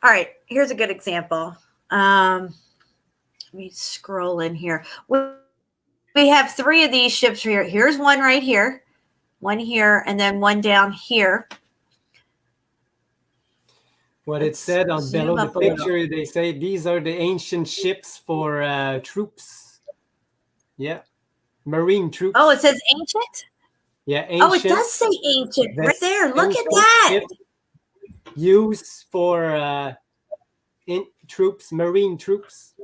right, here's a good example. Let me scroll in here. We have 3 of these ships here. Here's one right here, one here, and then one down here. What it said on below the picture, they say these are the ancient ships for troops. Yeah, marine troops. Oh, it says ancient? Yeah, ancient. Oh, it does say ancient right there. Look at that. Used for troops, marine troops.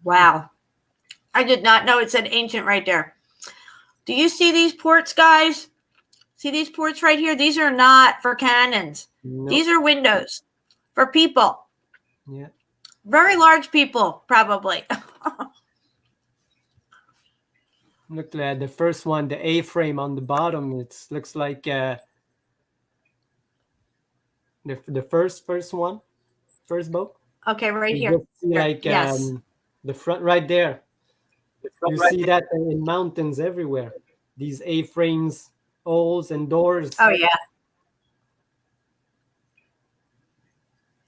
Wow. I did not know it said ancient right there. Do you see these ports, guys? See these ports right here? These are not for cannons. Nope. These are windows for people. Yeah. Very large people, probably. Look at the first one, the A-frame on the bottom. It looks like the first one, first boat. Okay, right you here. See like the front right there. You see that in mountains everywhere. These A-frames, holes and doors. Oh yeah.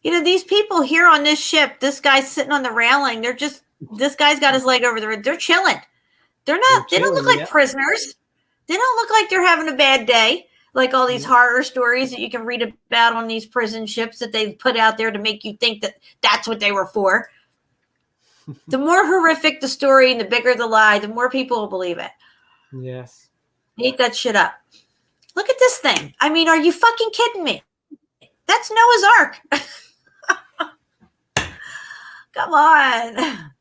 You know, these people here on this ship, this guy's sitting on the railing. This guy's got his leg over the. They're chilling. They don't look like prisoners. They don't look like they're having a bad day. Like all these horror stories that you can read about on these prison ships that they've put out there to make you think that that's what they were for. The more horrific the story and the bigger the lie, the more people will believe it. Yes. Eat that shit up. Look at this thing. I mean, are you fucking kidding me? That's Noah's Ark. Come on.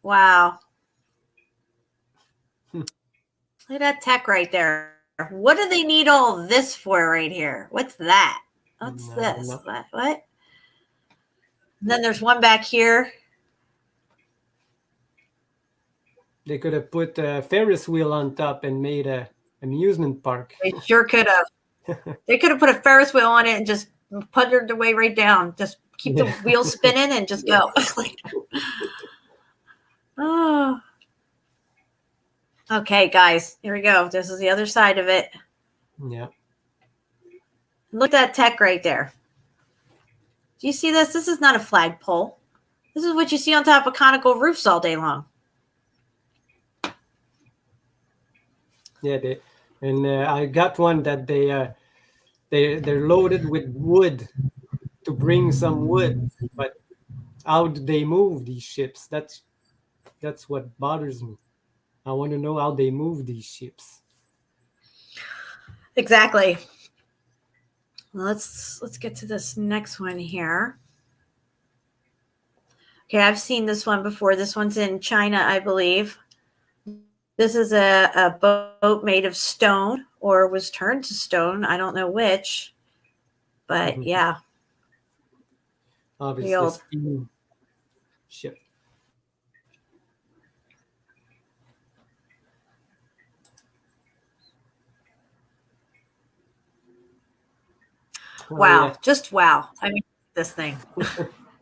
Wow. Look at that tech right there. What do they need all this for right here? What's that? What's this? No. What? And then there's one back here. They could have put a Ferris wheel on top and made a amusement park. They sure could have. They could have put a Ferris wheel on it and just puttered the way right down. Just keep the wheels spinning and just go. Oh. Okay, guys, here we go. This is the other side of it. Yeah. Look at that tech right there. Do you see this? This is not a flagpole. This is what you see on top of conical roofs all day long. Yeah, I got one that they're loaded with wood to bring some wood, but how do they move these ships? That's what bothers me. I want to know how they move these ships. Exactly. Let's get to this next one here. Okay, I've seen this one before. This one's in China, I believe. This is a boat made of stone, or was turned to stone. I don't know which, but yeah. Obviously, The old steam ship. wow, Yeah. just wow. I mean, this thing.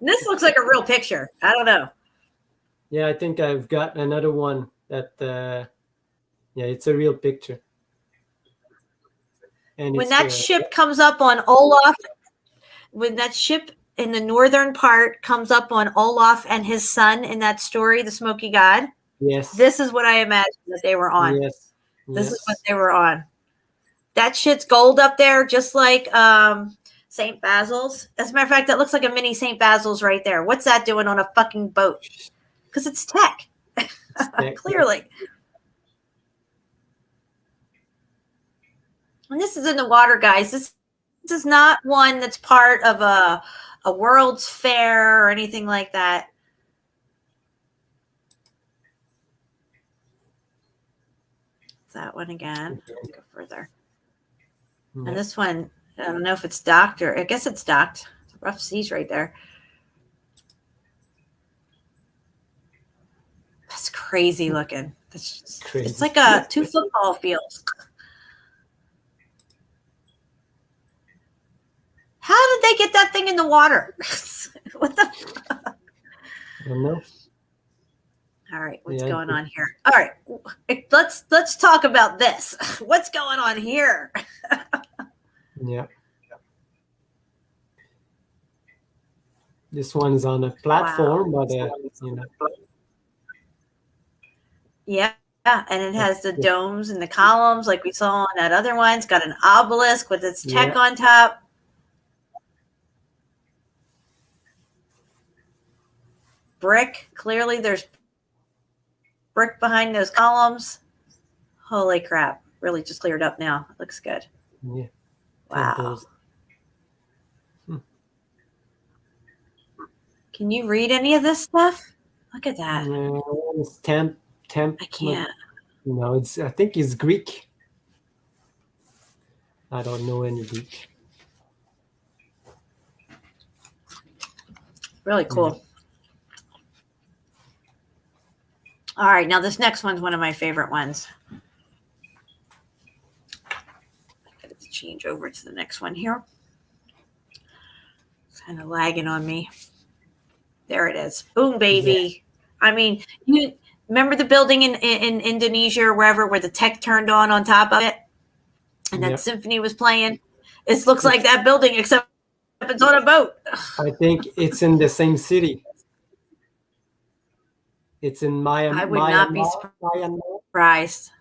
This looks like a real picture. I don't know. Yeah, I think I've got another one that, yeah, it's a real picture. And When it's, that ship comes up on Olaf, when that ship in the northern part comes up on Olaf and his son in that story, The Smoky God, yes, this is what I imagined that they were on. yes, This is yes. what they were on. That shit's gold up there, just like St. Basil's. As a matter of fact, that looks like a mini St. Basil's right there. What's that doing on a fucking boat? Because it's tech. tech, Clearly. And this is in the water, guys. This is not one that's part of a World's Fair or anything like that. That one again. Go further. Yeah. And this one, I don't know if it's docked or I guess it's docked. It's rough seas right there. That's crazy looking. That's just, Crazy. It's like a 2 football fields. How did they get that thing in the water? What the? I don't know. All right, what's Yeah, going on here? All right, let's talk about this. What's going on here? Yeah. This one's on a platform, but you know. Yeah, and it has the domes and the columns like we saw on that other one. It's got an obelisk with its tech on top. Brick. Clearly, there's brick behind those columns. Holy crap. Really just cleared up now. It looks good. Yeah. Wow. Temples. Can you read any of this stuff? Look at that. It's temp. I can't. No, it's. I think it's Greek. I don't know any Greek. Really cool. All right, now this next one's one of my favorite ones. I got to change over to the next one here. It's kind of lagging on me. There it is. Boom, baby. Yeah. I mean, you remember the building in Indonesia or wherever where the tech turned on top of it? And that symphony was playing? It looks like that building, except it's on a boat. I think it's in the same city. It's in Myanmar. I would not be surprised.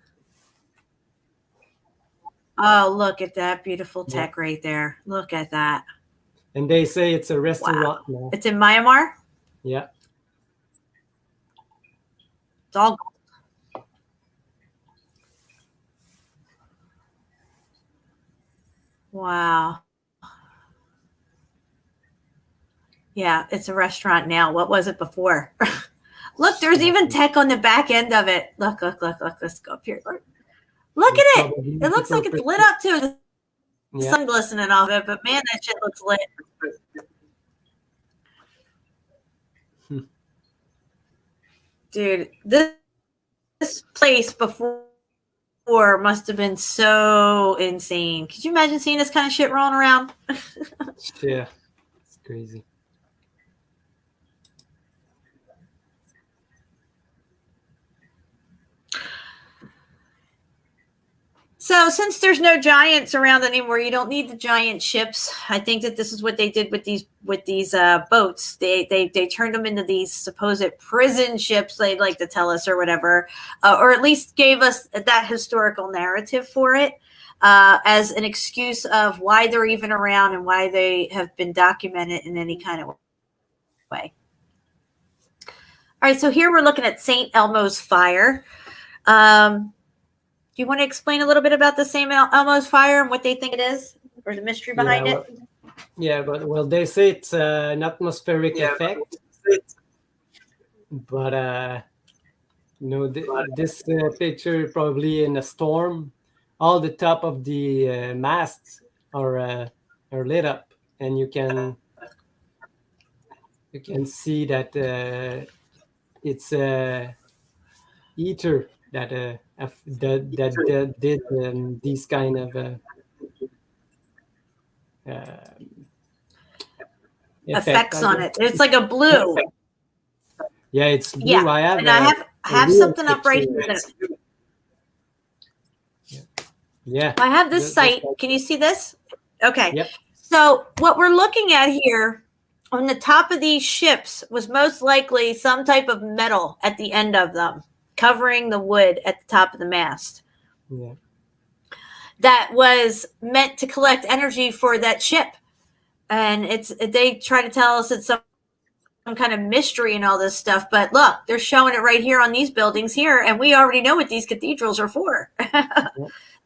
Oh, look at that beautiful tech right there. Look at that. And they say it's a restaurant now. It's in Myanmar? Yeah. It's all gold. Wow. Yeah, it's a restaurant now. What was it before? Look, there's even tech on the back end of it. Look. Let's go up here. Look at it. It looks like it's lit up too. The sun glistening off it, but man, that shit looks lit. Dude, this place before must have been so insane. Could you imagine seeing this kind of shit rolling around? Yeah, it's crazy. So since there's no giants around anymore, you don't need the giant ships. I think that this is what they did with these boats. They turned them into these supposed prison ships, they'd like to tell us, or whatever, or at least gave us that historical narrative for it as an excuse of why they're even around and why they have been documented in any kind of way. All right, so here we're looking at St. Elmo's fire. Do you want to explain a little bit about the St. Elmo's fire and what they think it is, or the mystery behind it? Yeah, but well, they say it's an atmospheric effect. But this picture probably in a storm, all the top of the masts are lit up, and you can see that it's ether that did these kind of effects on it. It's like a blue. Yeah, it's blue. Yeah, I have something up right here. Yeah. I have this site. Can you see this? Okay. Yep. So what we're looking at here on the top of these ships was most likely some type of metal at the end of them, covering the wood at the top of the mast. Yeah. That was meant to collect energy for that ship. And they try to tell us it's some kind of mystery and all this stuff, but look, they're showing it right here on these buildings here, and we already know what these cathedrals are for.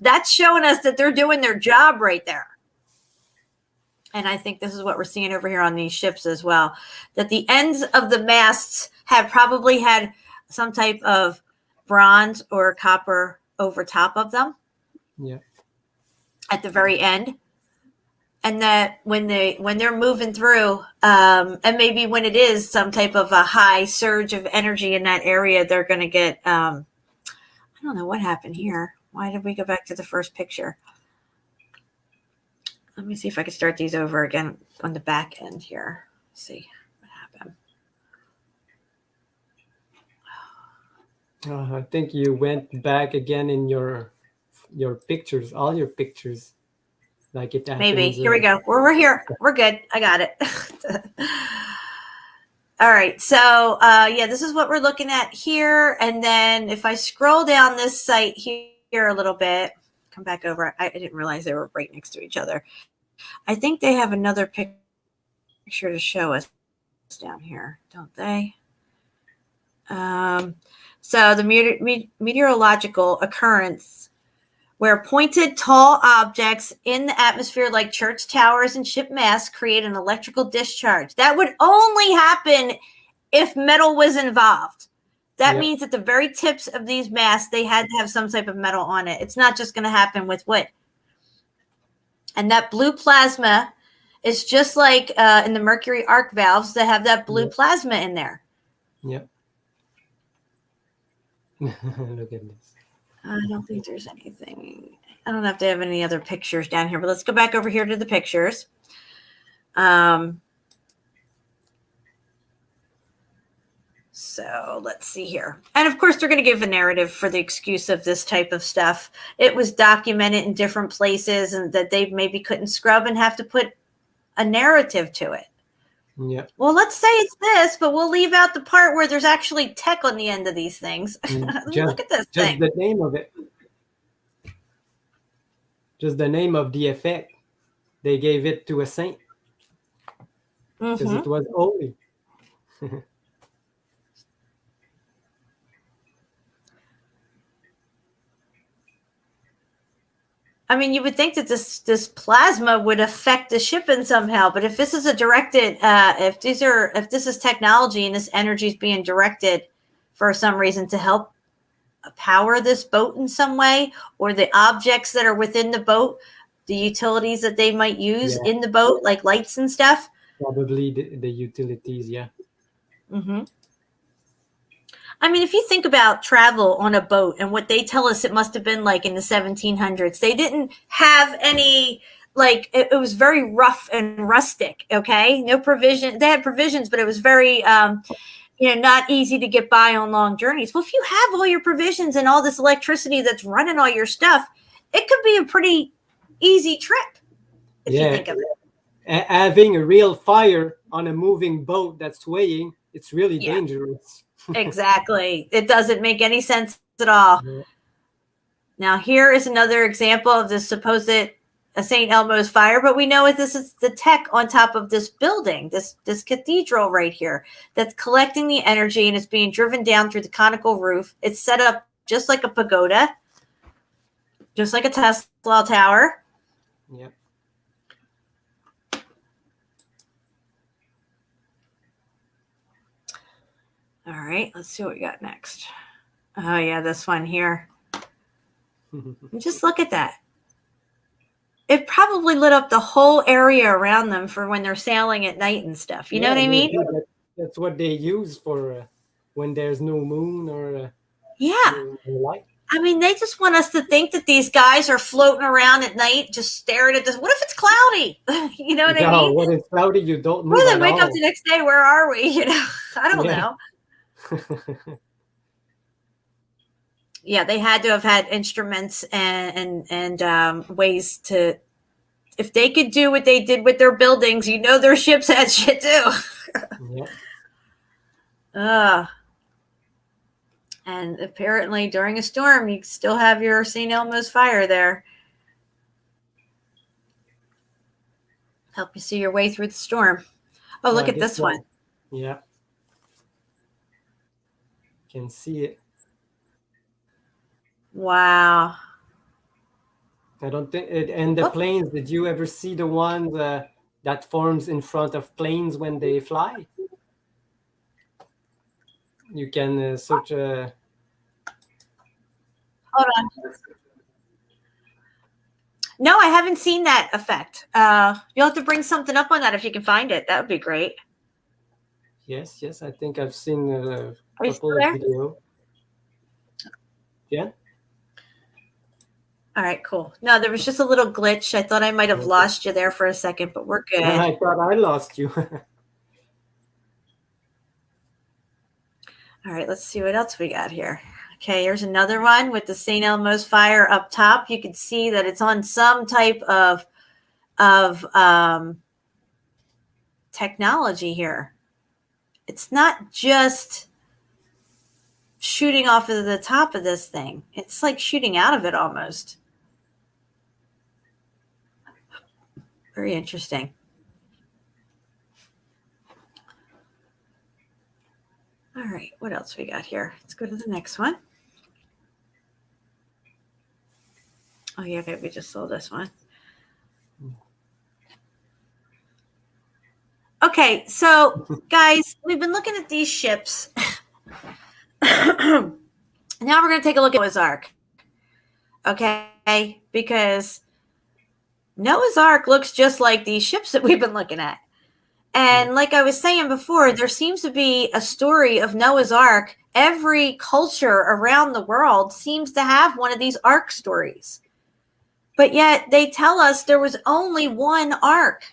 That's showing us that they're doing their job right there. And I think this is what we're seeing over here on these ships as well, that the ends of the masts have probably had some type of bronze or copper over top of them. Yeah. At the very end. And that when they're moving through, and maybe when it is some type of a high surge of energy in that area, they're going to get, I don't know what happened here. Why did we go back to the first picture? Let me see if I can start these over again on the back end here. Let's see what happened. I think you went back again in your pictures, all your pictures. Like it happens, maybe. Here we go. We're here. We're good. I got it. All right. So, yeah, this is what we're looking at here. And then if I scroll down this site here a little bit, come back over. I didn't realize they were right next to each other. I think they have another picture to show us down here, don't they? So the meteorological occurrence where pointed, tall objects in the atmosphere like church towers and ship masts create an electrical discharge. That would only happen if metal was involved. That means at the very tips of these masts, they had to have some type of metal on it. It's not just going to happen with wood. And that blue plasma is just like in the mercury arc valves that have that blue plasma in there. Yep. Look at this. I don't think there's anything. I don't know if they have any other pictures down here, but let's go back over here to the pictures. So let's see here. And of course, they're going to give a narrative for the excuse of this type of stuff. It was documented in different places and that they maybe couldn't scrub and have to put a narrative to it. Yeah. Well, let's say it's this, but we'll leave out the part where there's actually tech on the end of these things. Look at this thing. Just the name of it. Just the name of the effect. They gave it to a saint. Because it was holy. I mean, you would think that this plasma would affect the shipping somehow, but if this is a directed, if this is technology and this energy is being directed for some reason to help power this boat in some way, or the objects that are within the boat, the utilities that they might use in the boat, like lights and stuff. Probably the utilities, yeah. I mean, if you think about travel on a boat and what they tell us it must have been like in the 1700s, they didn't have any, like, it was very rough and rustic, okay? No provision. They had provisions, but it was very, not easy to get by on long journeys. Well, if you have all your provisions and all this electricity that's running all your stuff, it could be a pretty easy trip if you think of it. Having a real fire on a moving boat that's swaying, it's really dangerous. Exactly. It doesn't make any sense at all. Yeah. Now, here is another example of this supposed St. Elmo's fire, but we know this is the tech on top of this building, this cathedral right here, that's collecting the energy, and it's being driven down through the conical roof. It's set up just like a pagoda, just like a Tesla tower. Yep. All right, let's see what we got next. Oh, yeah, this one here. Just look at that. It probably lit up the whole area around them for when they're sailing at night and stuff. You know what I mean? That's what they use for when there's no moon or no light. I mean, they just want us to think that these guys are floating around at night, just staring at this. What if it's cloudy? You know what I mean? When it's cloudy, you don't move. Well, then at wake all. up the next day. Where are we? I don't know. Yeah, they had to have had instruments and ways to. If they could do what they did with their buildings, their ships had shit too. And apparently, during a storm, you still have your St. Elmo's fire there. Help you see your way through the storm. Oh, look at this one. Yeah. Can see it. Wow. I don't think it. And the planes, did you ever see the one that forms in front of planes when they fly? You can search a. Hold on. No, I haven't seen that effect. You'll have to bring something up on that if you can find it. That would be great. Yes, I think I've seen a Are you couple still there? of videos. Yeah. All right, cool. No, there was just a little glitch. I thought I might have lost you there for a second, but we're good. I thought I lost you. All right, let's see what else we got here. Okay, here's another one with the St. Elmo's fire up top. You can see that it's on some type of technology here. It's not just shooting off of the top of this thing. It's like shooting out of it almost. Very interesting. All right, what else we got here? Let's go to the next one. Oh, yeah, okay, we just saw this one. Okay, so guys, we've been looking at these ships. Now we're going to take a look at Noah's Ark. Okay, because Noah's Ark looks just like these ships that we've been looking at. And like I was saying before, there seems to be a story of Noah's Ark. Every culture around the world seems to have one of these Ark stories. But yet they tell us there was only one Ark.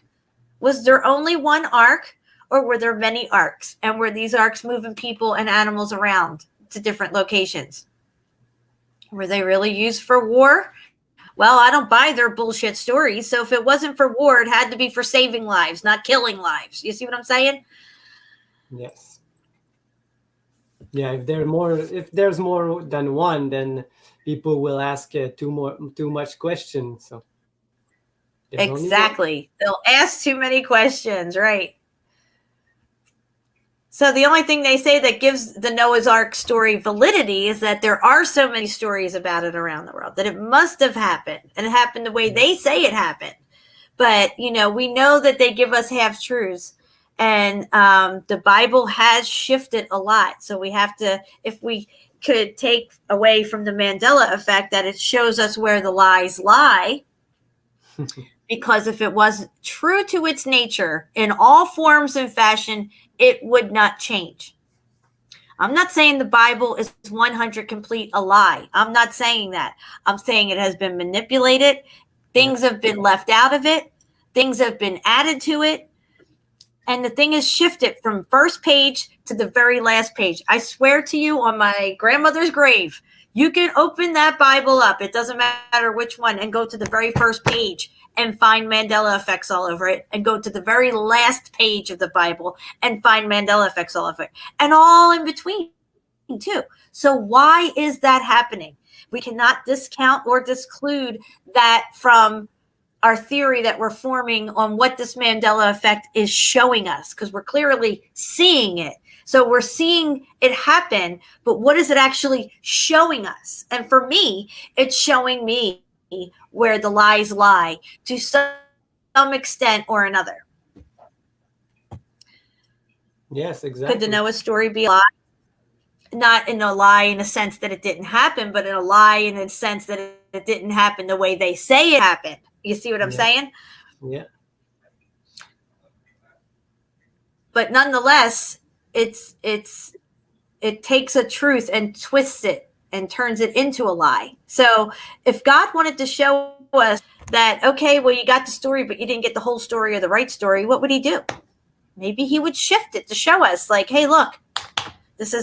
Was there only one Ark, or were there many Arks? And were these Arks moving people and animals around to different locations? Were they really used for war? Well, I don't buy their bullshit stories. So if it wasn't for war, it had to be for saving lives, not killing lives. You see what I'm saying? Yes. Yeah, if there's more than one, then people will ask too much questions. So exactly, they'll ask too many questions, right? So the only thing they say that gives the Noah's Ark story validity is that there are so many stories about it around the world that it must have happened, and it happened the way they say it happened. But, we know that they give us half truths, and the Bible has shifted a lot. So we have to, if we could take away from the Mandela effect, that it shows us where the lies lie. Because if it was true to its nature in all forms and fashion, it would not change. I'm not saying the Bible is 100 complete a lie. I'm not saying that. I'm saying it has been manipulated. Things have been left out of it. Things have been added to it. And the thing is shifted from first page to the very last page. I swear to you on my grandmother's grave, you can open that Bible up. It doesn't matter which one, and go to the very first page and find Mandela effects all over it, and go to the very last page of the Bible and find Mandela effects all over it, and all in between too. So why is that happening? We cannot discount or disclude that from our theory that we're forming on what this Mandela effect is showing us, because we're clearly seeing it. So we're seeing it happen, but what is it actually showing us? And for me, it's showing me where the lies lie to some extent or another. Yes, exactly. Could the Noah story be a lie? Not in a lie in a sense that it didn't happen, but in a lie in a sense that it didn't happen the way they say it happened. You see what I'm saying? Yeah. But nonetheless, it takes a truth and twists it and turns it into a lie. So if God wanted to show us that, okay, well, you got the story, but you didn't get the whole story or the right story, what would he do? Maybe he would shift it to show us like, hey, look, this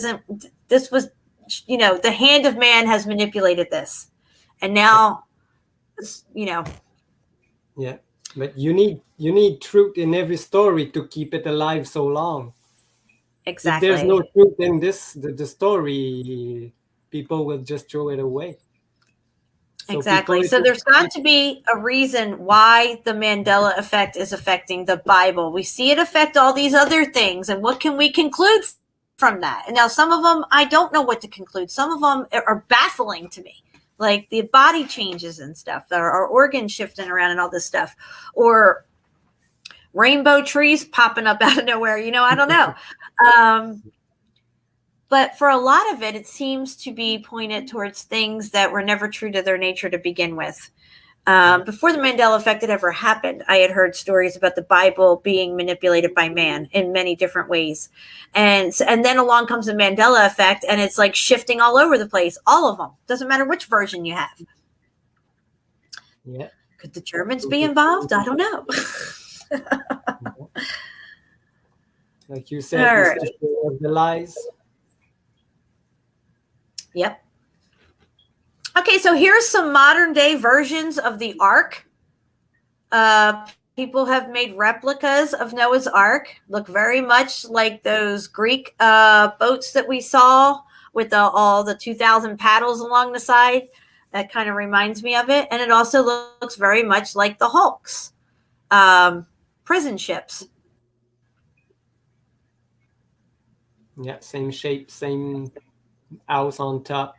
was, the hand of man has manipulated this. And now, Yeah, but you need truth in every story to keep it alive so long. Exactly. If there's no truth in the story, people will just throw it away. Exactly. So there's got to be a reason why the Mandela effect is affecting the Bible. We see it affect all these other things, and what can we conclude from that? And now some of them, I don't know what to conclude. Some of them are baffling to me. Like the body changes and stuff, our organs shifting around and all this stuff, or rainbow trees popping up out of nowhere. I don't know. But for a lot of it, it seems to be pointed towards things that were never true to their nature to begin with. Before the Mandela effect had ever happened, I had heard stories about the Bible being manipulated by man in many different ways. And then along comes the Mandela effect, and it's like shifting all over the place, all of them. Doesn't matter which version you have. Yeah. Could the Germans be involved? I don't know. Like you said, it's the show of the lies. Yep. Okay, so here's some modern day versions of the Ark. People have made replicas of Noah's Ark. Look very much like those Greek boats that we saw with all the 2,000 paddles along the side. That kind of reminds me of it. And it also looks very much like the Hulk's prison ships. Yeah, same shape, same house on top.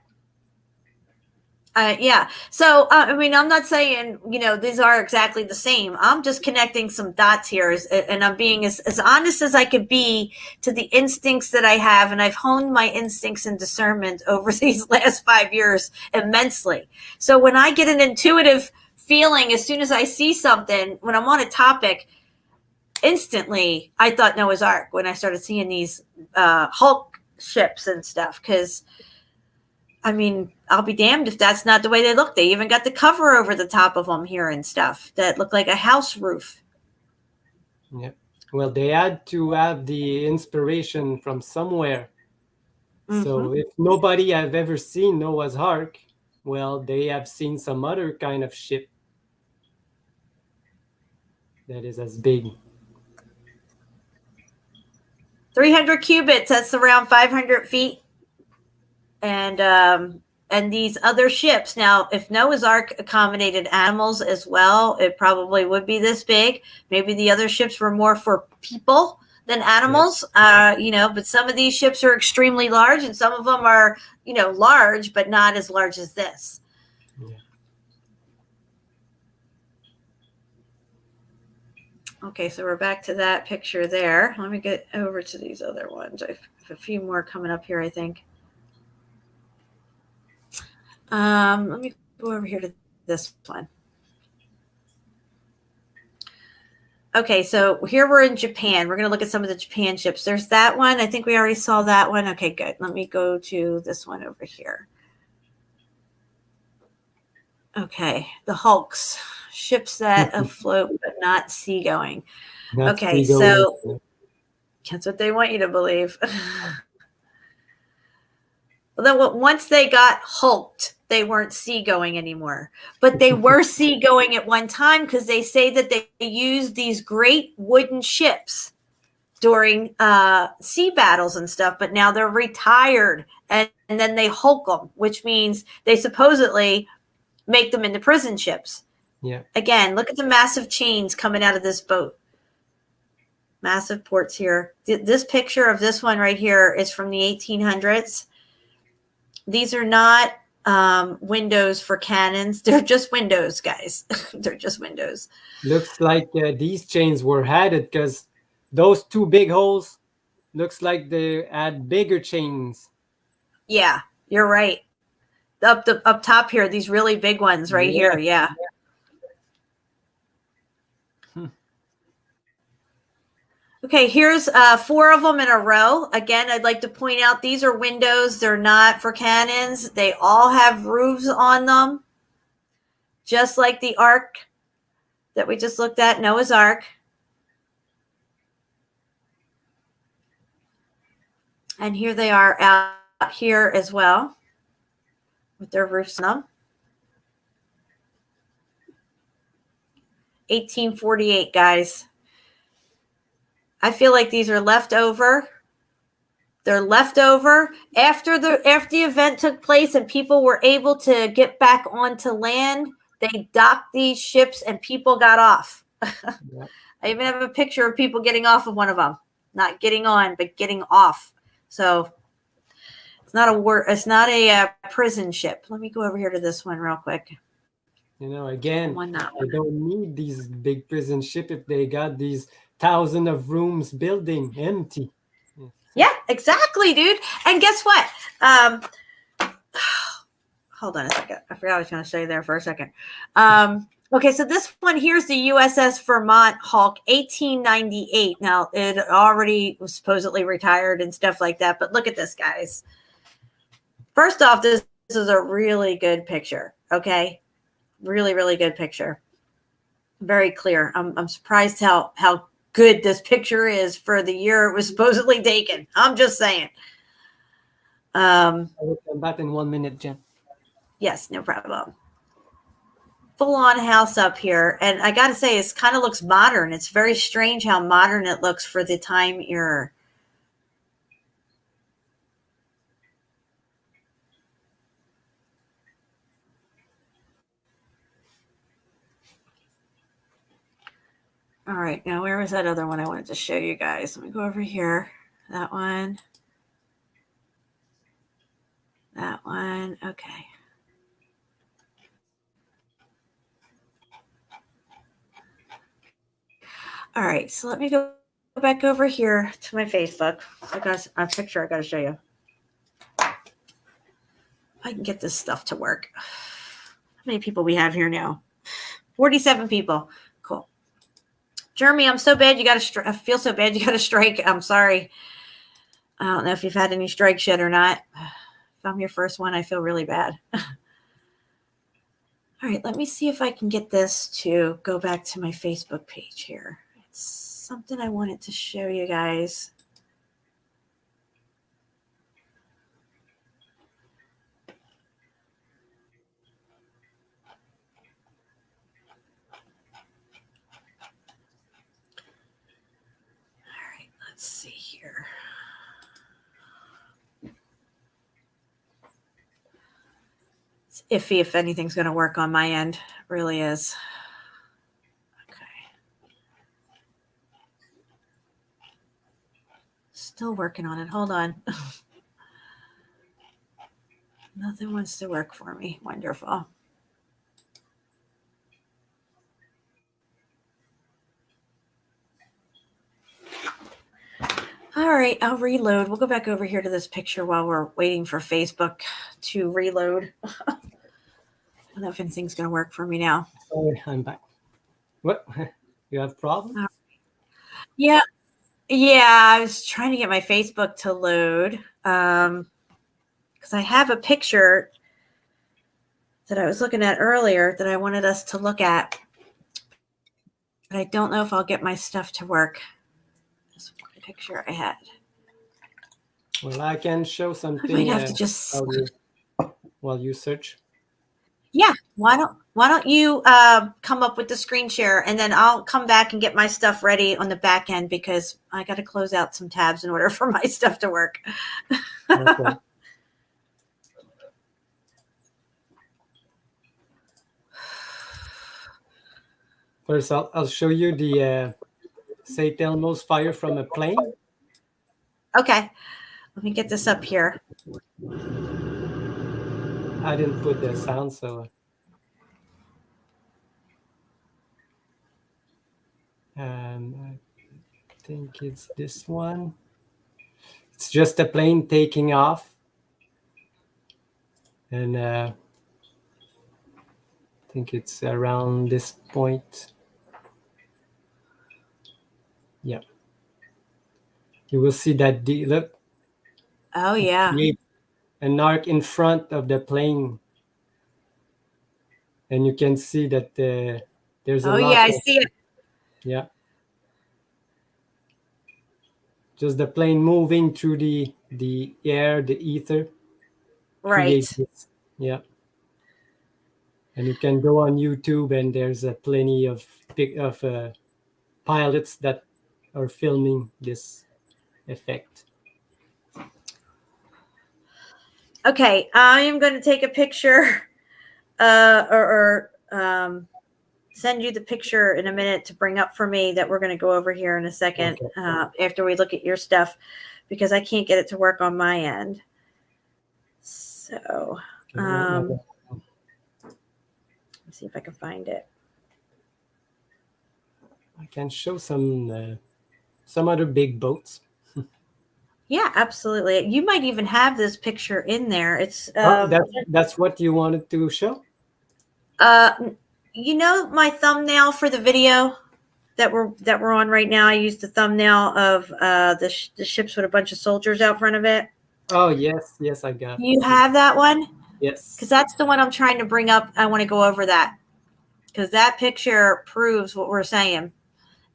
Yeah. So, I'm not saying, these are exactly the same. I'm just connecting some dots here and I'm being as honest as I could be to the instincts that I have. And I've honed my instincts and discernment over these last 5 years immensely. So when I get an intuitive feeling, as soon as I see something, when I'm on a topic, instantly, I thought Noah's Ark when I started seeing these Hulk ships and stuff. Because, I'll be damned if that's not the way they look. They even got the cover over the top of them here and stuff that look like a house roof. Yeah. Well, they had to have the inspiration from somewhere. Mm-hmm. So if nobody have ever seen Noah's Ark, well, they have seen some other kind of ship that is as big. 300 cubits, that's around 500 feet. And these other ships. Now, if Noah's Ark accommodated animals as well, it probably would be this big. Maybe the other ships were more for people than animals, but some of these ships are extremely large and some of them are, large, but not as large as this. Yeah. Okay, so we're back to that picture there. Let me get over to these other ones. I have a few more coming up here, I think. Let me go over here to this one. Okay, so here we're in Japan. We're going to look at some of the Japan ships. There's that one. I think we already saw that one. Okay, good. Let me go to this one over here. Okay, the hulks, ships that afloat but not seagoing. Not Okay, seagoing. so that's what they want you to believe. Well, then once they got hulked, they weren't seagoing anymore. But they were seagoing at one time because they say that they used these great wooden ships during sea battles and stuff. But now they're retired, and then they hulk them, which means they supposedly make them into prison ships. Yeah. Again, look at the massive chains coming out of this boat. Massive ports here. This picture of this one right here is from the 1800s. These are not windows for cannons. They're just windows, guys. They're just windows. Looks like these chains were added because those two big holes looks like they add bigger chains. Yeah, you're right. Up top here, these really big ones right here. Yeah. Okay, here's 4 of them in a row. Again, I'd like to point out these are windows. They're not for cannons. They all have roofs on them, just like the Ark that we just looked at, Noah's Ark. And here they are out here as well with their roofs on them. 1848, guys. I feel like these are left over. They're left over after the event took place and people were able to get back onto land. They docked these ships and people got off. Yeah. I even have a picture of people getting off of one of them, not getting on, but getting off. So it's not a prison ship. Let me go over here to this one real quick. You know, again, One that they don't need these big prison ship if they got these thousands of rooms building empty. Yeah, exactly, dude. And guess what? Hold on a second. I forgot I was going to show you there for a second. Okay, so this one here's the USS Vermont Hulk, 1898. Now, it already was supposedly retired and stuff like that, but look at this, guys. First off, this is a really good picture, okay? Really, really good picture. Very clear. I'm surprised how good this picture is for the year it was supposedly taken. I'm just saying. I will come back in 1 minute, Jen. Yes, no problem. Full-on house up here. And I got to say, it kind of looks modern. It's very strange how modern it looks for the time era. All right, now where was that other one I wanted to show you guys? Let me go over here. That one. That one. Okay. All right, so let me go back over here to my Facebook. I got a picture I got to show you. I can get this stuff to work. How many people we have here now? 47 people. Cool. Jeremy, I'm so bad you got to. I feel so bad you got to strike. I'm sorry. I don't know if you've had any strikes yet or not. If I'm your first one, I feel really bad. All right, let me see if I can get this to go back to my Facebook page here. It's something I wanted to show you guys. All right, let's see here. It's iffy if anything's going to work on my end. It really is. Still working on it. Hold on. Nothing wants to work for me. Wonderful. All right, I'll reload. We'll go back over here to this picture while we're waiting for Facebook to reload. I don't know if anything's going to work for me now. Sorry, I'm back. What? You have a problem? All Yeah. Yeah, I was trying to get my Facebook to load because I have a picture that I was looking at earlier that I wanted us to look at. But I don't know if I'll get my stuff to work. This one picture I had. Well, I can show something We'd have to just. while you search. Yeah, why don't you come up with the screen share, and then I'll come back and get my stuff ready on the back end because I got to close out some tabs in order for my stuff to work. Okay. First, I'll show you the St. Elmo's fire from a plane. Okay, let me get this up here. I didn't put the sound, so I think it's this one. It's just a plane taking off, and I think it's around this point. Yeah, you will see that look. Oh yeah. An arc in front of the plane, and you can see that there's a lot. Oh yeah, I see it. Yeah, just the plane moving through the air, the ether. Right. Yeah, and you can go on YouTube, and there's plenty of pilots that are filming this effect. Okay, I am going to take a picture or send you the picture in a minute to bring up for me that we're going to go over here in a second after we look at your stuff because I can't get it to work on my end. So let's see if I can find it. I can show some other big boats. Yeah, absolutely. You might even have this picture in there. It's that's what you wanted to show? You know my thumbnail for the video that we're on right now. I used the thumbnail of the ships with a bunch of soldiers out front of it. Oh yes, I got it. You have that one? Yes. Because that's the one I'm trying to bring up. I want to go over that because that picture proves what we're saying.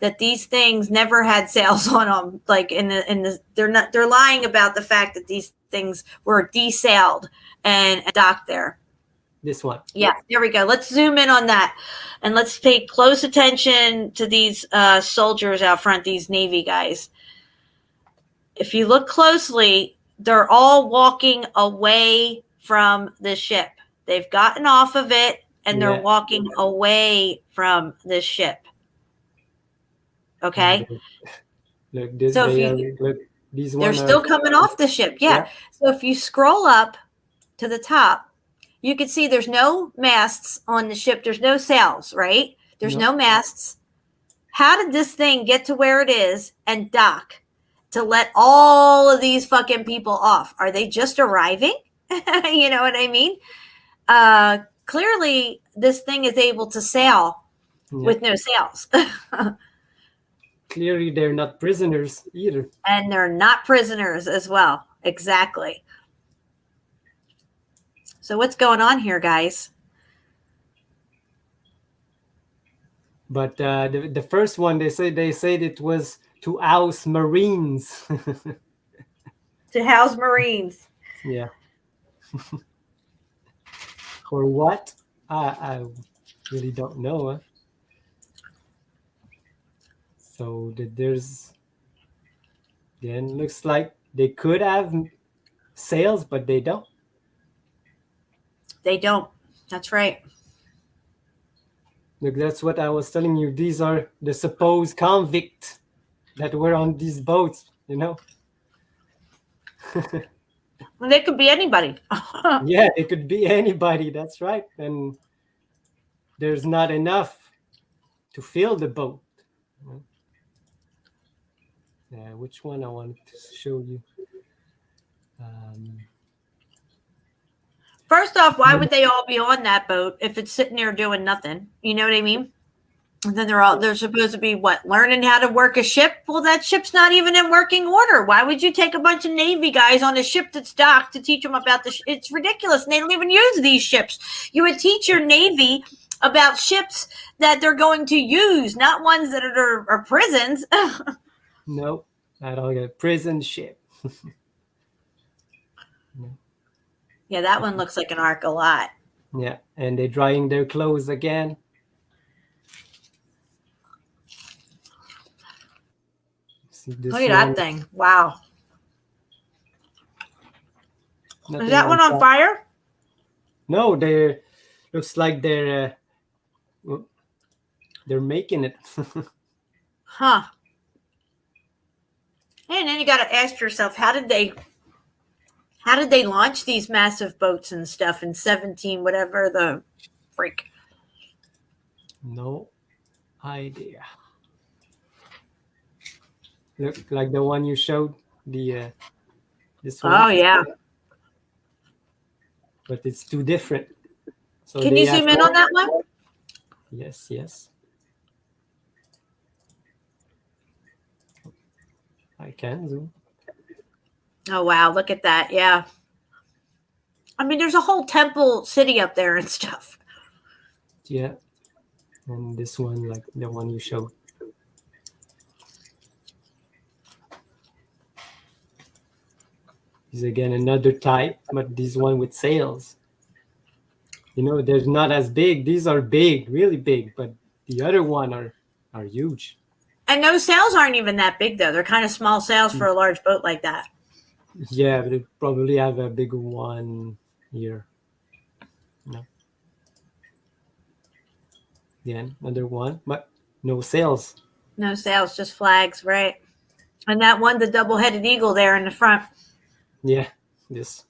That these things never had sails on them. Like they're lying about the fact that these things were desailed and docked there. This one. Yeah, there we go. Let's zoom in on that. And let's pay close attention to these soldiers out front, these Navy guys. If you look closely, they're all walking away from the ship. They've gotten off of it and they're walking away from the ship. Okay. Look, this, so they're still coming off the ship. Yeah. So if you scroll up to the top, you can see there's no masts on the ship. There's no sails, right? There's no masts. How did this thing get to where it is and dock to let all of these fucking people off? Are they just arriving? You know what I mean? Clearly, this thing is able to sail with no sails. Clearly, they're not prisoners either. And they're not prisoners as well. Exactly. So what's going on here, guys? But the first one, they said it was to house Marines. To house Marines. Yeah. For what? I really don't know. Huh? So there's then looks like they could have sails, but they don't. They don't. That's right. Look, that's what I was telling you. These are the supposed convicts that were on these boats, you know? Well, they could be anybody. Yeah, it could be anybody. That's right. And there's not enough to fill the boat. Yeah, which one I wanted to show you? First off, why would they all be on that boat if it's sitting there doing nothing? You know what I mean? And then they're supposed to be what, learning how to work a ship? Well, that ship's not even in working order. Why would you take a bunch of Navy guys on a ship that's docked to teach them about it's ridiculous. And they don't even use these ships. You would teach your Navy about ships that they're going to use, not ones that are prisons. Nope, I don't get a prison ship. Yeah, that one looks like an ark a lot. Yeah, and they're drying their clothes again. See this Look at that one? thing. Wow. Nothing Is that one on top. fire? No, looks like they're making it. Huh. And then you got to ask yourself, how did they launch these massive boats and stuff in 17, whatever the freak? No idea. Look like the one you showed, this one. Oh, yeah. But it's too different. So Can they you have zoom in to- on that one? Yes. I can zoom. Oh, wow. Look at that. Yeah. I mean, there's a whole temple city up there and stuff. Yeah. And this one, like the one you showed. Is again another type, but this one with sails. You know, they're not as big. These are big, really big, but the other one are huge. And those sails aren't even that big, though. They're kind of small sails for a large boat like that. Yeah, but they probably have a bigger one here. No. Again, another one, but no sails. No sails, just flags, right? And that one, the double-headed eagle there in the front. Yeah, this.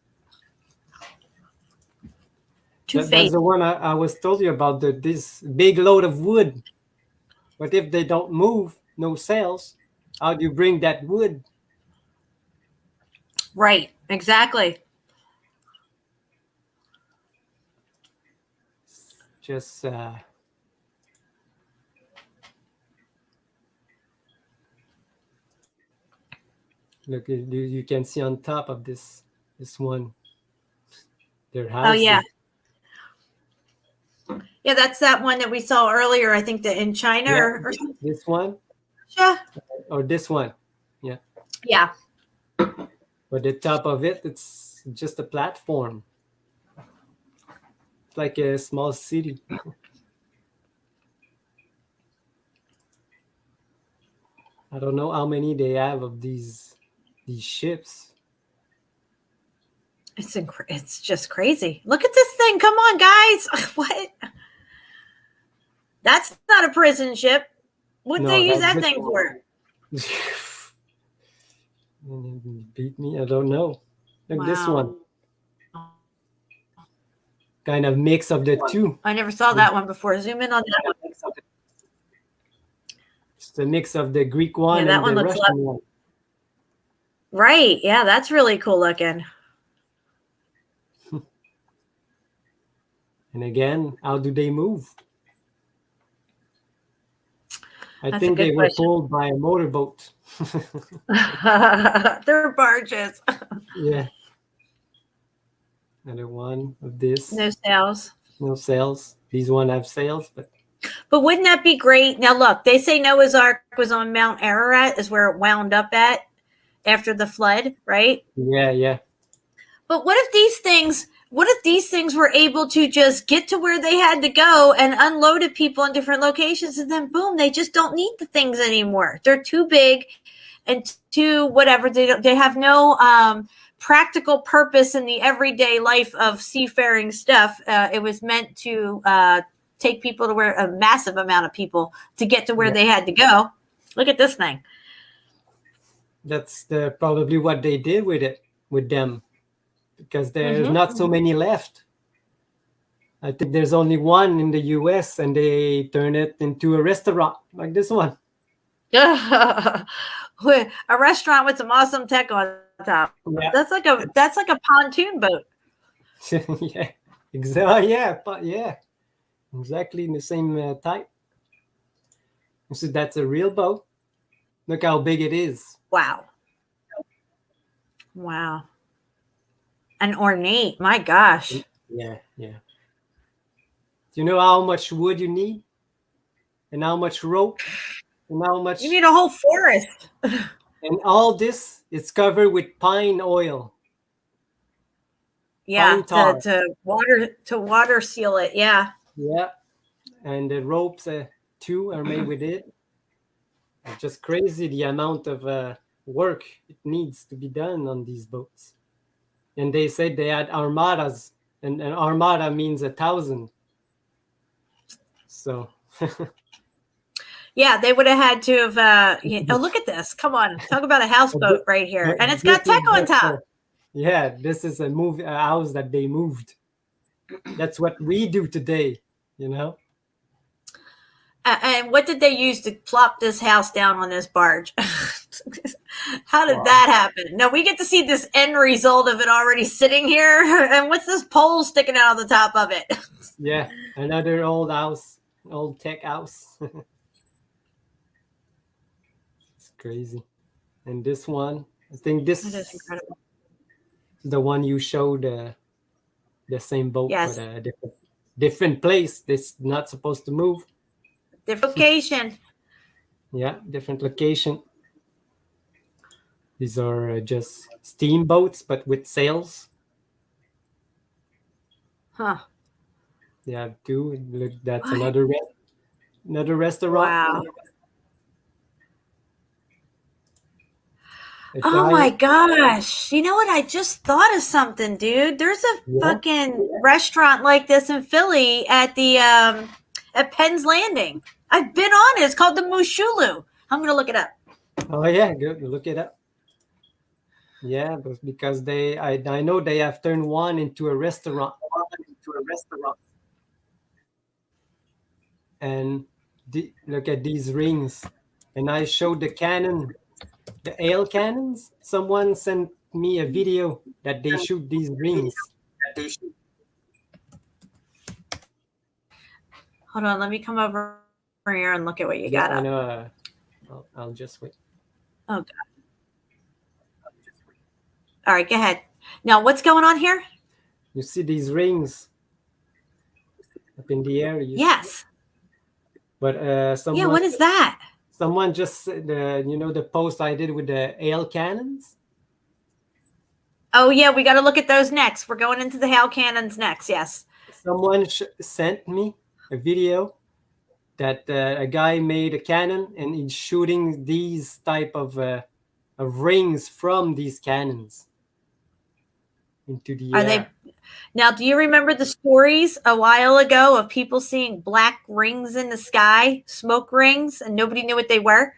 Two-faced. That's the one I was told you about, this big load of wood. But if they don't move, no sails, how do you bring that wood? Right, exactly. Just look, you can see on top of this one, their houses. Oh, yeah. Yeah, that's that one that we saw earlier, I think, that in China Yeah, or something. this one Yeah. or this one. Yeah. Yeah. But the top of it, it's just a platform. It's like a small city. I don't know how many they have of these ships. It's just crazy. Look at this thing. Come on, guys. What? That's not a prison ship. What'd No, they use that's that this thing one. for? Beat me? I don't know. Look, this Wow. one. Kind of mix of the two. I never saw that one before. Zoom in on that one. It's the mix of the Greek one that and one the looks Russian one. Right. Yeah, that's really cool looking. And again, how do they move? I That's a think good they were question. pulled by a motorboat. They're barges. Yeah. Another one of this. No sails. No sails. These one have sails, but But wouldn't that be great? Now, look, they say Noah's Ark was on Mount Ararat, is where it wound up at after the flood, right? yeah. But what if these things were able to just get to where they had to go and unloaded people in different locations, and then boom, they just don't need the things anymore. They're too big and too whatever. They have no practical purpose in the everyday life of seafaring stuff. It was meant to take people to where a massive amount of people to get to where they had to go. Look at this thing. That's probably what they did with them, because there's not so many left. I think there's only one in the US, and they turn it into a restaurant like this one. A restaurant with some awesome tech on top. Yeah. That's like a pontoon boat. Yeah, exactly. Yeah, but yeah, exactly in the same type. So that's a real boat. Look how big it is. Wow. Wow. And ornate. My gosh. Yeah. Do you know how much wood you need? And how much rope? And how much? You need a whole forest. And all this is covered with pine oil. Yeah, Pine tar. to water seal it. Yeah. Yeah. And the ropes too are made with it. It's just crazy the amount of work it needs to be done on these boats. And they said they had armadas, and an armada means 1,000. So Yeah, they would have had to have. Oh, look at this! Come on, talk about a houseboat right here, and it's got tech on top. Yeah, this is a house that they moved. That's what we do today, you know. And what did they use to plop this house down on this barge? How did that happen? Now we get to see this end result of it already sitting here. And what's this pole sticking out of the top of it? Yeah, another old house, old tech house. It's crazy. And this one, I think this That is incredible. is the one you showed, the same boat, Yes. but a different place. It's not supposed to move. Different location. Yeah, different location. These are just steamboats, but with sails. Huh. They have two. Look, that's another restaurant. Wow. A Oh giant- my gosh. You know what? I just thought of something, dude. There's a Yeah. fucking restaurant like this in Philly at the at Penn's Landing. I've been on it. It's called the Mushulu. I'm gonna look it up. Oh yeah, good. Look it up. Yeah, but because I know they have turned one into a restaurant. And look at these rings. And I showed the cannon, the ale cannons. Someone sent me a video that they shoot these rings. Hold on, let me come over here and look at what you Yeah, got I up. know. I'll just wait. Oh god. All right, go ahead. Now, what's going on here? You see these rings up in the air? Yes. But someone, Yeah, what is that? someone just said, the post I did with the ale cannons. Oh yeah, we got to look at those next. We're going into the hail cannons next. Yes. Someone sent me a video that a guy made a cannon and he's shooting these type of rings from these cannons into the Are air. they now? Do you remember the stories a while ago of people seeing black rings in the sky, smoke rings, and nobody knew what they were?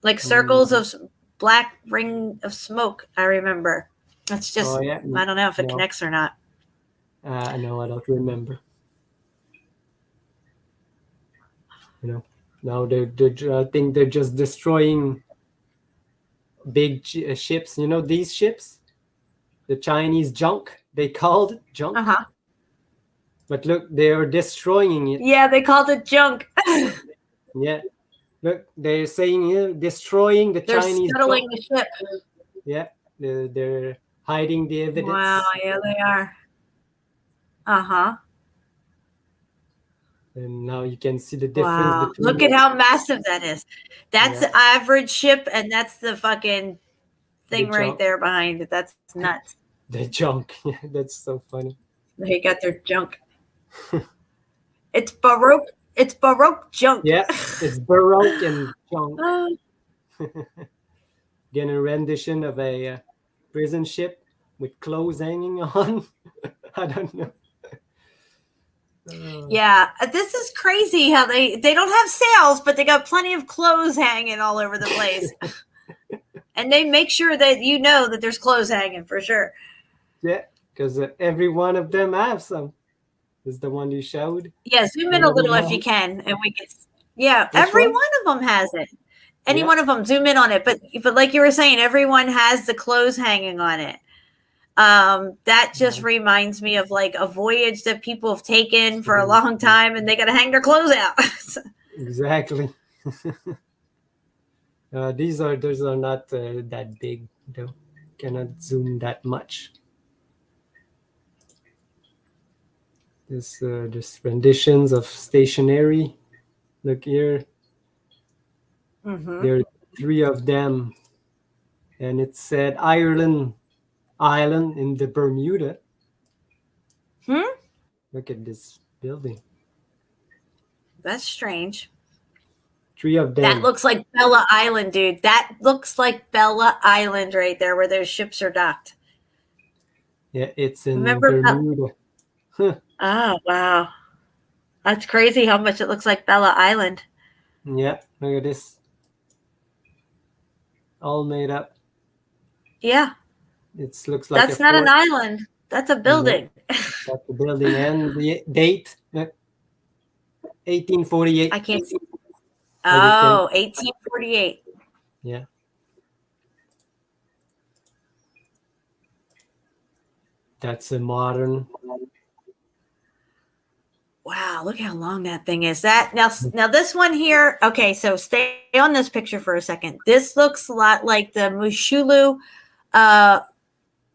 Like circles of black ring of smoke. I remember. That's just. Oh, yeah. I don't know if it No. connects or not. No, I don't remember. Now I think they're just destroying big ships. You know these ships, the Chinese junk. They called it junk. But look, they are destroying it. Yeah, they called it junk. Yeah. Look, they're saying here destroying the They're Chinese scuttling junk. the ship. Yeah, they're hiding the evidence. Wow, yeah, they are. Uh-huh. And now you can see the difference Wow. between. Look at how massive that is. That's Yeah. the average ship, and that's the fucking thing The right junk. there behind it. That's nuts. The junk. Yeah, that's so funny. They got their junk. It's Baroque. It's Baroque junk. Yeah, it's Baroque and junk. Oh, Again, a rendition of a prison ship with clothes hanging on. I don't know. yeah, this is crazy how they don't have sails, but they got plenty of clothes hanging all over the place. And they make sure that you know that there's clothes hanging for sure. Yeah, because every one of them have some. This is the one you showed. Yeah, zoom in a little if you can, and we can. Yeah, every one of them has it. Any Yeah. one of them, zoom in on it. But like you were saying, everyone has the clothes hanging on it. That just reminds me of like a voyage that people have taken for a long time, and they got to hang their clothes out. Exactly. These are not that big though. Cannot zoom that much. This renditions of stationery. Look here. Mm-hmm. There are 3 of them, and it said Ireland Island in the Bermuda. Look at this building. That's strange. 3 of them. That looks like Bella Island, dude. That looks like Bella Island right there where those ships are docked. Yeah, it's in Remember Bermuda. Oh, wow. That's crazy how much it looks like Bella Island. Yeah, look at this. All made up. Yeah. It looks like That's not an island. That's a building. That's the building, and the date 1848. I can't see. Oh, 1848. Yeah. That's a modern. Wow, look how long that thing is. That now this one here. Okay, so stay on this picture for a second. This looks a lot like the Mushulu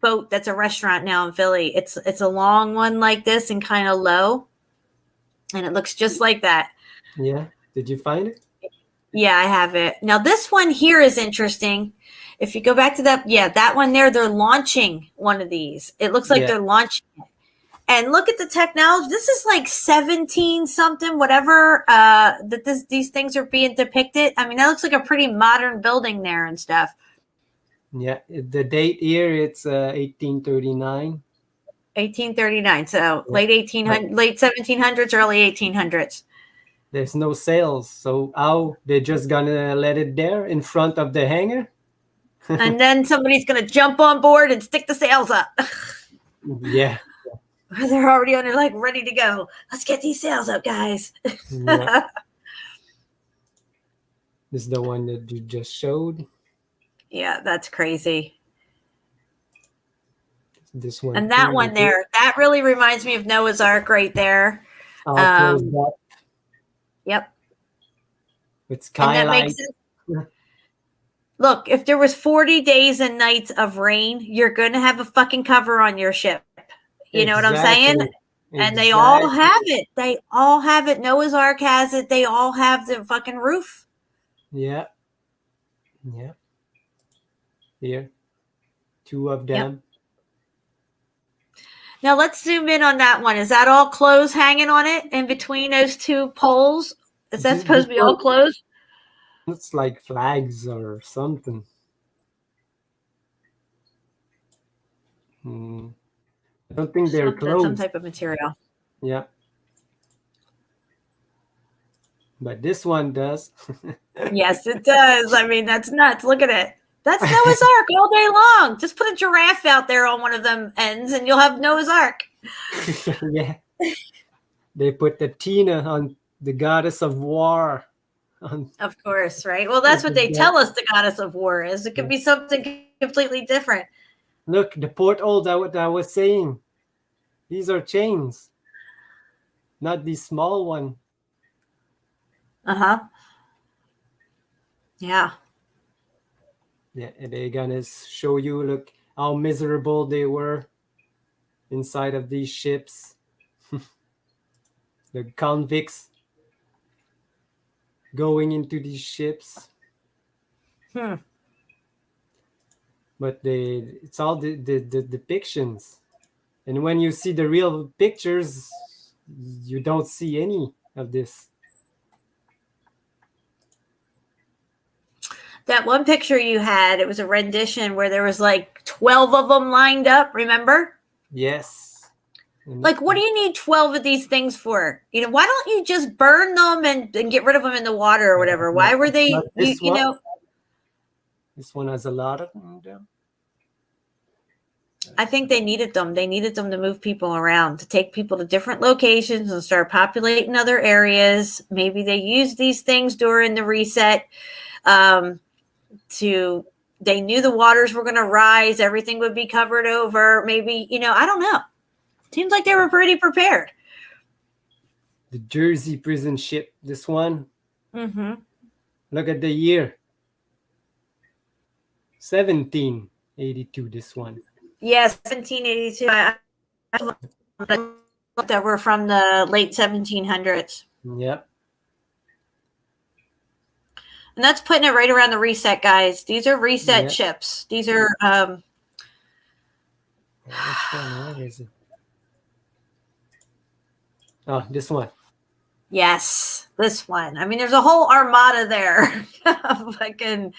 boat. That's a restaurant now in Philly. It's a long one like this and kind of low, and it looks just like that. Yeah. Did you find it? Yeah, I have it. Now this one here is interesting. If you go back to that one there, they're launching one of these. It looks like they're launching it. And look at the technology. This is like 17 something, whatever, these things are being depicted. I mean, that looks like a pretty modern building there and stuff. Yeah, the date here, it's 1839. 1839. So late 1700s, early 1800s. There's no sales. So how they're just gonna let it there in front of the hangar? And then somebody's going to jump on board and stick the sails up. Yeah. They're already on there, like ready to go. Let's get these sails up, guys. Yeah. This is the one that you just showed. Yeah, that's crazy. This one. And that one there, that really reminds me of Noah's Ark right there. All closed up. Yep. With And that skylight. makes sense. Look, if there was 40 days and nights of rain, you're going to have a fucking cover on your ship. You know what I'm saying? And they all have it. They all have it. Noah's Ark has it. They all have the fucking roof. Yeah. Yeah. Here. 2 of them. Yep. Now let's zoom in on that one. Is that all clothes hanging on it in between those 2 poles? Is that supposed to be all clothes? It's like flags or something. I don't think they're closed. Some type of material. Yeah. But this one does. Yes, it does. I mean, that's nuts. Look at it. That's Noah's Ark all day long. Just put a giraffe out there on one of them ends and you'll have Noah's Ark. Yeah. They put the Tina on the goddess of war. Of course, right? Well, that's what they tell us the goddess of war is. It could be something completely different. Look, the porthole that I was saying. These are chains. Not the small one. Uh-huh. Yeah. Yeah, and they're gonna show you, look, how miserable they were inside of these ships. The convicts going into these ships. But it's all the depictions. And when you see the real pictures, you don't see any of this. That one picture you had, it was a rendition where there was like 12 of them lined up, remember? Yes. Like, what do you need 12 of these things for? You know, why don't you just burn them and get rid of them in the water or whatever? Why were they, you know? This one has a lot of them. I think they needed them. They needed them to move people around, to take people to different locations and start populating other areas. Maybe they used these things during the reset. They knew the waters were going to rise. Everything would be covered over. Maybe, you know, I don't know. Seems like they were pretty prepared. The Jersey prison ship, this one. Mm-hmm. Look at the year. 1782, this one. Yes, 1782. That were from the late 1700s. Yep. And that's putting it right around the reset, guys. These are reset Yep. ships. These are Which one? Where is it? Oh, this one. yes, this one. I mean, there's a whole armada there. Fucking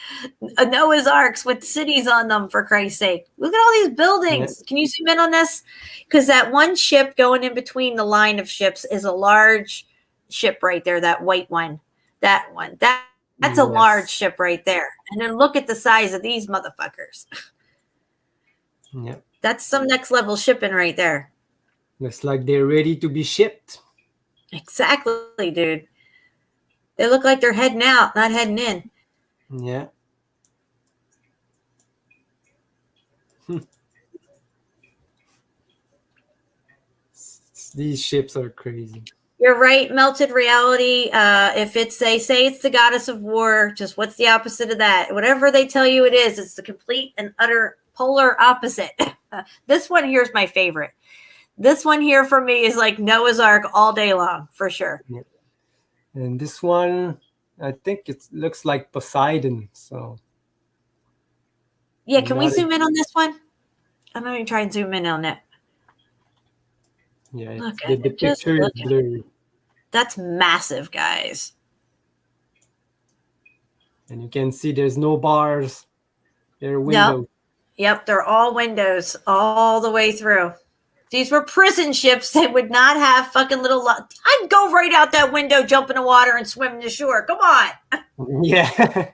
Noah's Arks with cities on them, for Christ's sake. Look at all these buildings. Can you zoom in on this? Because that one ship going in between the line of ships is a large ship right there, that white one. That one. That's a Yes. large ship right there. And then look at the size of these motherfuckers. Yep. That's some next level shipping right there. Looks like they're ready to be shipped. Exactly, dude. They look like they're heading out, not heading in. Yeah. These ships are crazy. You're right, melted reality. If it's they say it's the goddess of war, just what's the opposite of that? Whatever they tell you it is, it's the complete and utter polar opposite. This one here is my favorite. This one here for me is like Noah's Ark all day long, for sure. And this one, I think it looks like Poseidon. So Yeah, can we Not a- zoom in on this one? I'm going to try and zoom in on it. yeah, Look the at it, just picture is look at it. blurry. That's massive, guys. And you can see there's no bars. There are windows. Yep, they're all windows all the way through. These were prison ships. They would not have fucking little. I'd go right out that window, jump in the water, and swim to shore. Come on. Yeah.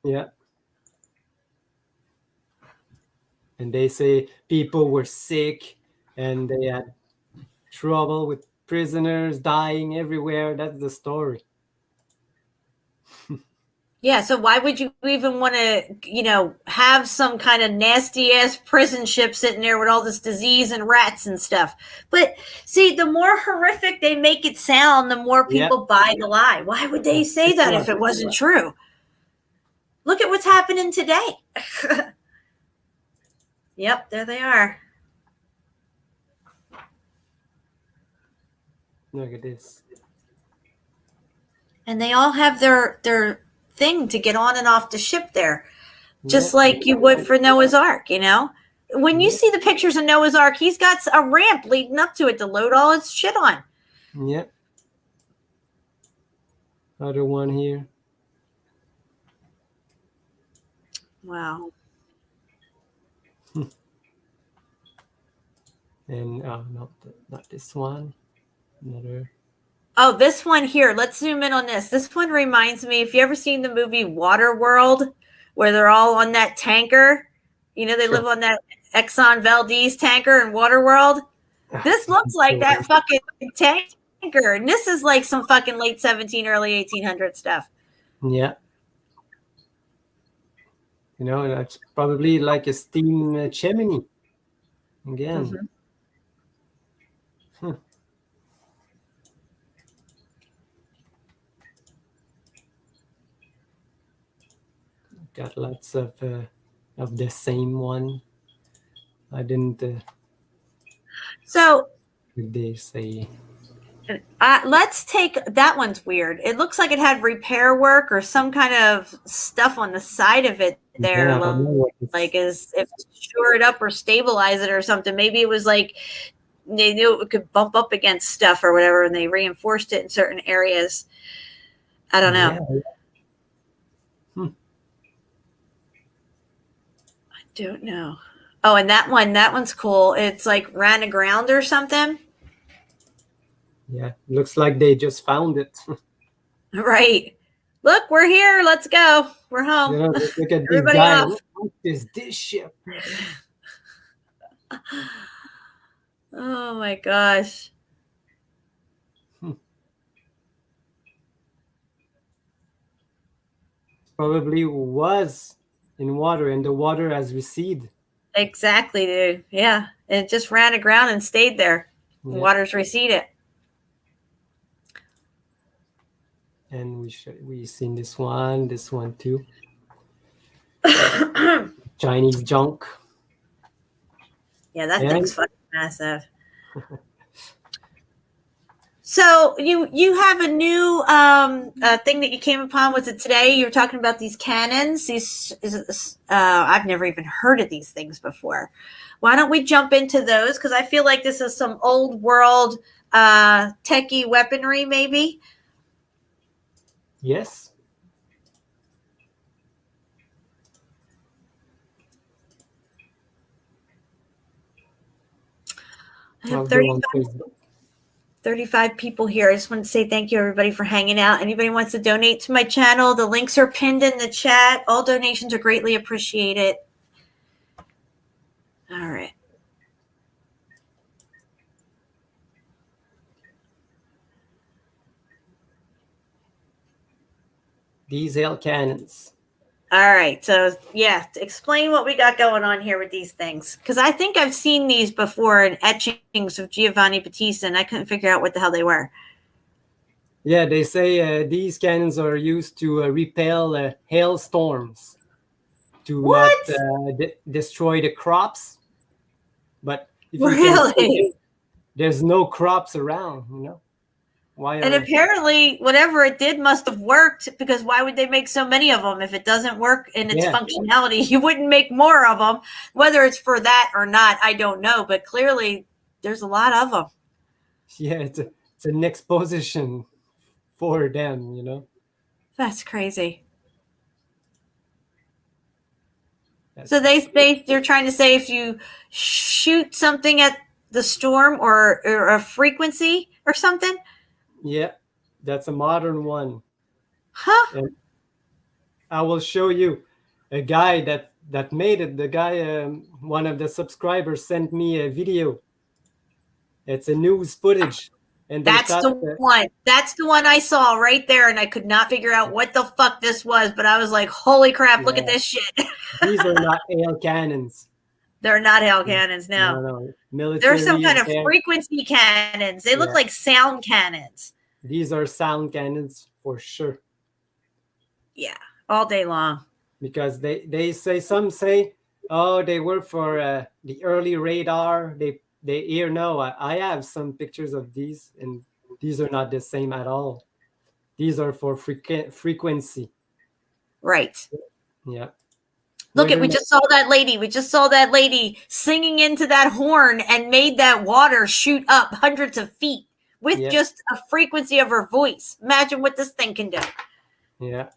Yeah. And they say people were sick and they had trouble with prisoners dying everywhere. That's the story. Yeah, so why would you even want to, have some kind of nasty ass prison ship sitting there with all this disease and rats and stuff? But see, the more horrific they make it sound, the more people buy the lie. Why would they say that if it wasn't true? Look at what's happening today. Yep, there they are. Look at this. And they all have their thing to get on and off the ship there, just like you would for Noah's Ark, When you see the pictures of Noah's Ark, he's got a ramp leading up to it to load all his shit on. Yep. Other one here. Wow. And not this one. Another. Oh, this one here. Let's zoom in on this. This one reminds me, if you ever seen the movie Waterworld, where they're all on that tanker, they live on that Exxon Valdez tanker in Waterworld. This looks like that fucking tanker. And this is like some fucking late 17, early 1800 stuff. Yeah. That's probably like a steam chimney. Again. Mm-hmm. Got lots of the same one. I didn't. So What they say? let's take that one's weird. It looks like it had repair work or some kind of stuff on the side of it there, Yeah, I don't know what like as if to shore it up or stabilize it or something. Maybe it was like they knew it could bump up against stuff or whatever, and they reinforced it in certain areas. I don't know. Yeah. Don't know. Oh, and that one's cool. It's like ran aground or something. Yeah, looks like they just found it. Right. Look, we're here. Let's go. We're home. Look at this Everybody guy. off. What is this ship? Oh my gosh. Probably was in water, and the water has receded. Exactly, dude. Yeah. It just ran aground and stayed there. The Yeah. waters receded. And we seen this one too. Chinese junk. Yeah, that And- thing's fucking massive. So you have a new thing that you came upon. Was it today? You were talking about these cannons. I've never even heard of these things before. Why don't we jump into those? Because I feel like this is some old world techie weaponry, maybe. Yes. I have I'll go on Facebook. 35 people here. I just want to say thank you, everybody, for hanging out. Anybody wants to donate to my channel, the links are pinned in the chat. All donations are greatly appreciated. All right. These hail cannons. All right. So, yeah, explain what we got going on here with these things. Because I think I've seen these before in etchings of Giovanni Battista, and I couldn't figure out what the hell they were. Yeah, they say these cannons are used to repel hailstorms to What? not destroy the crops. But if Really? you can see, there's no crops around, you know. Why? And apparently, whatever it did must have worked, because why would they make so many of them if it doesn't work in its Yeah. functionality? You wouldn't make more of them. Whether it's for that or not, I don't know. But clearly, there's a lot of them. Yeah, it's an exposition for them, you know. That's crazy. That's- So they're trying to say if you shoot something at the storm or a frequency or something, Yeah, that's a modern one. huh? And I will show you a guy that made it. The guy, one of the subscribers sent me a video. It's a news footage, and they That's thought the one. That's the one I saw right there, and I could not figure out what the fuck this was. But I was like, "Holy crap! Look at Yeah. this shit." these are not hail cannons. They're not hail cannons. No, No. Military. they're some kind of can- frequency cannons. They look Yeah. like sound cannons. These are sound cannons for sure, Yeah, all day long. because they say, some say, oh, they were for the early radar. They hear. No, I have some pictures of these, and these are not the same at all. These are for frequency. Right. Yeah. Look at, we Whether- just saw that lady. We just saw that lady singing into that horn and made that water shoot up hundreds of feet with Yeah. just a frequency of her voice. Imagine what this thing can do. Yeah.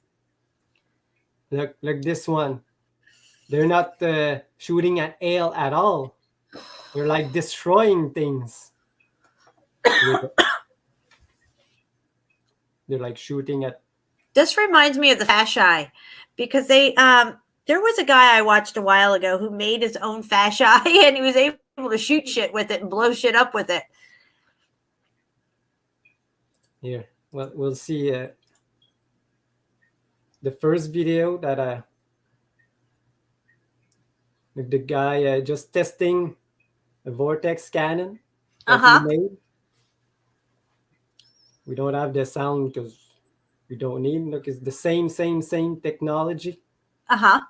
Look, this one. They're not shooting at hail at all. They're like destroying things. They're like shooting at. This reminds me of the fasci, because they there was a guy I watched a while ago who made his own fasci and he was able to shoot shit with it and blow shit up with it. Here, well, we'll see the first video that the guy just testing a vortex cannon that Uh-huh. he made. We don't have the sound because we don't need. Look, it's the same technology. Uh-huh.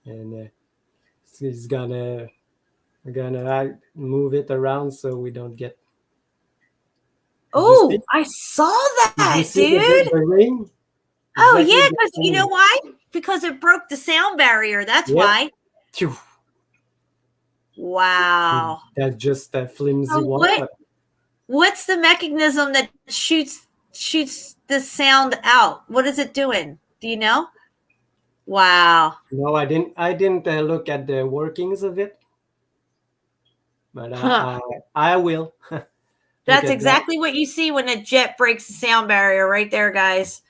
And he's gonna move it around so we don't get. Oh, see? I saw Did that, you see dude. the ring? Oh, Exactly yeah, the because you know same. why? Because it broke the sound barrier. That's Yep. why. Phew, Wow. that's just a flimsy So one. what- What's the mechanism that shoots the sound out? What is it doing? Do you know? Wow. No, I didn't look at the workings of it, but Huh. I will. Look That's at that. exactly what you see when a jet breaks the sound barrier right there, guys.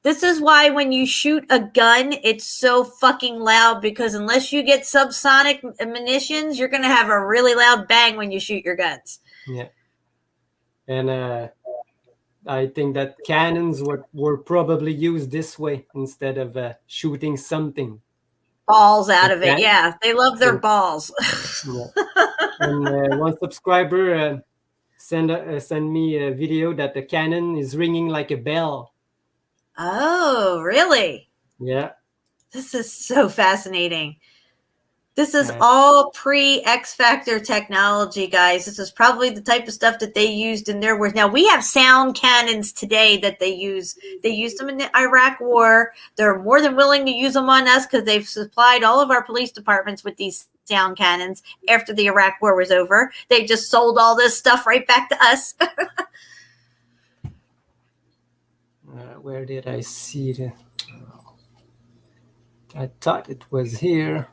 This is why when you shoot a gun, it's so fucking loud, because unless you get subsonic munitions, you're going to have a really loud bang when you shoot your guns. Yeah, and I think that cannons were probably used this way instead of shooting something. Balls out of it. Okay. Yeah. They love their Yeah. balls. Yeah. And one subscriber send me a video that the cannon is ringing like a bell. Oh, really? Yeah. This is so fascinating. This is Right. all pre-X Factor technology, guys. This is probably the type of stuff that they used in their wars. Now, we have sound cannons today that they use. They used them in the Iraq War. They're more than willing to use them on us because they've supplied all of our police departments with these sound cannons after the Iraq War was over. They just sold all this stuff right back to us. Where did I see it? I thought it was here.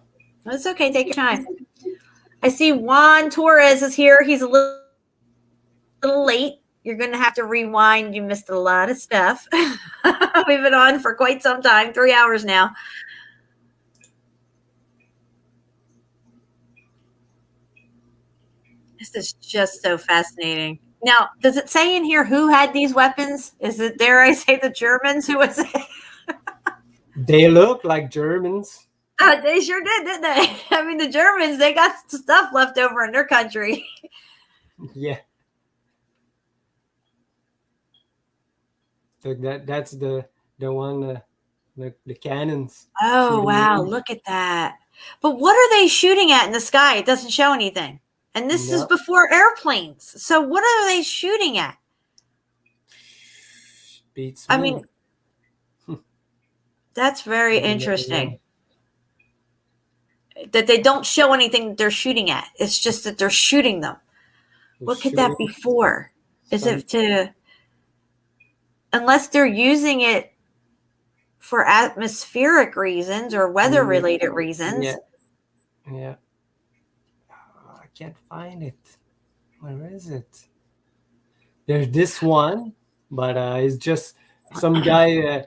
It's okay. Take your time. I see Juan Torres is here. He's a little late. You're going to have to rewind. You missed a lot of stuff. We've been on for quite some time, 3 hours now. This is just so fascinating. Now, does it say in here who had these weapons? Is it, dare I say, the Germans? Who was it? They look like Germans. They sure did, didn't they? I mean, the Germans, they got stuff left over in their country. Yeah. So that's the one, the cannons. Oh, shooting wow. in. Look at that. But what are they shooting at in the sky? It doesn't show anything. And this is No. before airplanes. So what are they shooting at? Beats I me. mean, that's very Yeah, interesting. That they don't show anything that they're shooting at. It's just that they're shooting them. What could that be for? Is it to, unless they're using it for atmospheric reasons or weather related reasons? Yeah. Yeah. Oh, I can't find it. Where is it? There's this one, but it's just some guy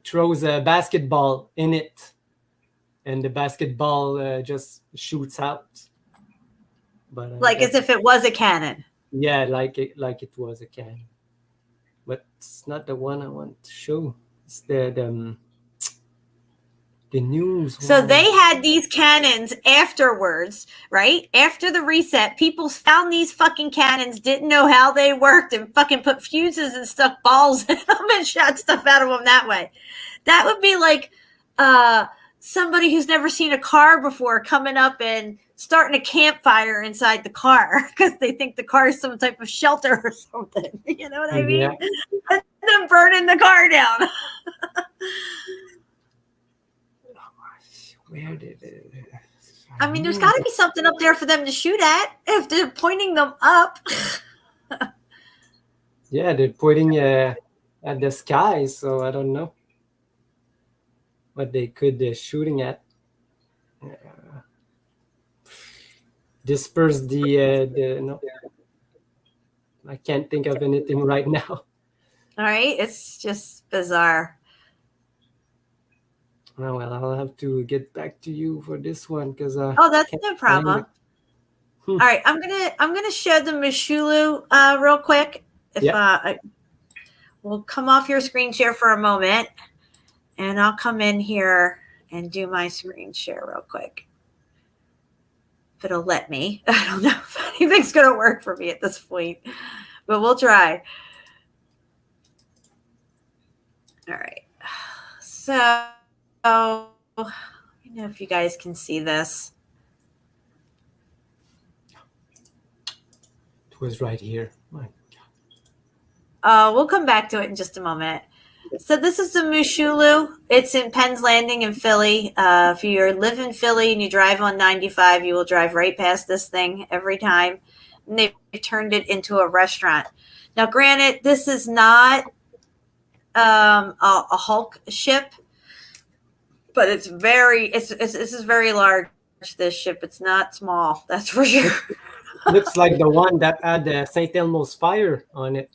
throws a basketball in it, and the basketball just shoots out. But Like as if it was a cannon. yeah, like it was a cannon. But it's not the one I want to show. It's the news So one. they had these cannons afterwards, right? After the reset, people found these fucking cannons, didn't know how they worked, and fucking put fuses and stuck balls in them and shot stuff out of them that way. That would be like somebody who's never seen a car before coming up and starting a campfire inside the car because they think the car is some type of shelter or something. You know what I mean? Yeah. And then burning the car down. Where did it? I mean, there's got to be something up there for them to shoot at if they're pointing them up. Yeah, they're pointing at the sky, so I don't know what they could be shooting at. Disperse the no. I can't think of anything right now. All right, it's just bizarre. Oh, well, I'll have to get back to you for this one because Oh, that's no problem. All right, I'm gonna show the Mishulu real quick. If we'll come off your screen share for a moment, and I'll come in here and do my screen share real quick. If it'll let me. I don't know if anything's gonna work for me at this point, but we'll try. All right. So, let me know if you guys can see this. It was right here. My We'll come back to it in just a moment. So this is the Mushulu. It's in Penn's Landing in Philly. If you live in Philly and you drive on 95, you will drive right past this thing every time. And they've turned it into a restaurant. Now, granted, this is not a Hulk ship, but it's this is very large, this ship. It's not small, that's for sure. Looks like the one that had the St. Elmo's fire on it.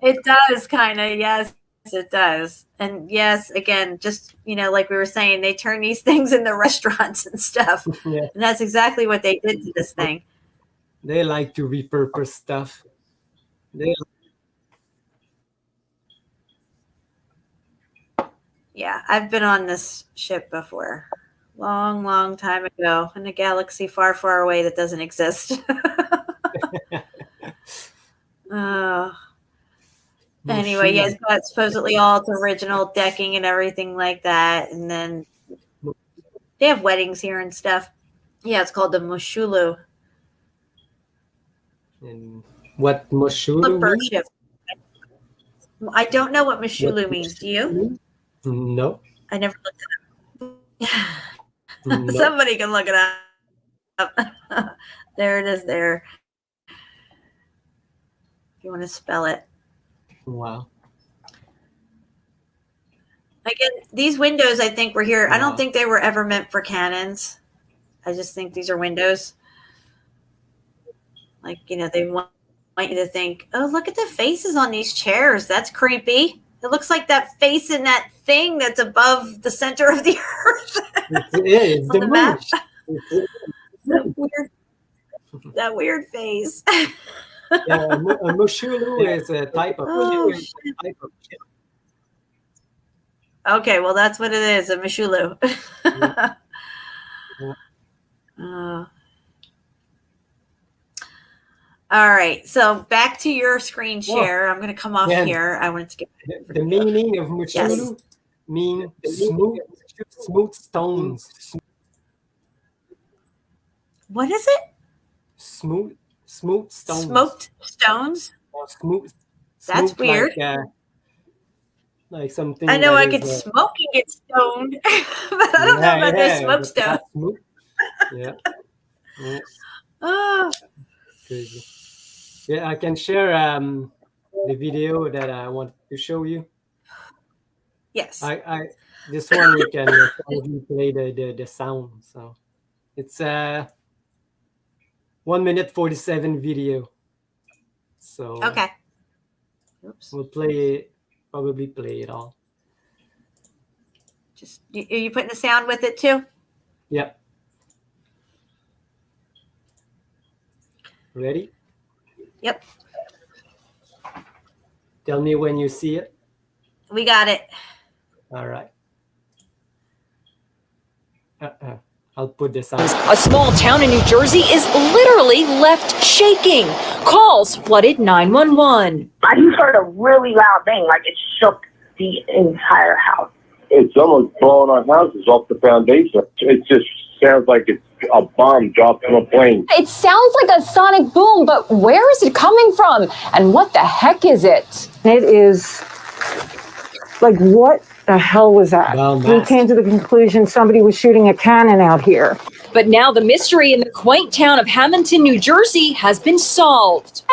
It does kind of, yes, it does. And yes, again, just, like we were saying, they turn these things into restaurants and stuff. Yeah. And that's exactly what they did to this thing. They like to repurpose stuff. Yeah, I've been on this ship before. Long, long time ago in a galaxy far, far away that doesn't exist. Anyway, yeah, it's got supposedly all its original decking and everything like that. And then they have weddings here and stuff. Yeah, it's called the Moshulu. And what Moshulu Flipper means? ship. I don't know what Moshulu means. Do you? No. I never looked it up. No. Somebody can look it up. There it is there. If you want to spell it. Wow. Again, these windows I think were here. I don't Wow. think they were ever meant for cannons. I just think these are windows. Like, they want you to think, oh, look at the faces on these chairs. That's creepy. It looks like that face in that thing that's above the center of the earth. It's On the the map. moon. That weird face. Yeah, a Moshulu is a type of Oh, type of chip. Okay, well, that's what it is, a Moshulu. Yeah. All right, so back to your screen share. I'm going to come off Yeah. here. I wanted to get The meaning of Moshulu Yes. means smooth stones. What is it? Smooth stones. Smoked stones? Or smooth. That's smooth weird. Like something. I know that I could is, smoke and get stoned, but I don't know about this smoke but stone. not smooth. Yeah. Yeah. Oh, Crazy. Yeah, I can share the video that I want to show you. yes. I this one we can probably play the sound. So it's a 1 minute 47 video. So Okay. Oops. we'll probably play it all. Just are you putting the sound with it too? Yep. Ready? Yep. Tell me when you see it. We got it. All right. I'll put this on. A small town in New Jersey is literally left shaking. Calls flooded 911. I just heard a really loud bang, like it shook the entire house. It's almost blowing our houses off the foundation. It just sounds like it's a bomb dropped from a plane. It sounds like a sonic boom, but where is it coming from? And what the heck is it? It is like, what the hell was that? We came to the conclusion somebody was shooting a cannon out here. But now the mystery in the quaint town of Hamilton, New Jersey has been solved.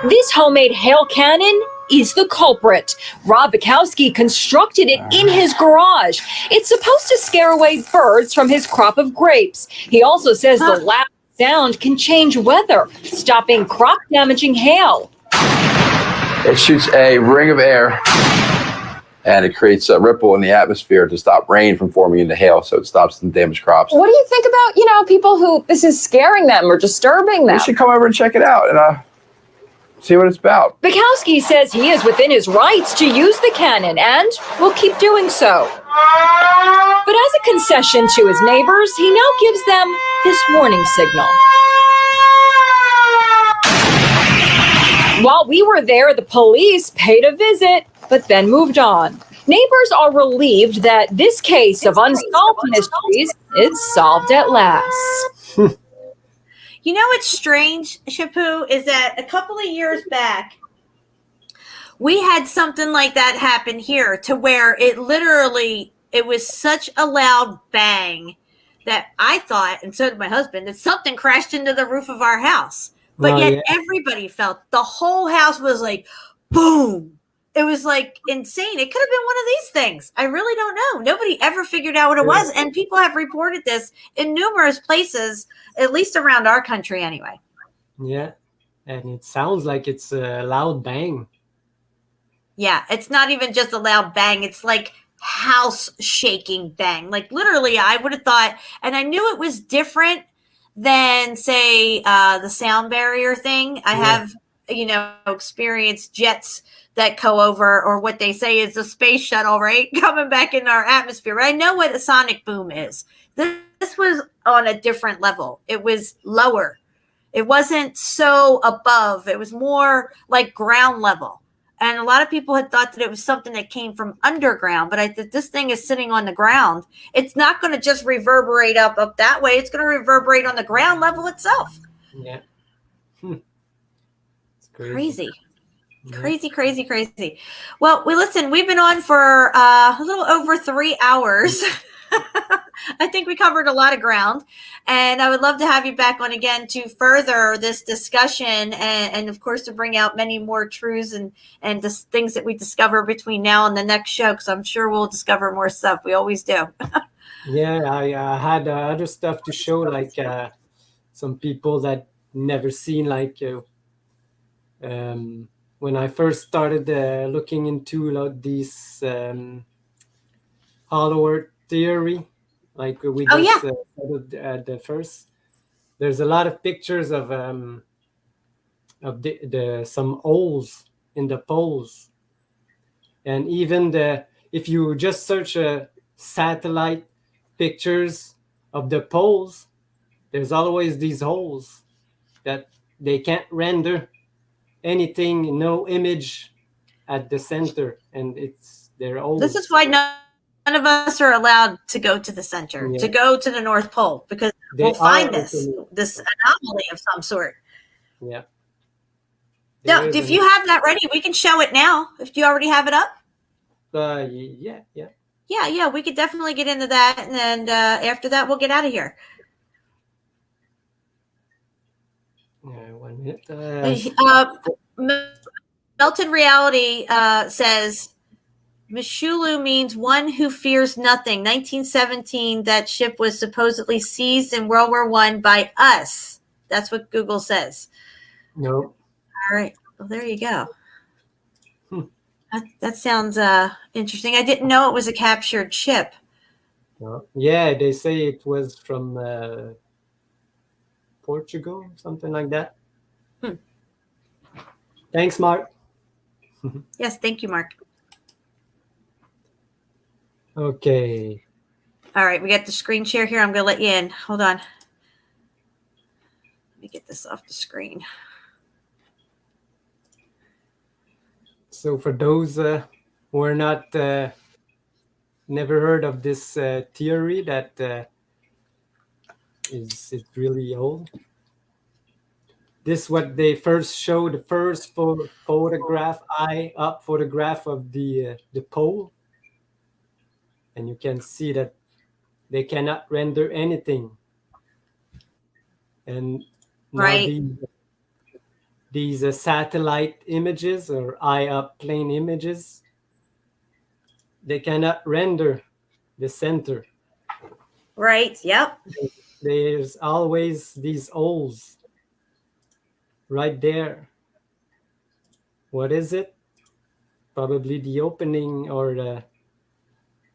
This homemade hail cannon is the culprit. Rob Bukowski constructed it in his garage. It's supposed to scare away birds from his crop of grapes. He also says the loud sound can change weather, stopping crop damaging hail. It shoots a ring of air and it creates a ripple in the atmosphere to stop rain from forming into hail, so it stops the damaged crops. What do you think about, people who this is scaring them or disturbing them? You should come over and check it out and see what it's about. Bukowski says he is within his rights to use the cannon and will keep doing so. But as a concession to his neighbors, he now gives them this warning signal. While we were there, the police paid a visit, but then moved on. Neighbors are relieved that this case of unsolved mysteries is solved at last. You know what's strange, Shapu, is that a couple of years back, we had something like that happen here to where it was such a loud bang that I thought, and so did my husband, that something crashed into the roof of our house. But yet everybody felt the whole house was like, boom. It was like insane. It could have been one of these things. I really don't know. Nobody ever figured out what it was. And people have reported this in numerous places, at least around our country anyway. Yeah. And it sounds like it's a loud bang. Yeah. It's not even just a loud bang. It's like house shaking bang. Like literally, I would have thought, and I knew it was different than, say, the sound barrier thing. I have experienced jets that go over, or what they say is the space shuttle, right? Coming back in our atmosphere. But I know what a sonic boom is. This was on a different level. It was lower. It wasn't so above. It was more like ground level. And a lot of people had thought that it was something that came from underground, but I think this thing is sitting on the ground. It's not going to just reverberate up that way. It's going to reverberate on the ground level itself. Yeah. It's Crazy. Yeah. Crazy. Well, we've been on for a little over 3 hours. I think we covered a lot of ground, and I would love to have you back on again to further this discussion, and of course to bring out many more truths and things that we discover between now and the next show, because I'm sure we'll discover more stuff. We always do. Yeah, I had other stuff to show, like some people that never seen, like when I first started looking into these Hollow Earth theory, like we started at the first. There's a lot of pictures of some holes in the poles, and even if you just search satellite pictures of the poles, there's always these holes that they can't render anything, no image at the center, and they're holes. This is why none of us are allowed to go to the center, to go to the North Pole, because we'll find this anomaly of some sort. Yeah. No, if you have that ready, we can show it now. If you already have it up. Yeah, we could definitely get into that, and then after that, we'll get out of here. 1 minute. Melted Reality says, Mishulu means one who fears nothing. 1917, that ship was supposedly seized in World War I by us. That's what Google says. Nope. All right. Well, there you go. That sounds interesting. I didn't know it was a captured ship. Yeah, they say it was from Portugal, something like that. Thanks, Mark. Yes, thank you, Mark. Okay. All right, we got the screen share here. I'm going to let you in. Hold on. Let me get this off the screen. So for those who are not never heard of this theory that is really old, this what they first showed, the first photograph of the pole. And you can see that they cannot render anything. And now these satellite images or eye-up plane images, they cannot render the center. Right, yep. There's always these holes right there. What is it? Probably the opening or the...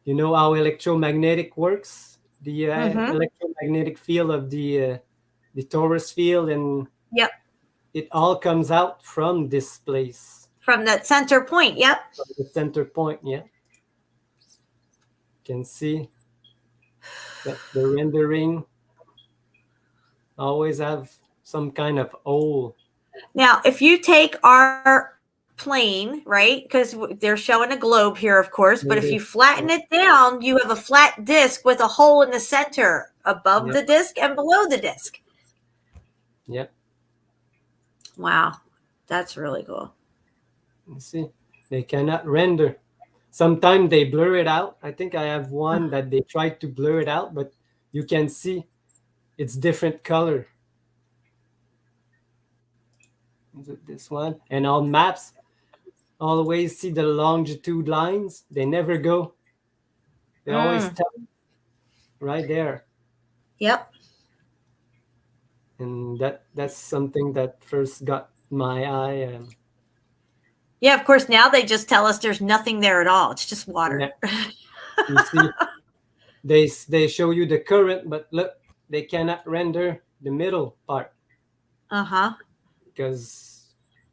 You know how electromagnetic works? The electromagnetic field of the torus field, and it all comes out from this place. From that center point, yep. From the center point, yeah. You can see that the rendering always have some kind of hole. Now, if you take our plane, right, because they're showing a globe here, of course, but if you flatten it down, you have a flat disc with a hole in the center above the disc and below the disc. Yep. Wow, that's really cool. You see, they cannot render. Sometimes they blur it out. I think I have one that they tried to blur it out, but you can see it's different color. Is it this one? And on maps, always see the longitude lines. They never go. They always tell right there. Yep. And that's something that first got my eye. Yeah, of course, now they just tell us there's nothing there at all. It's just water. Yeah. You see, they show you the current, but look, they cannot render the middle part. Uh-huh. Because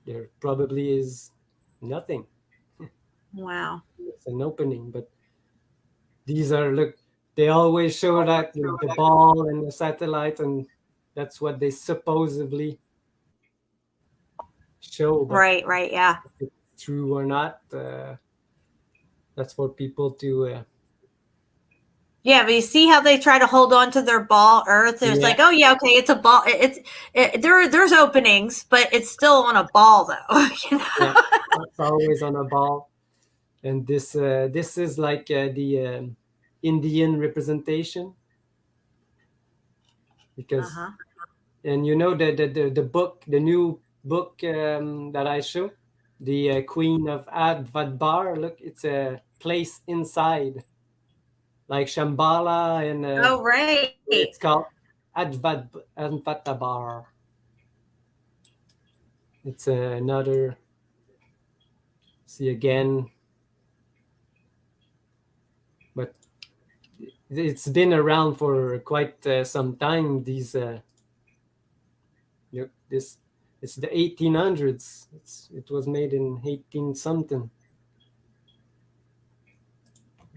there probably is nothing. Wow. It's an opening, but these are, look, they always show that the ball and the satellite, and that's what they supposedly show. But Right, yeah. if it's true or not, that's for people to. Yeah, but you see how they try to hold on to their ball Earth? There's like, oh yeah, okay, it's a ball. There's openings, but it's still on a ball though. You know? Yeah, it's always on a ball. And this is like the Indian representation, because and you know the book, the new book that I show, the Queen of Advadbar. Look, it's a place inside, like Shambhala, and oh right, it's called Advatabar. It's another. See again. But it's been around for quite some time. These, this, it's the 1800s. It was made in 18 something.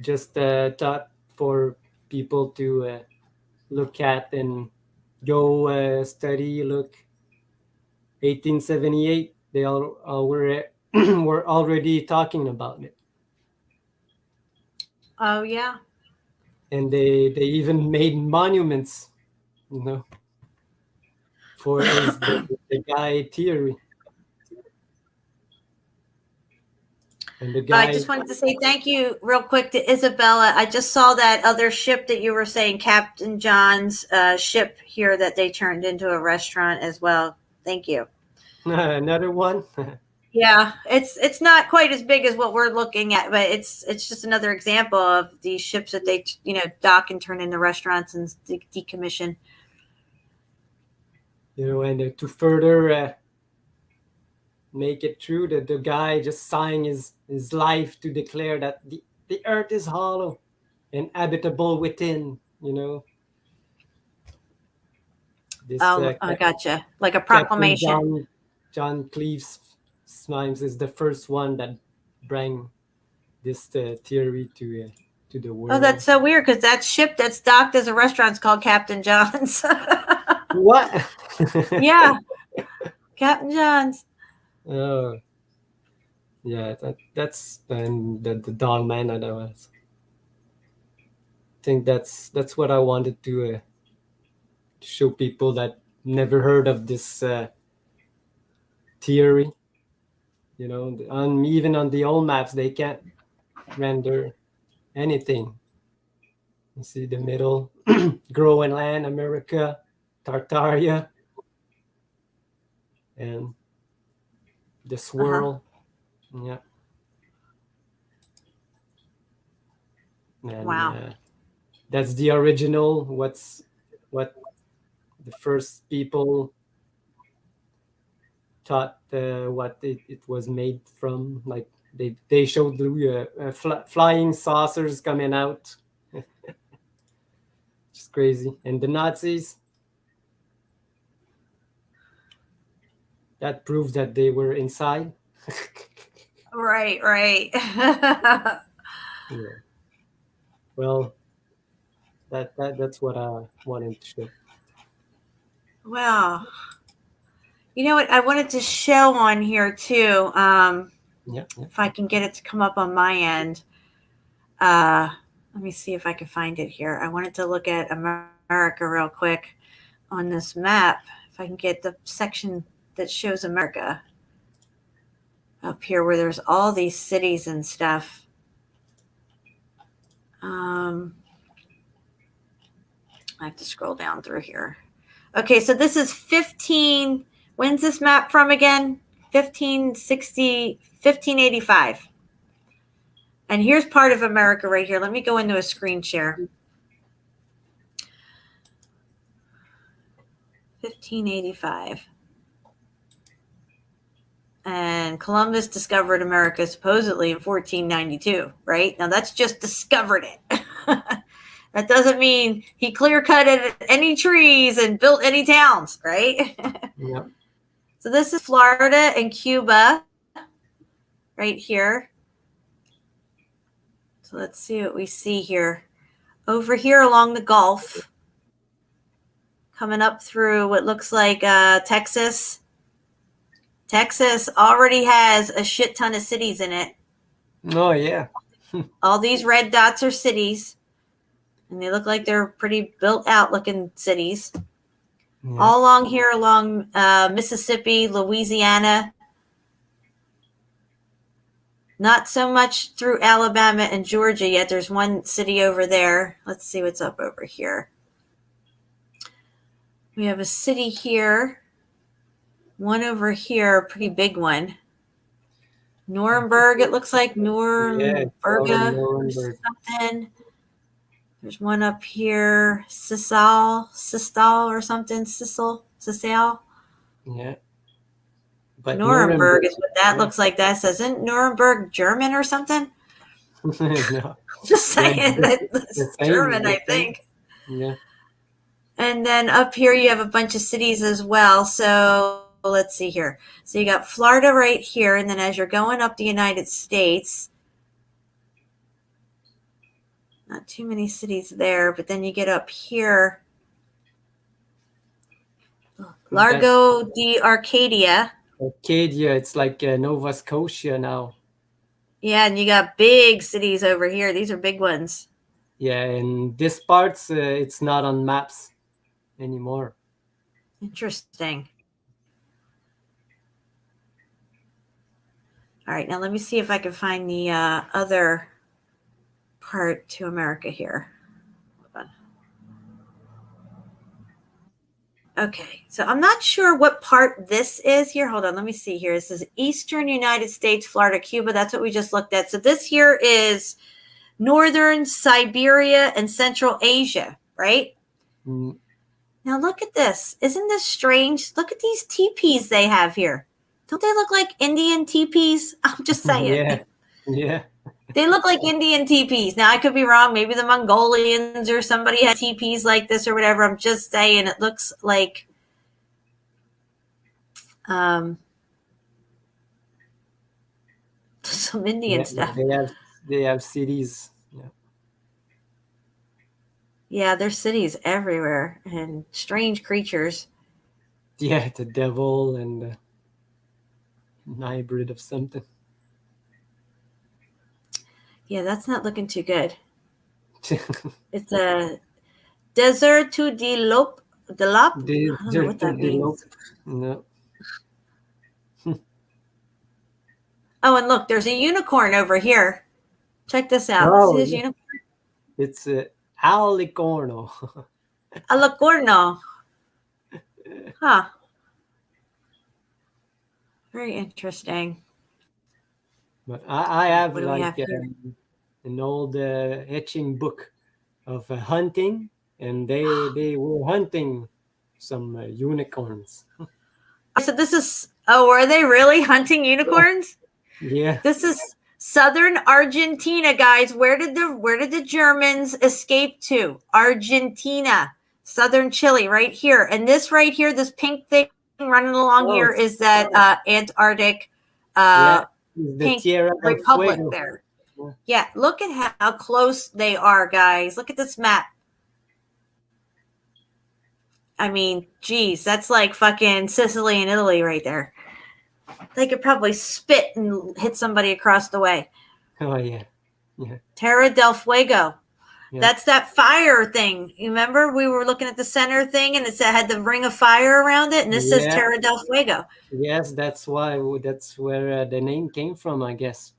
Just taught for people to look at and go study. Look, 1878. They all were were already talking about it. Oh yeah. And they even made monuments, you know, for the guy theory. And the guy. I just wanted to say thank you real quick to Isabella. I just saw that other ship that you were saying, Captain John's ship here, that they turned into a restaurant as well. Thank you. Another one. Yeah, it's not quite as big as what we're looking at, but it's just another example of these ships that they dock and turn into restaurants and decommission. You know, and to further make it true, that the guy just signed his life to declare that the earth is hollow and habitable within. You know. This, I gotcha. Like a proclamation. John Cleves Smimes is the first one that bring this theory to the world. Oh, that's so weird, because that ship that's docked as a restaurant is called Captain John's. What? Yeah, Captain John's. Oh, yeah. That's and the Dawn Man. I think that's what I wanted to show people that never heard of this theory. You know, even on the old maps, they can't render anything. You see the middle, Groenland, America, Tartaria, and the swirl. Yeah. And, wow. That's the original. What the first people thought what it was made from. Like they showed the flying saucers coming out. Just crazy. And the Nazis, that proves that they were inside. Right. Yeah. Well, that's what I wanted to show. Wow. You know what? I wanted to show on here too. If I can get it to come up on my end. Let me see if I can find it here. I wanted to look at America real quick on this map. If I can get the section that shows America up here, where there's all these cities and stuff. I have to scroll down through here. Okay, so this is 15. When's this map from again? 1585. And here's part of America right here. Let me go into a screen share. 1585. And Columbus discovered America supposedly in 1492, right? Now that's just discovered it. That doesn't mean he clear-cutted any trees and built any towns, right? Yep. So this is Florida and Cuba right here. So let's see what we see here. Over here along the Gulf, coming up through what looks like Texas. Texas already has a shit ton of cities in it. Oh, yeah. All these red dots are cities, and they look like they're pretty built out looking cities. Yeah. All along here, along Mississippi, Louisiana. Not so much through Alabama and Georgia yet. There's one city over there. Let's see what's up over here. We have a city here. One over here, a pretty big one. Nuremberg, it looks like. Nuremberg or something. There's one up here. Sistal or something. Sissel. Yeah. But Nuremberg is what that looks like. That says, isn't Nuremberg German or something? No. Just saying, it's German, I think. Yeah. And then up here you have a bunch of cities as well. So let's see here. So you got Florida right here, and then as you're going up the United States, not too many cities there, but then you get up here, Largo de Arcadia. Arcadia, it's like Nova Scotia now. Yeah, and you got big cities over here. These are big ones. Yeah, and this part's it's not on maps anymore. Interesting. All right, now let me see if I can find the other part to America here. Hold on. Okay, so I'm not sure what part this is here. Hold on, let me see here. This is Eastern United States, Florida, Cuba. That's what we just looked at. So this here is Northern Siberia and Central Asia, right? Mm. Now look at this. Isn't this strange? Look at these teepees they have here. Don't they look like Indian teepees? I'm just saying. Yeah, yeah. They look like Indian teepees. Now, I could be wrong. Maybe the Mongolians or somebody had teepees like this or whatever. I'm just saying it looks like some Indian stuff. They have cities. Yeah. Yeah, there's cities everywhere and strange creatures. Yeah, the devil and an hybrid of something. Yeah, that's not looking too good. It's a desert to develop. I don't know what that means. No. Oh, and look, there's a unicorn over here. Check this out. Oh, See this yeah. unicorn? It's Alicorno. Alicorno. Huh. Very interesting. But I have What do we like have here? an old etching book of hunting, and they were hunting some unicorns. So this is, oh, are they really hunting unicorns? Yeah. This is southern Argentina, guys. Where did the Germans escape to? Argentina, southern Chile, right here. And this right here, this pink thing running along here is that Antarctic pink republic there. Yeah, look at how close they are, guys. Look at this map. I mean, geez, that's like fucking Sicily and Italy right there. They could probably spit and hit somebody across the way. Oh, yeah. Yeah. Terra del Fuego. Yeah. That's that fire thing. You remember we were looking at the center thing and it had the ring of fire around it, and this says Terra del Fuego. Yes, that's where the name came from, I guess.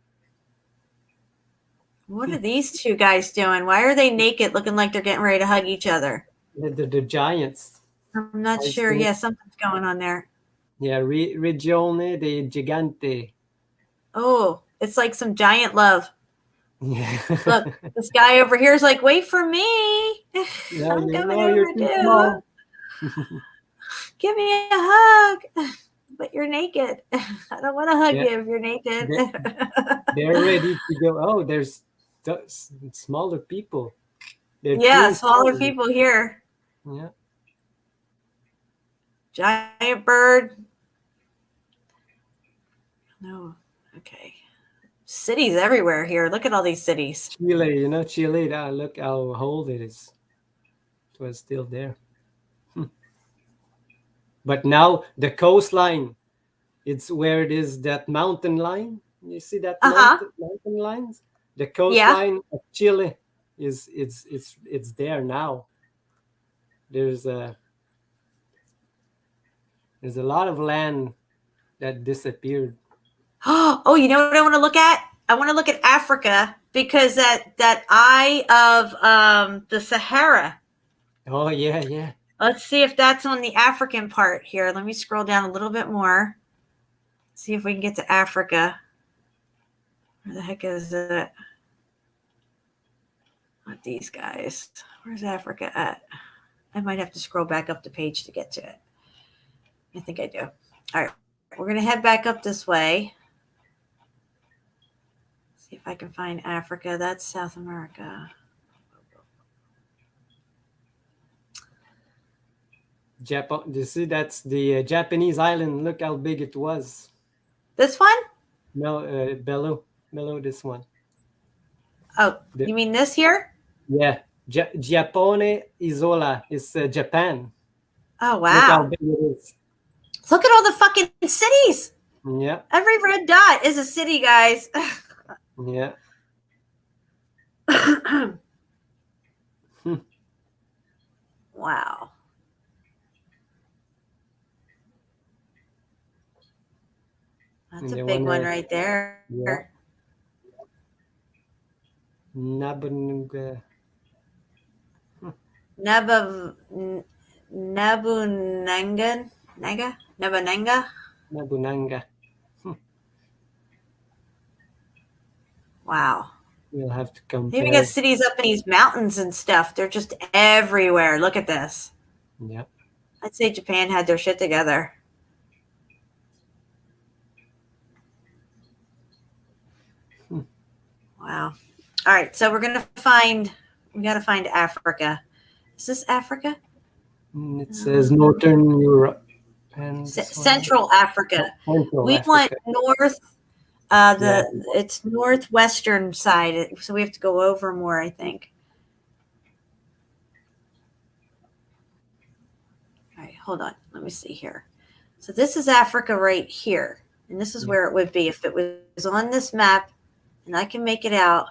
What are these two guys doing? Why are they naked looking like they're getting ready to hug each other? The giants. I'm not sure. Yeah, something's going on there. Yeah, Regione de Gigante. Oh, it's like some giant love. Yeah. Look, this guy over here is like, wait for me. Yeah, I'm coming you're over too too. small. Give me a hug. But you're naked. I don't want to hug you if you're naked. They're ready to go. Oh, there's smaller people. Yeah, smaller people here. Yeah. Giant bird. No. Okay. Cities everywhere here. Look at all these cities. Chile, Chile. Look how old it is. It was still there. But now the coastline, it's where it is that mountain line. You see that mountain lines? The coastline of Chile is it's there now. There's a lot of land that disappeared. Oh, you know what I want to look at? I want to look at Africa because that eye of the Sahara. Oh yeah. Let's see if that's on the African part here. Let me scroll down a little bit more. See if we can get to Africa. Where the heck is it? Not these guys. Where's Africa at? I might have to scroll back up the page to get to it. I think I do. All right. We're going to head back up this way. See if I can find Africa. That's South America. Japan. You see, that's the Japanese island. Look how big it was. This one? No, below this one. Oh, you mean this here? Yeah. Giappone Isola is Japan. Oh, wow. Look how big it is. Look at all the fucking cities. Yeah. Every red dot is a city, guys. Yeah. Wow. That's a big one right there. Yeah. Nabunanga. Nabunanga. Wow. We'll have to compare. They even got cities up in these mountains and stuff. They're just everywhere. Look at this. Yeah. I'd say Japan had their shit together. Wow. All right. So we got to find Africa. Is this Africa? It says Northern Europe. And Central Africa. Central Africa. Want north. It's northwestern side, so we have to go over more, I think. All right, hold on. Let me see here. So this is Africa right here, and this is where it would be if it was on this map, and I can make it out.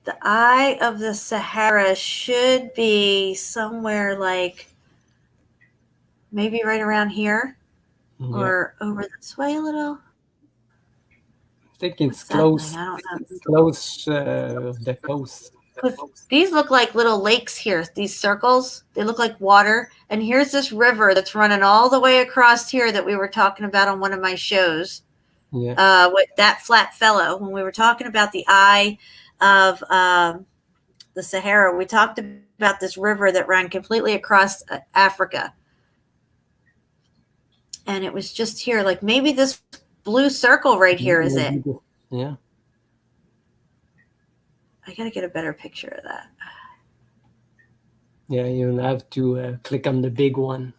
The eye of the Sahara should be somewhere like maybe right around here. Yeah. Or over this way a little. I think it's close. Close the coast. These look like little lakes here. These circles, they look like water. And here's this river that's running all the way across here that we were talking about on one of my shows. Yeah. With that flat fellow, when we were talking about the eye of the Sahara, we talked about this river that ran completely across Africa. And it was just here, like maybe this blue circle right here is it. Yeah. I got to get a better picture of that. Yeah, you'll have to click on the big one.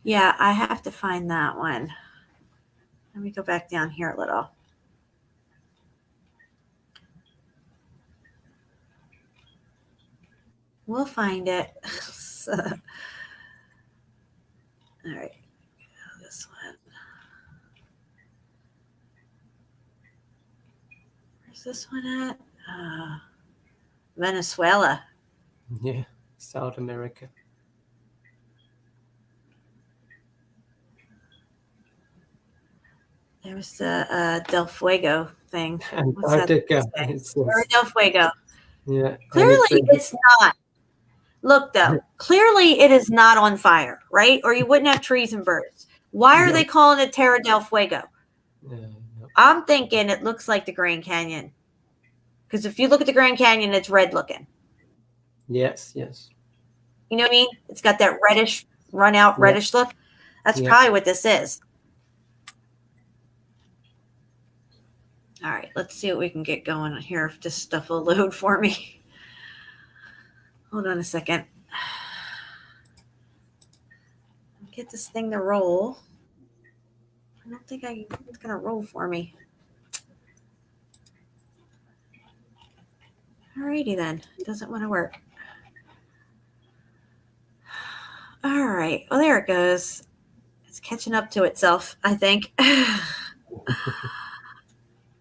Yeah, I have to find that one. Let me go back down here a little. We'll find it. All right. This one. Where's this one at? Venezuela. Yeah, South America. There's the Del Fuego thing. Antarctica. Or Del Fuego. Yeah. Clearly, it's not. Look, though, clearly it is not on fire, right? Or you wouldn't have trees and birds. Why are they calling it Terra del Fuego? I'm thinking it looks like the Grand Canyon. Because if you look at the Grand Canyon, it's red looking. Yes, yes. You know what I mean? It's got that reddish, run out reddish look. That's probably what this is. All right, let's see what we can get going here if this stuff will load for me. Hold on a second. I'm get this thing to roll. I don't think it's going to roll for me. Alrighty then. It doesn't want to work. All right. Well, there it goes. It's catching up to itself, I think.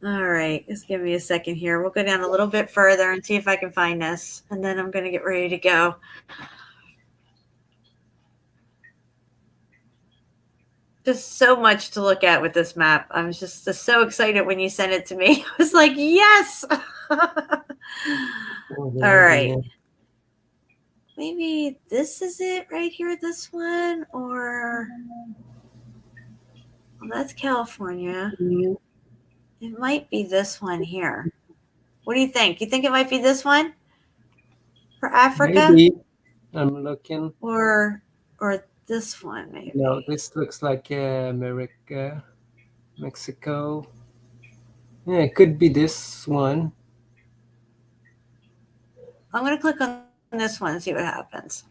All right. Just give me a second here. We'll go down a little bit further and see if I can find this. And then I'm going to get ready to go. Just so much to look at with this map. I was just so excited when you sent it to me. I was like, yes. All right. Maybe this is it right here, this one, or well, that's California. It might be this one here. What do you think? You think it might be this one for Africa? Maybe. I'm looking. Or this one, maybe. No, this looks like America, Mexico. Yeah, it could be this one. I'm going to click on this one and see what happens.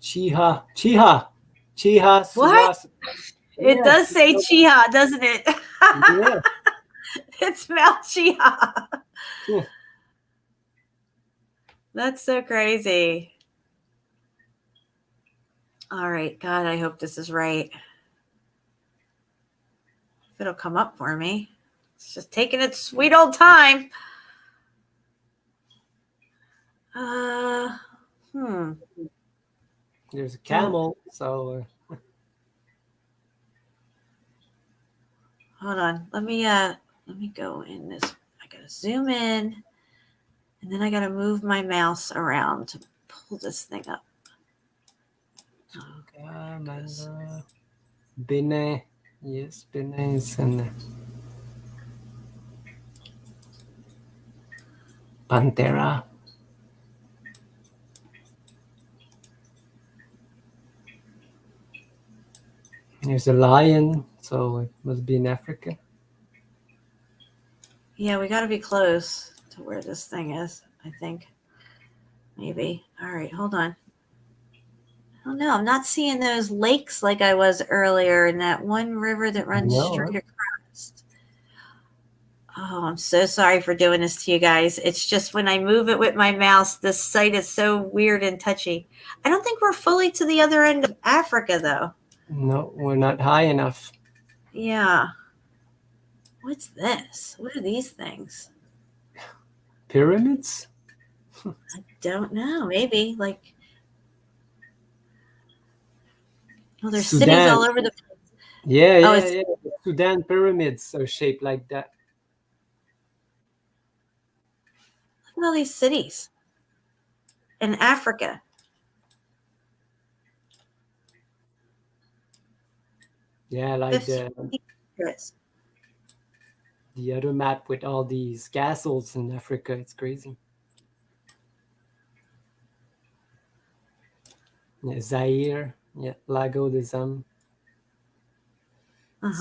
Chiha. What? It does say Chiha, doesn't it? Yeah. It's Mount Chiha. Yeah. That's so crazy. All right, God, I hope this is right. If it'll come up for me. It's just taking its sweet old time. There's a camel, so hold on. Let me go in this. I gotta zoom in, and then I gotta move my mouse around to pull this thing up. Benin. Yes, Benin is in Pantera. There's a lion, so it must be in Africa. Yeah, we gotta be close to where this thing is, I think. Maybe. All right, hold on. I don't know. I'm not seeing those lakes like I was earlier in that one river that runs straight across. Oh, I'm so sorry for doing this to you guys. It's just when I move it with my mouse, this site is so weird and touchy. I don't think we're fully to the other end of Africa, though. No, we're not high enough. Yeah. What's this? What are these things? Pyramids? I don't know. Maybe like. Well, there's Sudan. cities all over the place. Yeah. Oh, The Sudan pyramids are shaped like that. Look at all these cities in Africa. Yeah, like 15 acres. the other map with all these castles in Africa. It's crazy. Yeah, Zaire. Yeah, Lago de Zam. It's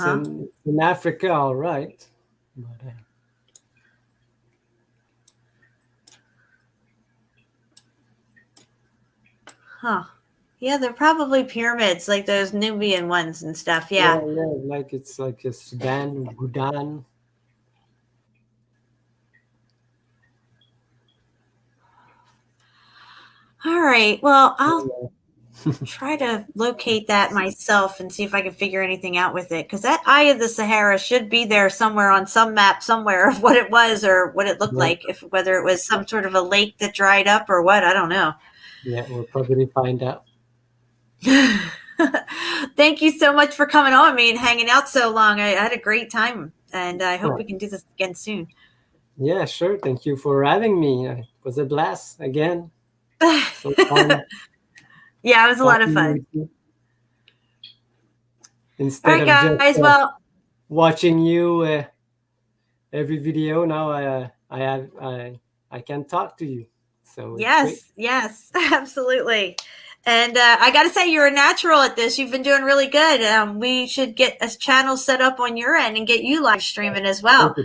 in Africa, all right. But, Huh. Yeah, they're probably pyramids, like those Nubian ones and stuff. Yeah. like it's like a Sudan, Budan. All right. Well, I'll try to locate that myself and see if I can figure anything out with it. Because that Eye of the Sahara should be there somewhere on some map somewhere of what it was or what it looked like. Whether it was some sort of a lake that dried up or what, I don't know. Yeah, we'll probably find out. Thank you so much for coming on with me and hanging out so long. I had a great time, and I hope we can do this again soon. Yeah, sure. Thank you for having me. It was a blast again. So fun. Yeah, it was a lot of fun. Instead All right, of guys. just watching you every video, now I can talk to you. So it's yes, absolutely. And I got to say, you're a natural at this. You've been doing really good. We should get a channel set up on your end and get you live streaming as well.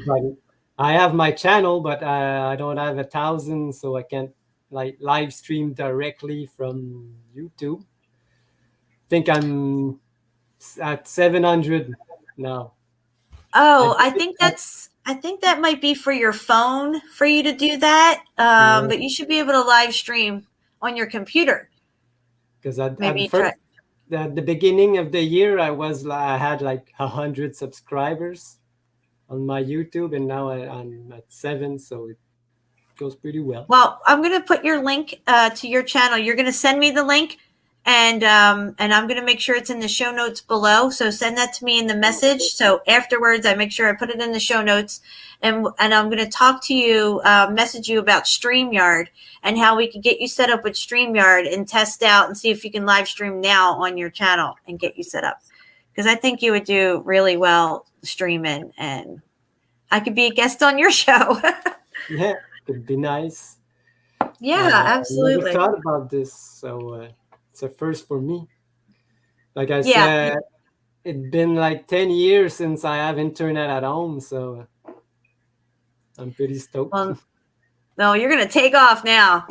I have my channel, but I don't have 1,000, so I can't like live stream directly from YouTube. I think I'm at 700 now. Oh, I think that might be for your phone for you to do that. But you should be able to live stream on your computer. Because at the beginning of the year, I had like 100 subscribers on my YouTube, and now I'm at 7, so it goes pretty well. Well, I'm going to put your link to your channel. You're going to send me the link, and I'm going to make sure it's in the show notes below. So send that to me in the message. So afterwards, I make sure I put it in the show notes, and I'm going to talk to you, message you about StreamYard and how we can get you set up with StreamYard and test out and see if you can live stream now on your channel and get you set up. Because I think you would do really well streaming, and I could be a guest on your show. Yeah, it'd be nice. Yeah, absolutely. I never thought about this, so it's a first for me. Like I said, it's been like 10 years since I have internet at home, so I'm pretty stoked. Well, no, you're going to take off now.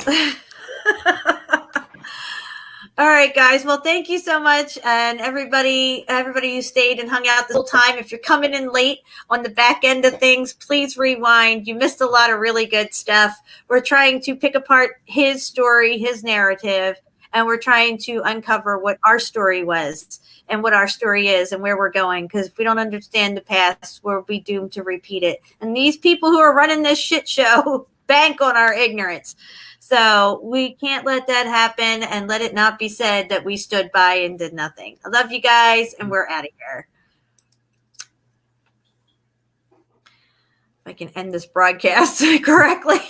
All right, guys. Well, thank you so much. And everybody who stayed and hung out this whole time, if you're coming in late on the back end of things, please rewind. You missed a lot of really good stuff. We're trying to pick apart his story, his narrative, and we're trying to uncover what our story was and what our story is and where we're going. Because if we don't understand the past, we'll be doomed to repeat it. And these people who are running this shit show bank on our ignorance. So we can't let that happen, and let it not be said that we stood by and did nothing. I love you guys, and we're out of here. If I can end this broadcast correctly.